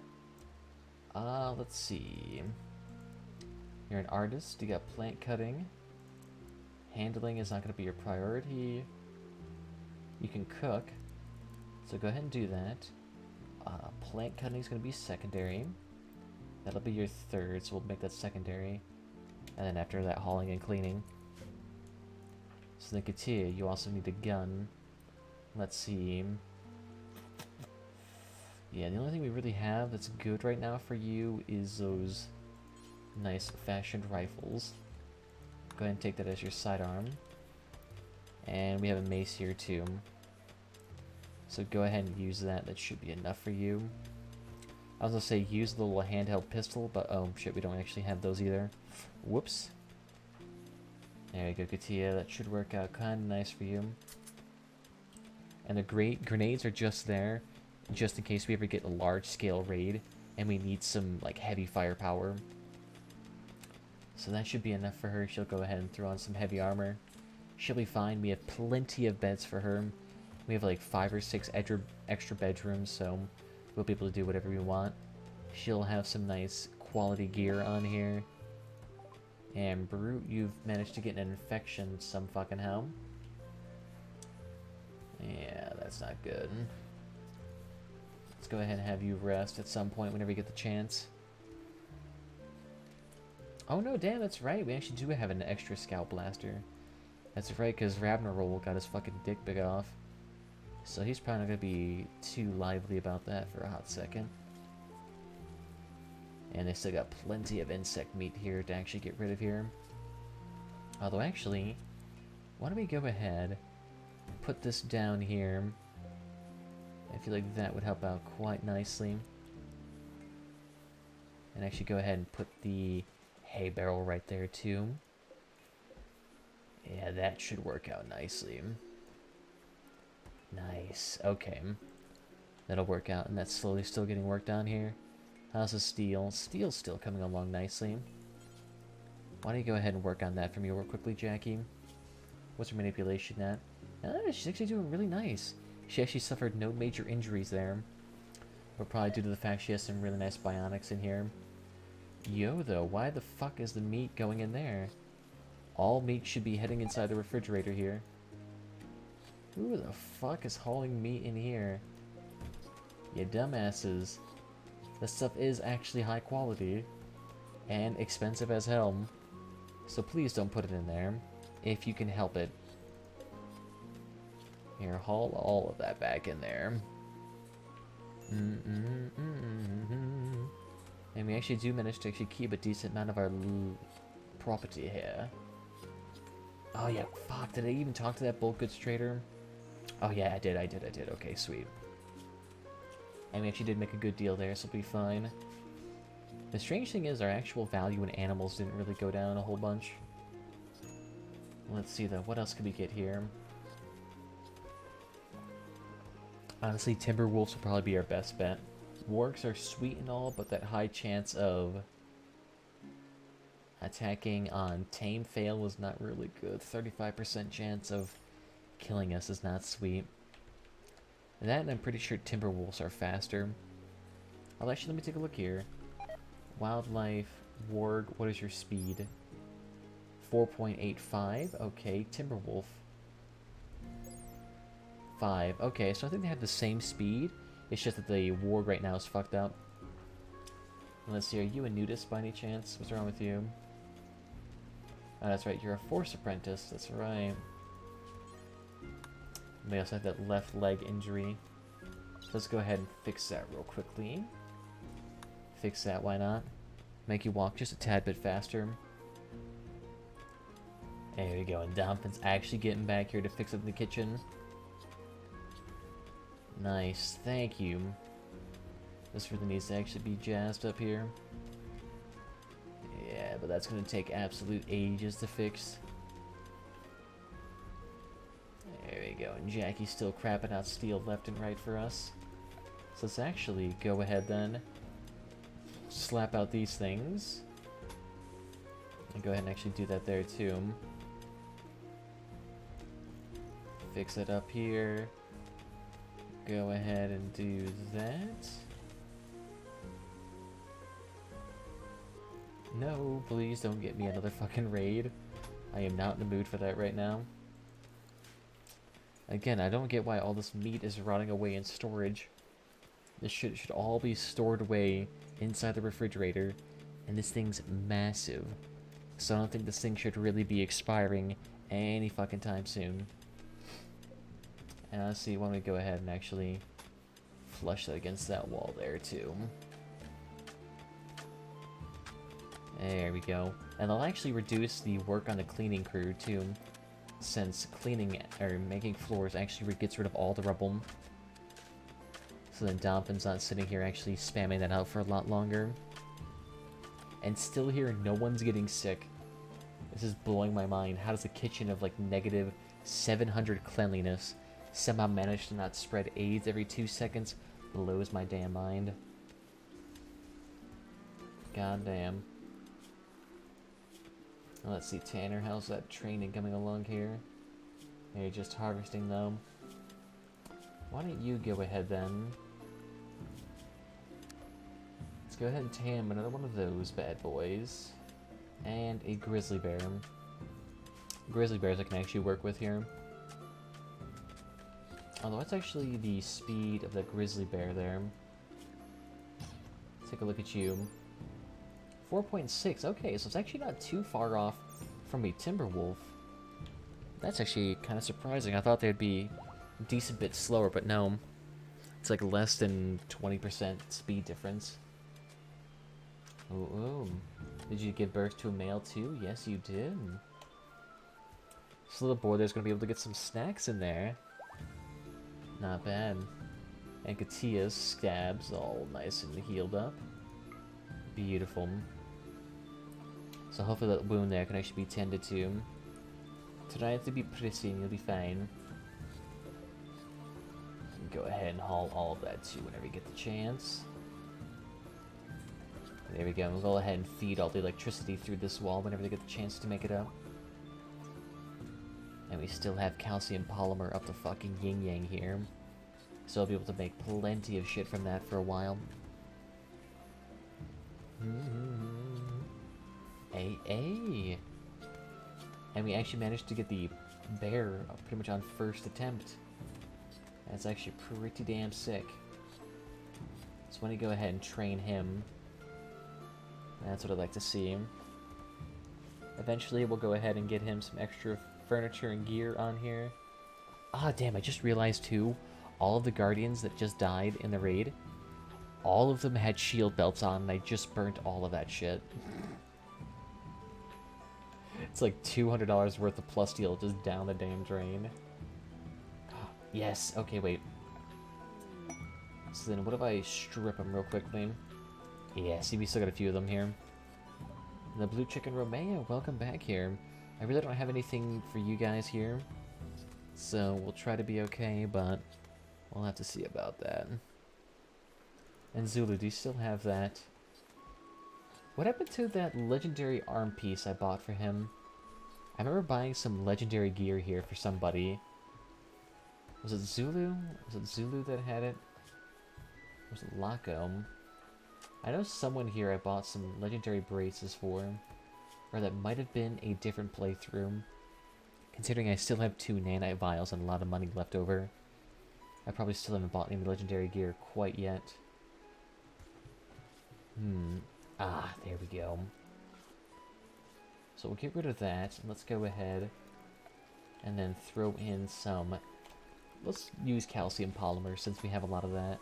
Let's see. You're an artist. You got plant cutting. Handling is not going to be your priority. You can cook. So go ahead and do that. Plant cutting is going to be secondary. That'll be your third, so we'll make that secondary. And then after that, hauling and cleaning. So then Katia, you also need a gun. Let's see. Yeah, the only thing we really have that's good right now for you is those nice fashioned rifles. Go ahead and take that as your sidearm. And we have a mace here too. So go ahead and use that. That should be enough for you. I was gonna say use the little handheld pistol, but oh shit, we don't actually have those either. Whoops. There you go, Katia. That should work out kind of nice for you. And the great grenades are just there, just in case we ever get a large-scale raid and we need some like heavy firepower. So that should be enough for her. She'll go ahead and throw on some heavy armor. She'll be fine. We have plenty of beds for her. We have like 5 or 6 extra bedrooms, so we'll be able to do whatever we want. She'll have some nice quality gear on here. And Brute, you've managed to get an infection some fucking how. Yeah, that's not good. Let's go ahead and have you rest at some point whenever you get the chance. Oh no, damn, that's right. We actually do have an extra scout blaster. That's right, because Ravnarol got his fucking dick big off. So he's probably not going to be too lively about that for a hot second. And they still got plenty of insect meat here to actually get rid of here. Although actually, why don't we go ahead and put this down here. I feel like that would help out quite nicely. And actually go ahead and put the hay barrel right there too. Yeah, that should work out nicely. Nice. Okay. That'll work out, and that's slowly still getting worked on here. How's the steel? Steel's still coming along nicely. Why don't you go ahead and work on that for me real quickly, Jackie? What's her manipulation at? She's actually doing really nice. She actually suffered no major injuries there. But probably due to the fact she has some really nice bionics in here. Yo, though, why the fuck is the meat going in there? All meat should be heading inside the refrigerator here. Who the fuck is hauling meat in here? You dumbasses. This stuff is actually high quality. And expensive as hell. So please don't put it in there. If you can help it. Here, haul all of that back in there. And we actually do manage to actually keep a decent amount of our property here. Oh yeah, fuck, did I even talk to that bulk goods trader? Oh yeah, I did. Okay, sweet. And we actually did make a good deal there, so it'll be fine. The strange thing is our actual value in animals didn't really go down a whole bunch. Let's see though, what else could we get here? Honestly, timber wolves will probably be our best bet. Wargs are sweet and all, but that high chance of attacking on tame fail was not really good. 35% chance of killing us is not sweet. That, and I'm pretty sure timber wolves are faster. Although, actually, let me take a look here. Wildlife, warg, what is your speed? 4.85, okay. Timberwolf, 5. Okay, so I think they have the same speed. It's just that the warg right now is fucked up. Let's see, are you a nudist by any chance? What's wrong with you? Oh, that's right, you're a force apprentice, that's right. They also have that left leg injury. Let's go ahead and fix that real quickly. Fix that, why not? Make you walk just a tad bit faster. There we go, and Dompin's actually getting back here to fix up in the kitchen. Nice, thank you. This really needs to actually be jazzed up here. Yeah, but that's going to take absolute ages to fix. There we go, and Jackie's still crapping out steel left and right for us. So let's actually go ahead then, slap out these things. And go ahead and actually do that there too. Fix it up here. Go ahead and do that. No, please don't get me another fucking raid. I am not in the mood for that right now. Again, I don't get why all this meat is rotting away in storage. This shit should all be stored away inside the refrigerator, and this thing's massive. So I don't think this thing should really be expiring any fucking time soon. And let's see, why don't we go ahead and actually flush that against that wall there too. There we go. And they'll actually reduce the work on the cleaning crew too, since cleaning or making floors actually gets rid of all the rubble. So then Dompin's not sitting here actually spamming that out for a lot longer. And still here, no one's getting sick. This is blowing my mind. How does a kitchen of like negative 700 cleanliness somehow manage to not spread AIDS every 2 seconds? Blows my damn mind. God damn. Well, let's see, Tanner, how's that training coming along here? You're just harvesting though. Why don't you go ahead then? Let's go ahead and tam another one of those bad boys. And a grizzly bear. Grizzly bears I can actually work with here. Although that's actually the speed of the grizzly bear there. Let's take a look at you. 4.6, okay, so it's actually not too far off from a timber wolf. That's actually kind of surprising. I thought they'd be a decent bit slower, but no. It's like less than 20% speed difference. Ooh. Did you give birth to a male too? Yes, you did. So the boy there's going to be able to get some snacks in there. Not bad. And Katia's scabs all nice and healed up. Beautiful. So hopefully that wound there can actually be tended to. Try to be pretty and you'll be fine. Go ahead and haul all of that too whenever you get the chance. There we go. We'll go ahead and feed all the electricity through this wall whenever they get the chance to make it up. And we still have calcium polymer up the fucking yin-yang here. So I'll be able to make plenty of shit from that for a while. Hey. And we actually managed to get the bear pretty much on first attempt. That's actually pretty damn sick. So when you go ahead and train him, that's what I'd like to see. Eventually we'll go ahead and get him some extra furniture and gear on here. Ah, damn, I just realized too, all of the guardians that just died in the raid, all of them had shield belts on, and I just burnt all of that shit. It's like $200 worth of plus steel just down the damn drain. Yes, okay, wait. So then what if I strip them real quickly? Yeah, see, we still got a few of them here. The Blue Chicken Romeo, welcome back here. I really don't have anything for you guys here, so we'll try to be okay, but we'll have to see about that. And Zulu, do you still have that? What happened to that legendary arm piece I bought for him? I remember buying some legendary gear here for somebody. Was it Zulu? Was it Zulu that had it? Or was it Laco? I know someone here I bought some legendary braces for, or that might have been a different playthrough. Considering I still have 2 nanite vials and a lot of money left over, I probably still haven't bought any legendary gear quite yet. Ah, there we go. So we'll get rid of that, and let's go ahead and then throw in some... Let's use calcium polymer since we have a lot of that.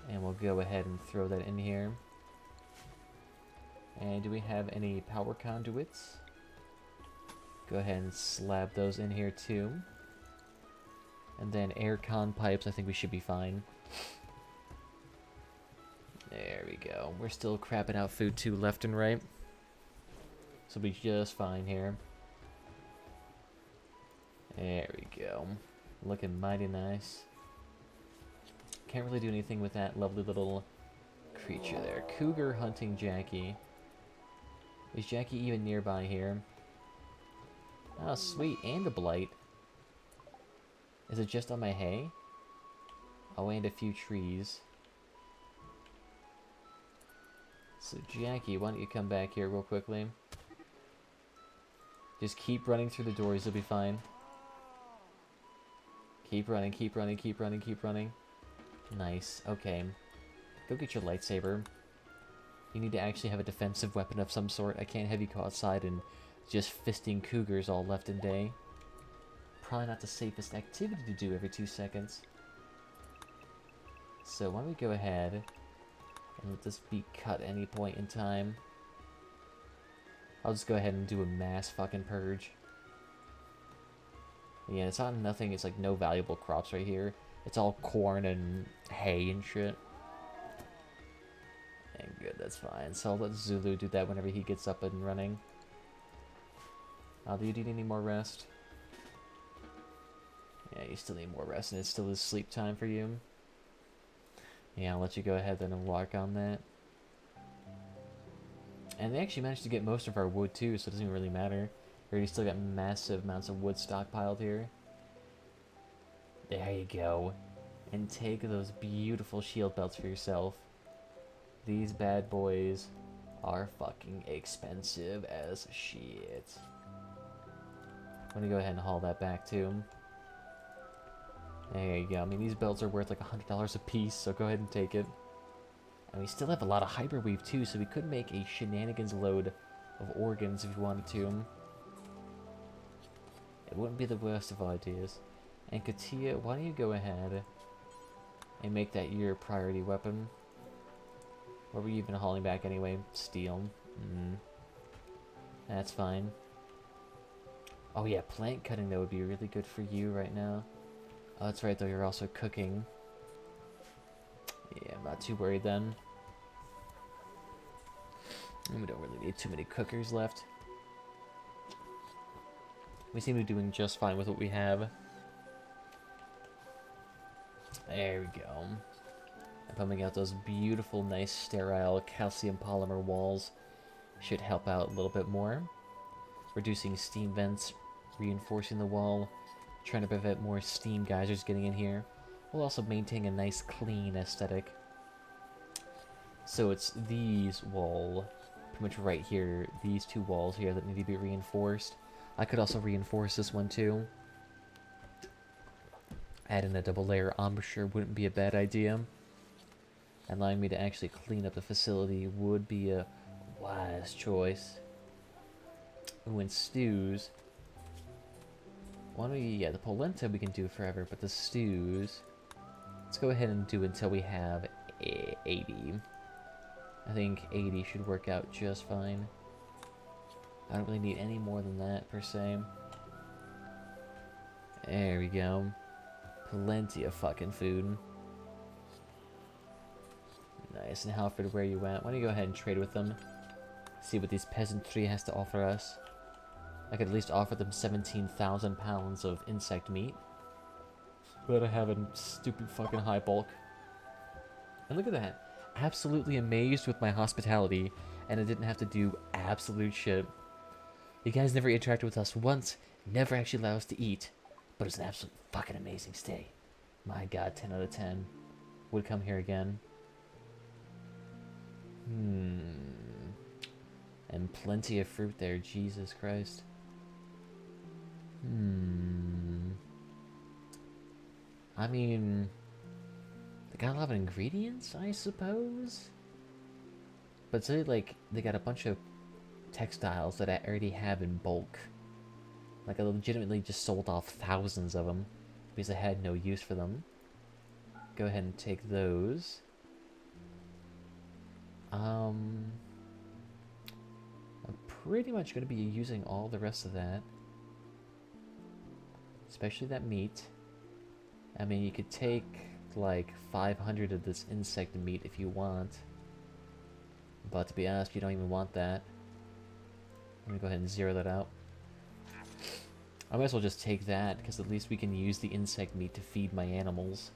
And we'll go ahead and throw that in here. And do we have any power conduits? Go ahead and slab those in here too. And then air con pipes, I think we should be fine. There we go. We're still crapping out food too left and right. So we'll be just fine here. There we go. Looking mighty nice. Can't really do anything with that lovely little creature there. Cougar hunting Jackie. Is Jackie even nearby here? Oh, sweet. And a blight. Is it just on my hay? Oh, and a few trees. So, Jackie, why don't you come back here real quickly? Just keep running through the doors, you'll be fine. Keep running, keep running, keep running, keep running. Nice, okay. Go get your lightsaber. You need to actually have a defensive weapon of some sort. I can't have you go outside and just fisting cougars all left and day. Probably not the safest activity to do every 2 seconds. So why don't we go ahead and let this be cut any point in time. I'll just go ahead and do a mass fucking purge. Yeah, it's not nothing, it's like no valuable crops right here. It's all corn and hay and shit. And good, that's fine. So I'll let Zulu do that whenever he gets up and running. Do you need any more rest? Yeah, you still need more rest, and it still is sleep time for you. Yeah, I'll let you go ahead then and work on that. And they actually managed to get most of our wood too, so it doesn't even really matter. We already still got massive amounts of wood stockpiled here. There you go. And take those beautiful shield belts for yourself. These bad boys are fucking expensive as shit. I'm gonna go ahead and haul that back too. There you go. I mean, these belts are worth like $100 a piece, so go ahead and take it. And we still have a lot of hyperweave too, so we could make a shenanigans load of organs if we wanted to. It wouldn't be the worst of ideas. And Katia, why don't you go ahead and make that your priority weapon? What were you even hauling back anyway? Steel. That's fine. Oh yeah, plant cutting though would be really good for you right now. Oh, that's right though, you're also cooking. Yeah, I'm not too worried then. And we don't really need too many cookers left. We seem to be doing just fine with what we have. There we go. I'm pumping out those beautiful, nice, sterile calcium polymer walls. Should help out a little bit more. Reducing steam vents, reinforcing the wall, trying to prevent more steam geysers getting in here, while also maintaining a nice, clean aesthetic. So it's these wall, pretty much right here, these 2 walls here that need to be reinforced. I could also reinforce this one too. Adding a double layer embouchure wouldn't be a bad idea. Allowing me to actually clean up the facility would be a wise choice. Ooh, and stews. Why don't we, yeah, the polenta we can do forever, but the stews, let's go ahead and do until we have 80. I think 80 should work out just fine. I don't really need any more than that, per se. There we go. Plenty of fucking food. Nice. And Halford, where you at? Why don't you go ahead and trade with them? See what these peasantry has to offer us. I could at least offer them 17,000 pounds of insect meat. But I have a stupid fucking high bulk. And look at that. Absolutely amazed with my hospitality, and I didn't have to do absolute shit. You guys never interacted with us once, never actually allowed us to eat, but it's an absolute fucking amazing stay. My god, 10 out of 10. would come here again. And plenty of fruit there, Jesus Christ. I mean, they got a lot of ingredients, I suppose. But it's really like they got a bunch of textiles that I already have in bulk. Like I legitimately just sold off thousands of them because I had no use for them. Go ahead and take those. I'm pretty much going to be using all the rest of that. Especially that meat. I mean, you could take like 500 of this insect meat if you want. But to be honest, you don't even want that. Let me go ahead and zero that out. I might as well just take that, because at least we can use the insect meat to feed my animals.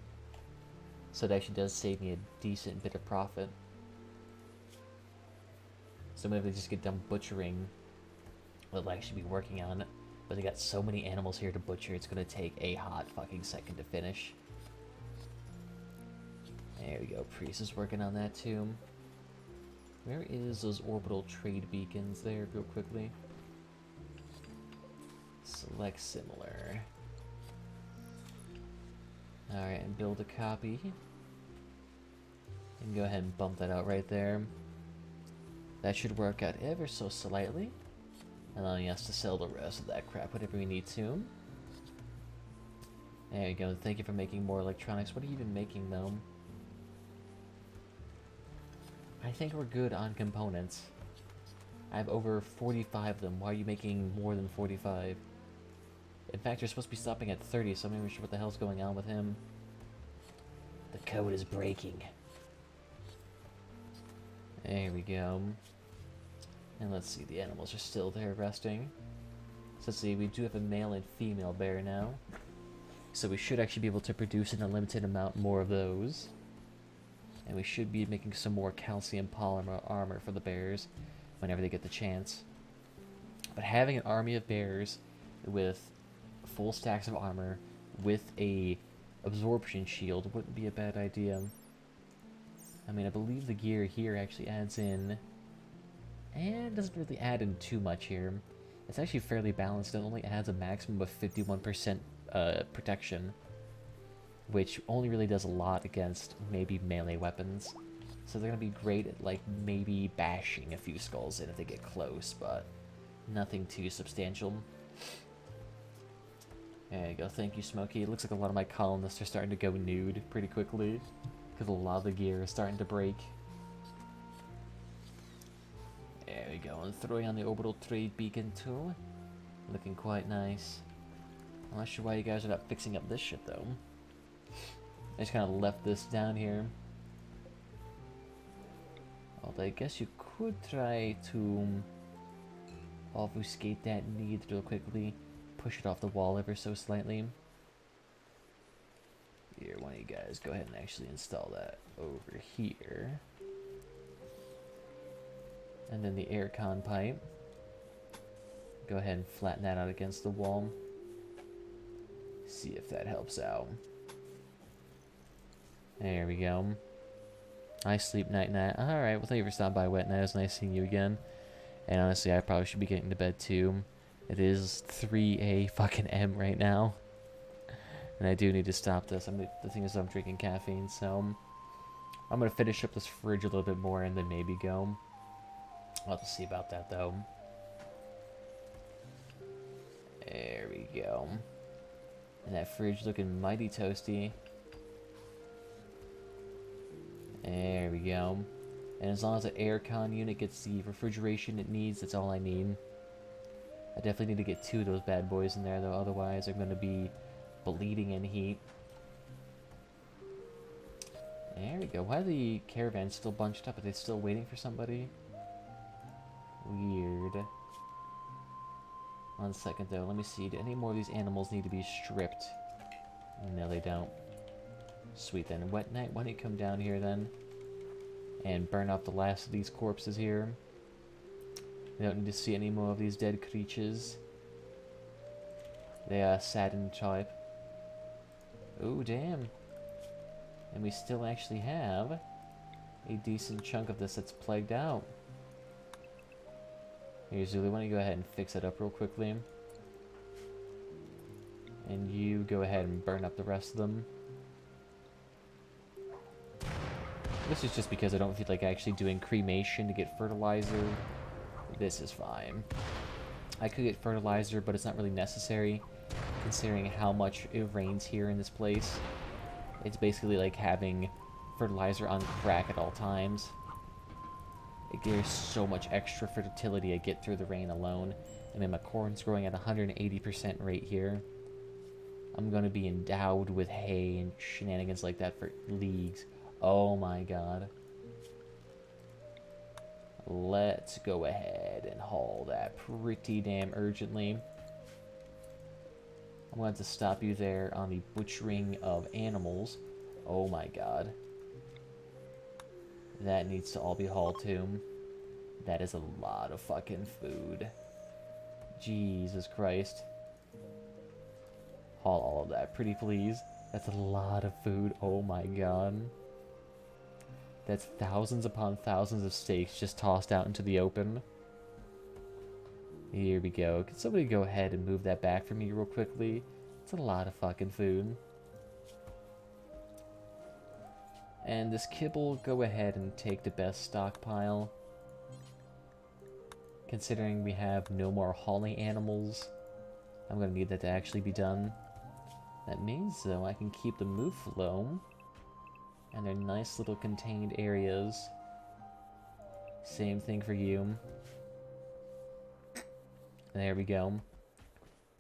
So it actually does save me a decent bit of profit. So maybe they just get done butchering, they'll actually be working on it. But they got so many animals here to butcher, it's going to take a hot fucking second to finish. There we go, Priest is working on that too. Where is those orbital trade beacons there, real quickly? Select similar. Alright, and build a copy. And go ahead and bump that out right there. That should work out ever so slightly, allowing us to sell the rest of that crap whenever we need to. There you go, thank you for making more electronics. What are you even making though? I think we're good on components. I have over 45 of them. Why are you making more than 45? In fact, you're supposed to be stopping at 30, so I'm not even sure what the hell's going on with him. The code is breaking. There we go. And let's see, the animals are still there resting. So let's see, we do have a male and female bear now. So we should actually be able to produce an unlimited amount more of those. And we should be making some more calcium polymer armor for the bears whenever they get the chance. But having an army of bears with full stacks of armor with a absorption shield wouldn't be a bad idea. I mean, I believe the gear here actually adds in, and doesn't really add in too much here. It's actually fairly balanced. It only adds a maximum of 51% protection, which only really does a lot against maybe melee weapons. So they're gonna be great at like maybe bashing a few skulls in if they get close, but nothing too substantial. There you go, thank you, Smokey. It looks like a lot of my colonists are starting to go nude pretty quickly, because a lot of the gear is starting to break. There we go, and throwing on the orbital trade beacon too. Looking quite nice. I'm not sure why you guys are not fixing up this shit though. I just kind of left this down here. Although I guess you could try to obfuscate that need real quickly. Push it off the wall ever so slightly. Here, one of you guys go ahead and actually install that over here. And then the aircon pipe. Go ahead and flatten that out against the wall. See if that helps out. There we go. I sleep night. Alright, well thank you for stopping by, Wet Night. It was nice seeing you again. And honestly, I probably should be getting to bed too. It is 3 fucking M right now. And I do need to stop this. The thing is, I'm drinking caffeine, so I'm gonna finish up this fridge a little bit more and then maybe go. I'll have to see about that though. There we go. And that fridge looking mighty toasty. There we go. And as long as the aircon unit gets the refrigeration it needs, that's all I need. I definitely need to get 2 of those bad boys in there though, otherwise they're going to be bleeding in heat. There we go. Why are the caravans still bunched up? Are they still waiting for somebody? Weird. 1 second though, let me see. Do any more of these animals need to be stripped? No, they don't. Sweet then. Wet Night, why don't you come down here then? And burn off the last of these corpses here. We don't need to see any more of these dead creatures. They are saddened type. Oh, damn. And we still actually have a decent chunk of this that's plagued out. Here, Zulu, why don't you go ahead and fix it up real quickly? And you go ahead and burn up the rest of them. This is just because I don't feel like actually doing cremation to get fertilizer. This is fine. I could get fertilizer, but it's not really necessary, considering how much it rains here in this place. It's basically like having fertilizer on crack at all times. There's so much extra fertility I get through the rain alone. I mean, my corn's growing at 180% rate here. I'm going to be endowed with hay and shenanigans like that for leagues. Oh my god. Let's go ahead and haul that pretty damn urgently. I'm going to stop you there on the butchering of animals. Oh my god. That needs to all be hauled too. That is a lot of fucking food. Jesus Christ. Haul all of that, pretty please. That's a lot of food. Oh my god. That's thousands upon thousands of steaks just tossed out into the open. Here we go. Can somebody go ahead and move that back for me real quickly? It's a lot of fucking food. And this kibble, go ahead and take the best stockpile. Considering we have no more hauling animals, I'm going to need that to actually be done. That means, though, I can keep the Mouflo and their nice little contained areas. Same thing for you. There we go.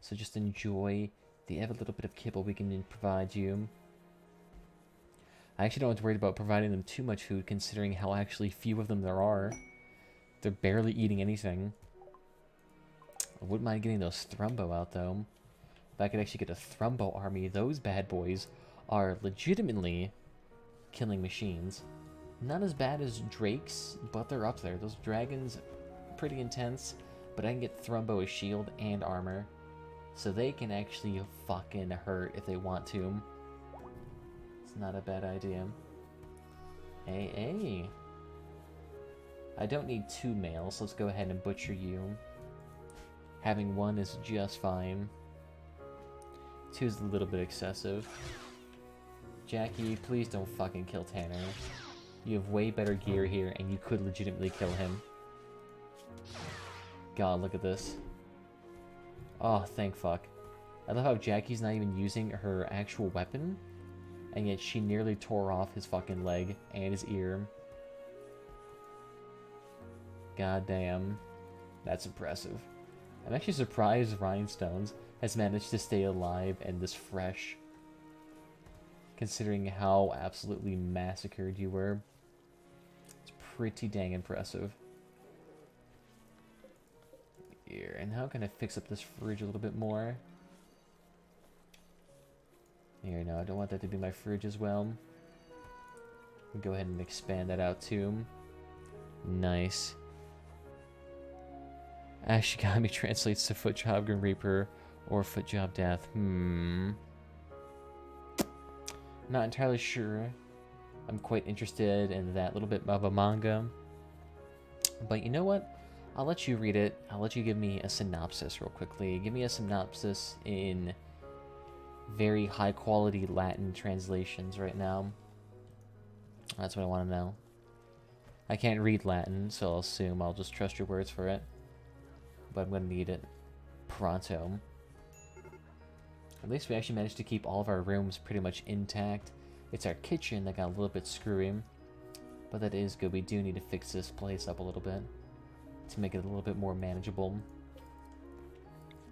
So just enjoy the every little bit of kibble we can provide you. I actually don't have to worry about providing them too much food, considering how actually few of them there are. They're barely eating anything. I wouldn't mind getting those Thrumbo out, though. If I could actually get a Thrumbo army, those bad boys are legitimately killing machines. Not as bad as Drakes, but they're up there. Those dragons, pretty intense, but I can get Thrumbo as shield and armor. So they can actually fucking hurt if they want to. It's not a bad idea. Hey, hey. I don't need 2 males, so let's go ahead and butcher you. Having 1 is just fine. 2 is a little bit excessive. Jackie, please don't fucking kill Tanner. You have way better gear here, and you could legitimately kill him. God, look at this. Oh, thank fuck. I love how Jackie's not even using her actual weapon, and yet she nearly tore off his fucking leg and his ear. God damn. That's impressive. I'm actually surprised Rhinestones has managed to stay alive and this fresh, considering how absolutely massacred you were. It's pretty dang impressive. Here, and how can I fix up this fridge a little bit more? Here, no, I don't want that to be my fridge as well. Go ahead and expand that out too. Nice. Ashigami translates to Foot Job Grim Reaper or Foot Job Death. Not entirely sure. I'm quite interested in that little bit of a manga. But you know what? I'll let you read it. I'll let you give me a synopsis real quickly. Give me a synopsis in very high quality Latin translations right now. That's what I want to know. I can't read Latin, so I'll assume I'll just trust your words for it. But I'm going to need it pronto. At least we actually managed to keep all of our rooms pretty much intact. It's our kitchen that got a little bit screwy. But that is good. We do need to fix this place up a little bit to make it a little bit more manageable.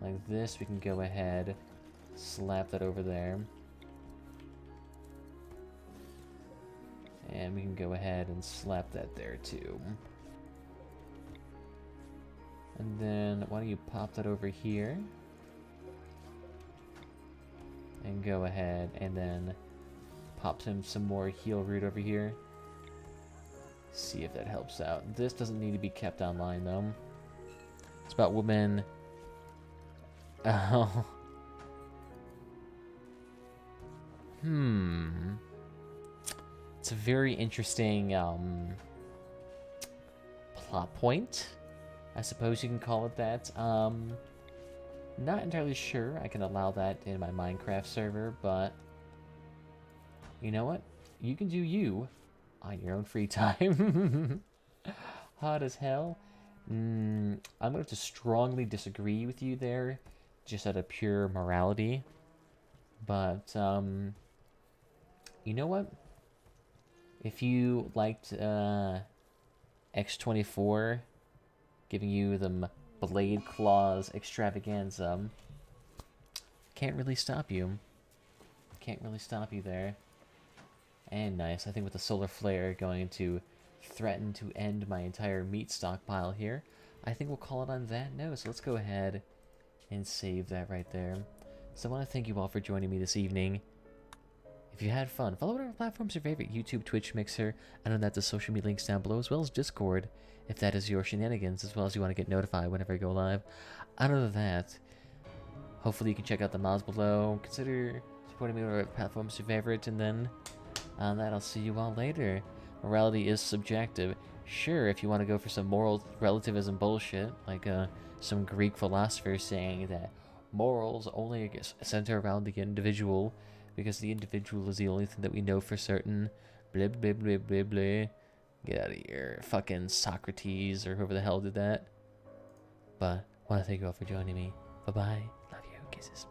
Like this, we can go ahead, slap that over there. And we can go ahead and slap that there too. And then, why don't you pop that over here? And go ahead and then pop him some more heal root over here. See if that helps out. This doesn't need to be kept online though. It's about women. Oh. It's a very interesting plot point, I suppose you can call it that. Not entirely sure I can allow that in my Minecraft server, but you know what? You can do you on your own free time. Hot as hell. I'm going to strongly disagree with you there, just out of pure morality. But, you know what? If you liked X24 giving you the Blade Claws extravaganza, can't really stop you. Can't really stop you there. And nice, I think with the solar flare going to threaten to end my entire meat stockpile here, I think we'll call it on that note. So let's go ahead and save that right there. So I want to thank you all for joining me this evening. If you had fun, follow whatever platforms your favorite: YouTube, Twitch, Mixer. I know that the social media links down below, as well as Discord, if that is your shenanigans, as well as you want to get notified whenever I go live. Other than that, hopefully you can check out the mods below. Consider supporting me on whatever platforms your favorite, and then on that, I'll see you all later. Morality is subjective. Sure, if you want to go for some moral relativism bullshit, like some Greek philosophers saying that morals only center around the individual, because the individual is the only thing that we know for certain. Blah, blah, blah, blah, blah. Get out of here. Fucking Socrates, or whoever the hell did that. But I want to thank you all for joining me. Bye-bye. Love you. Kisses.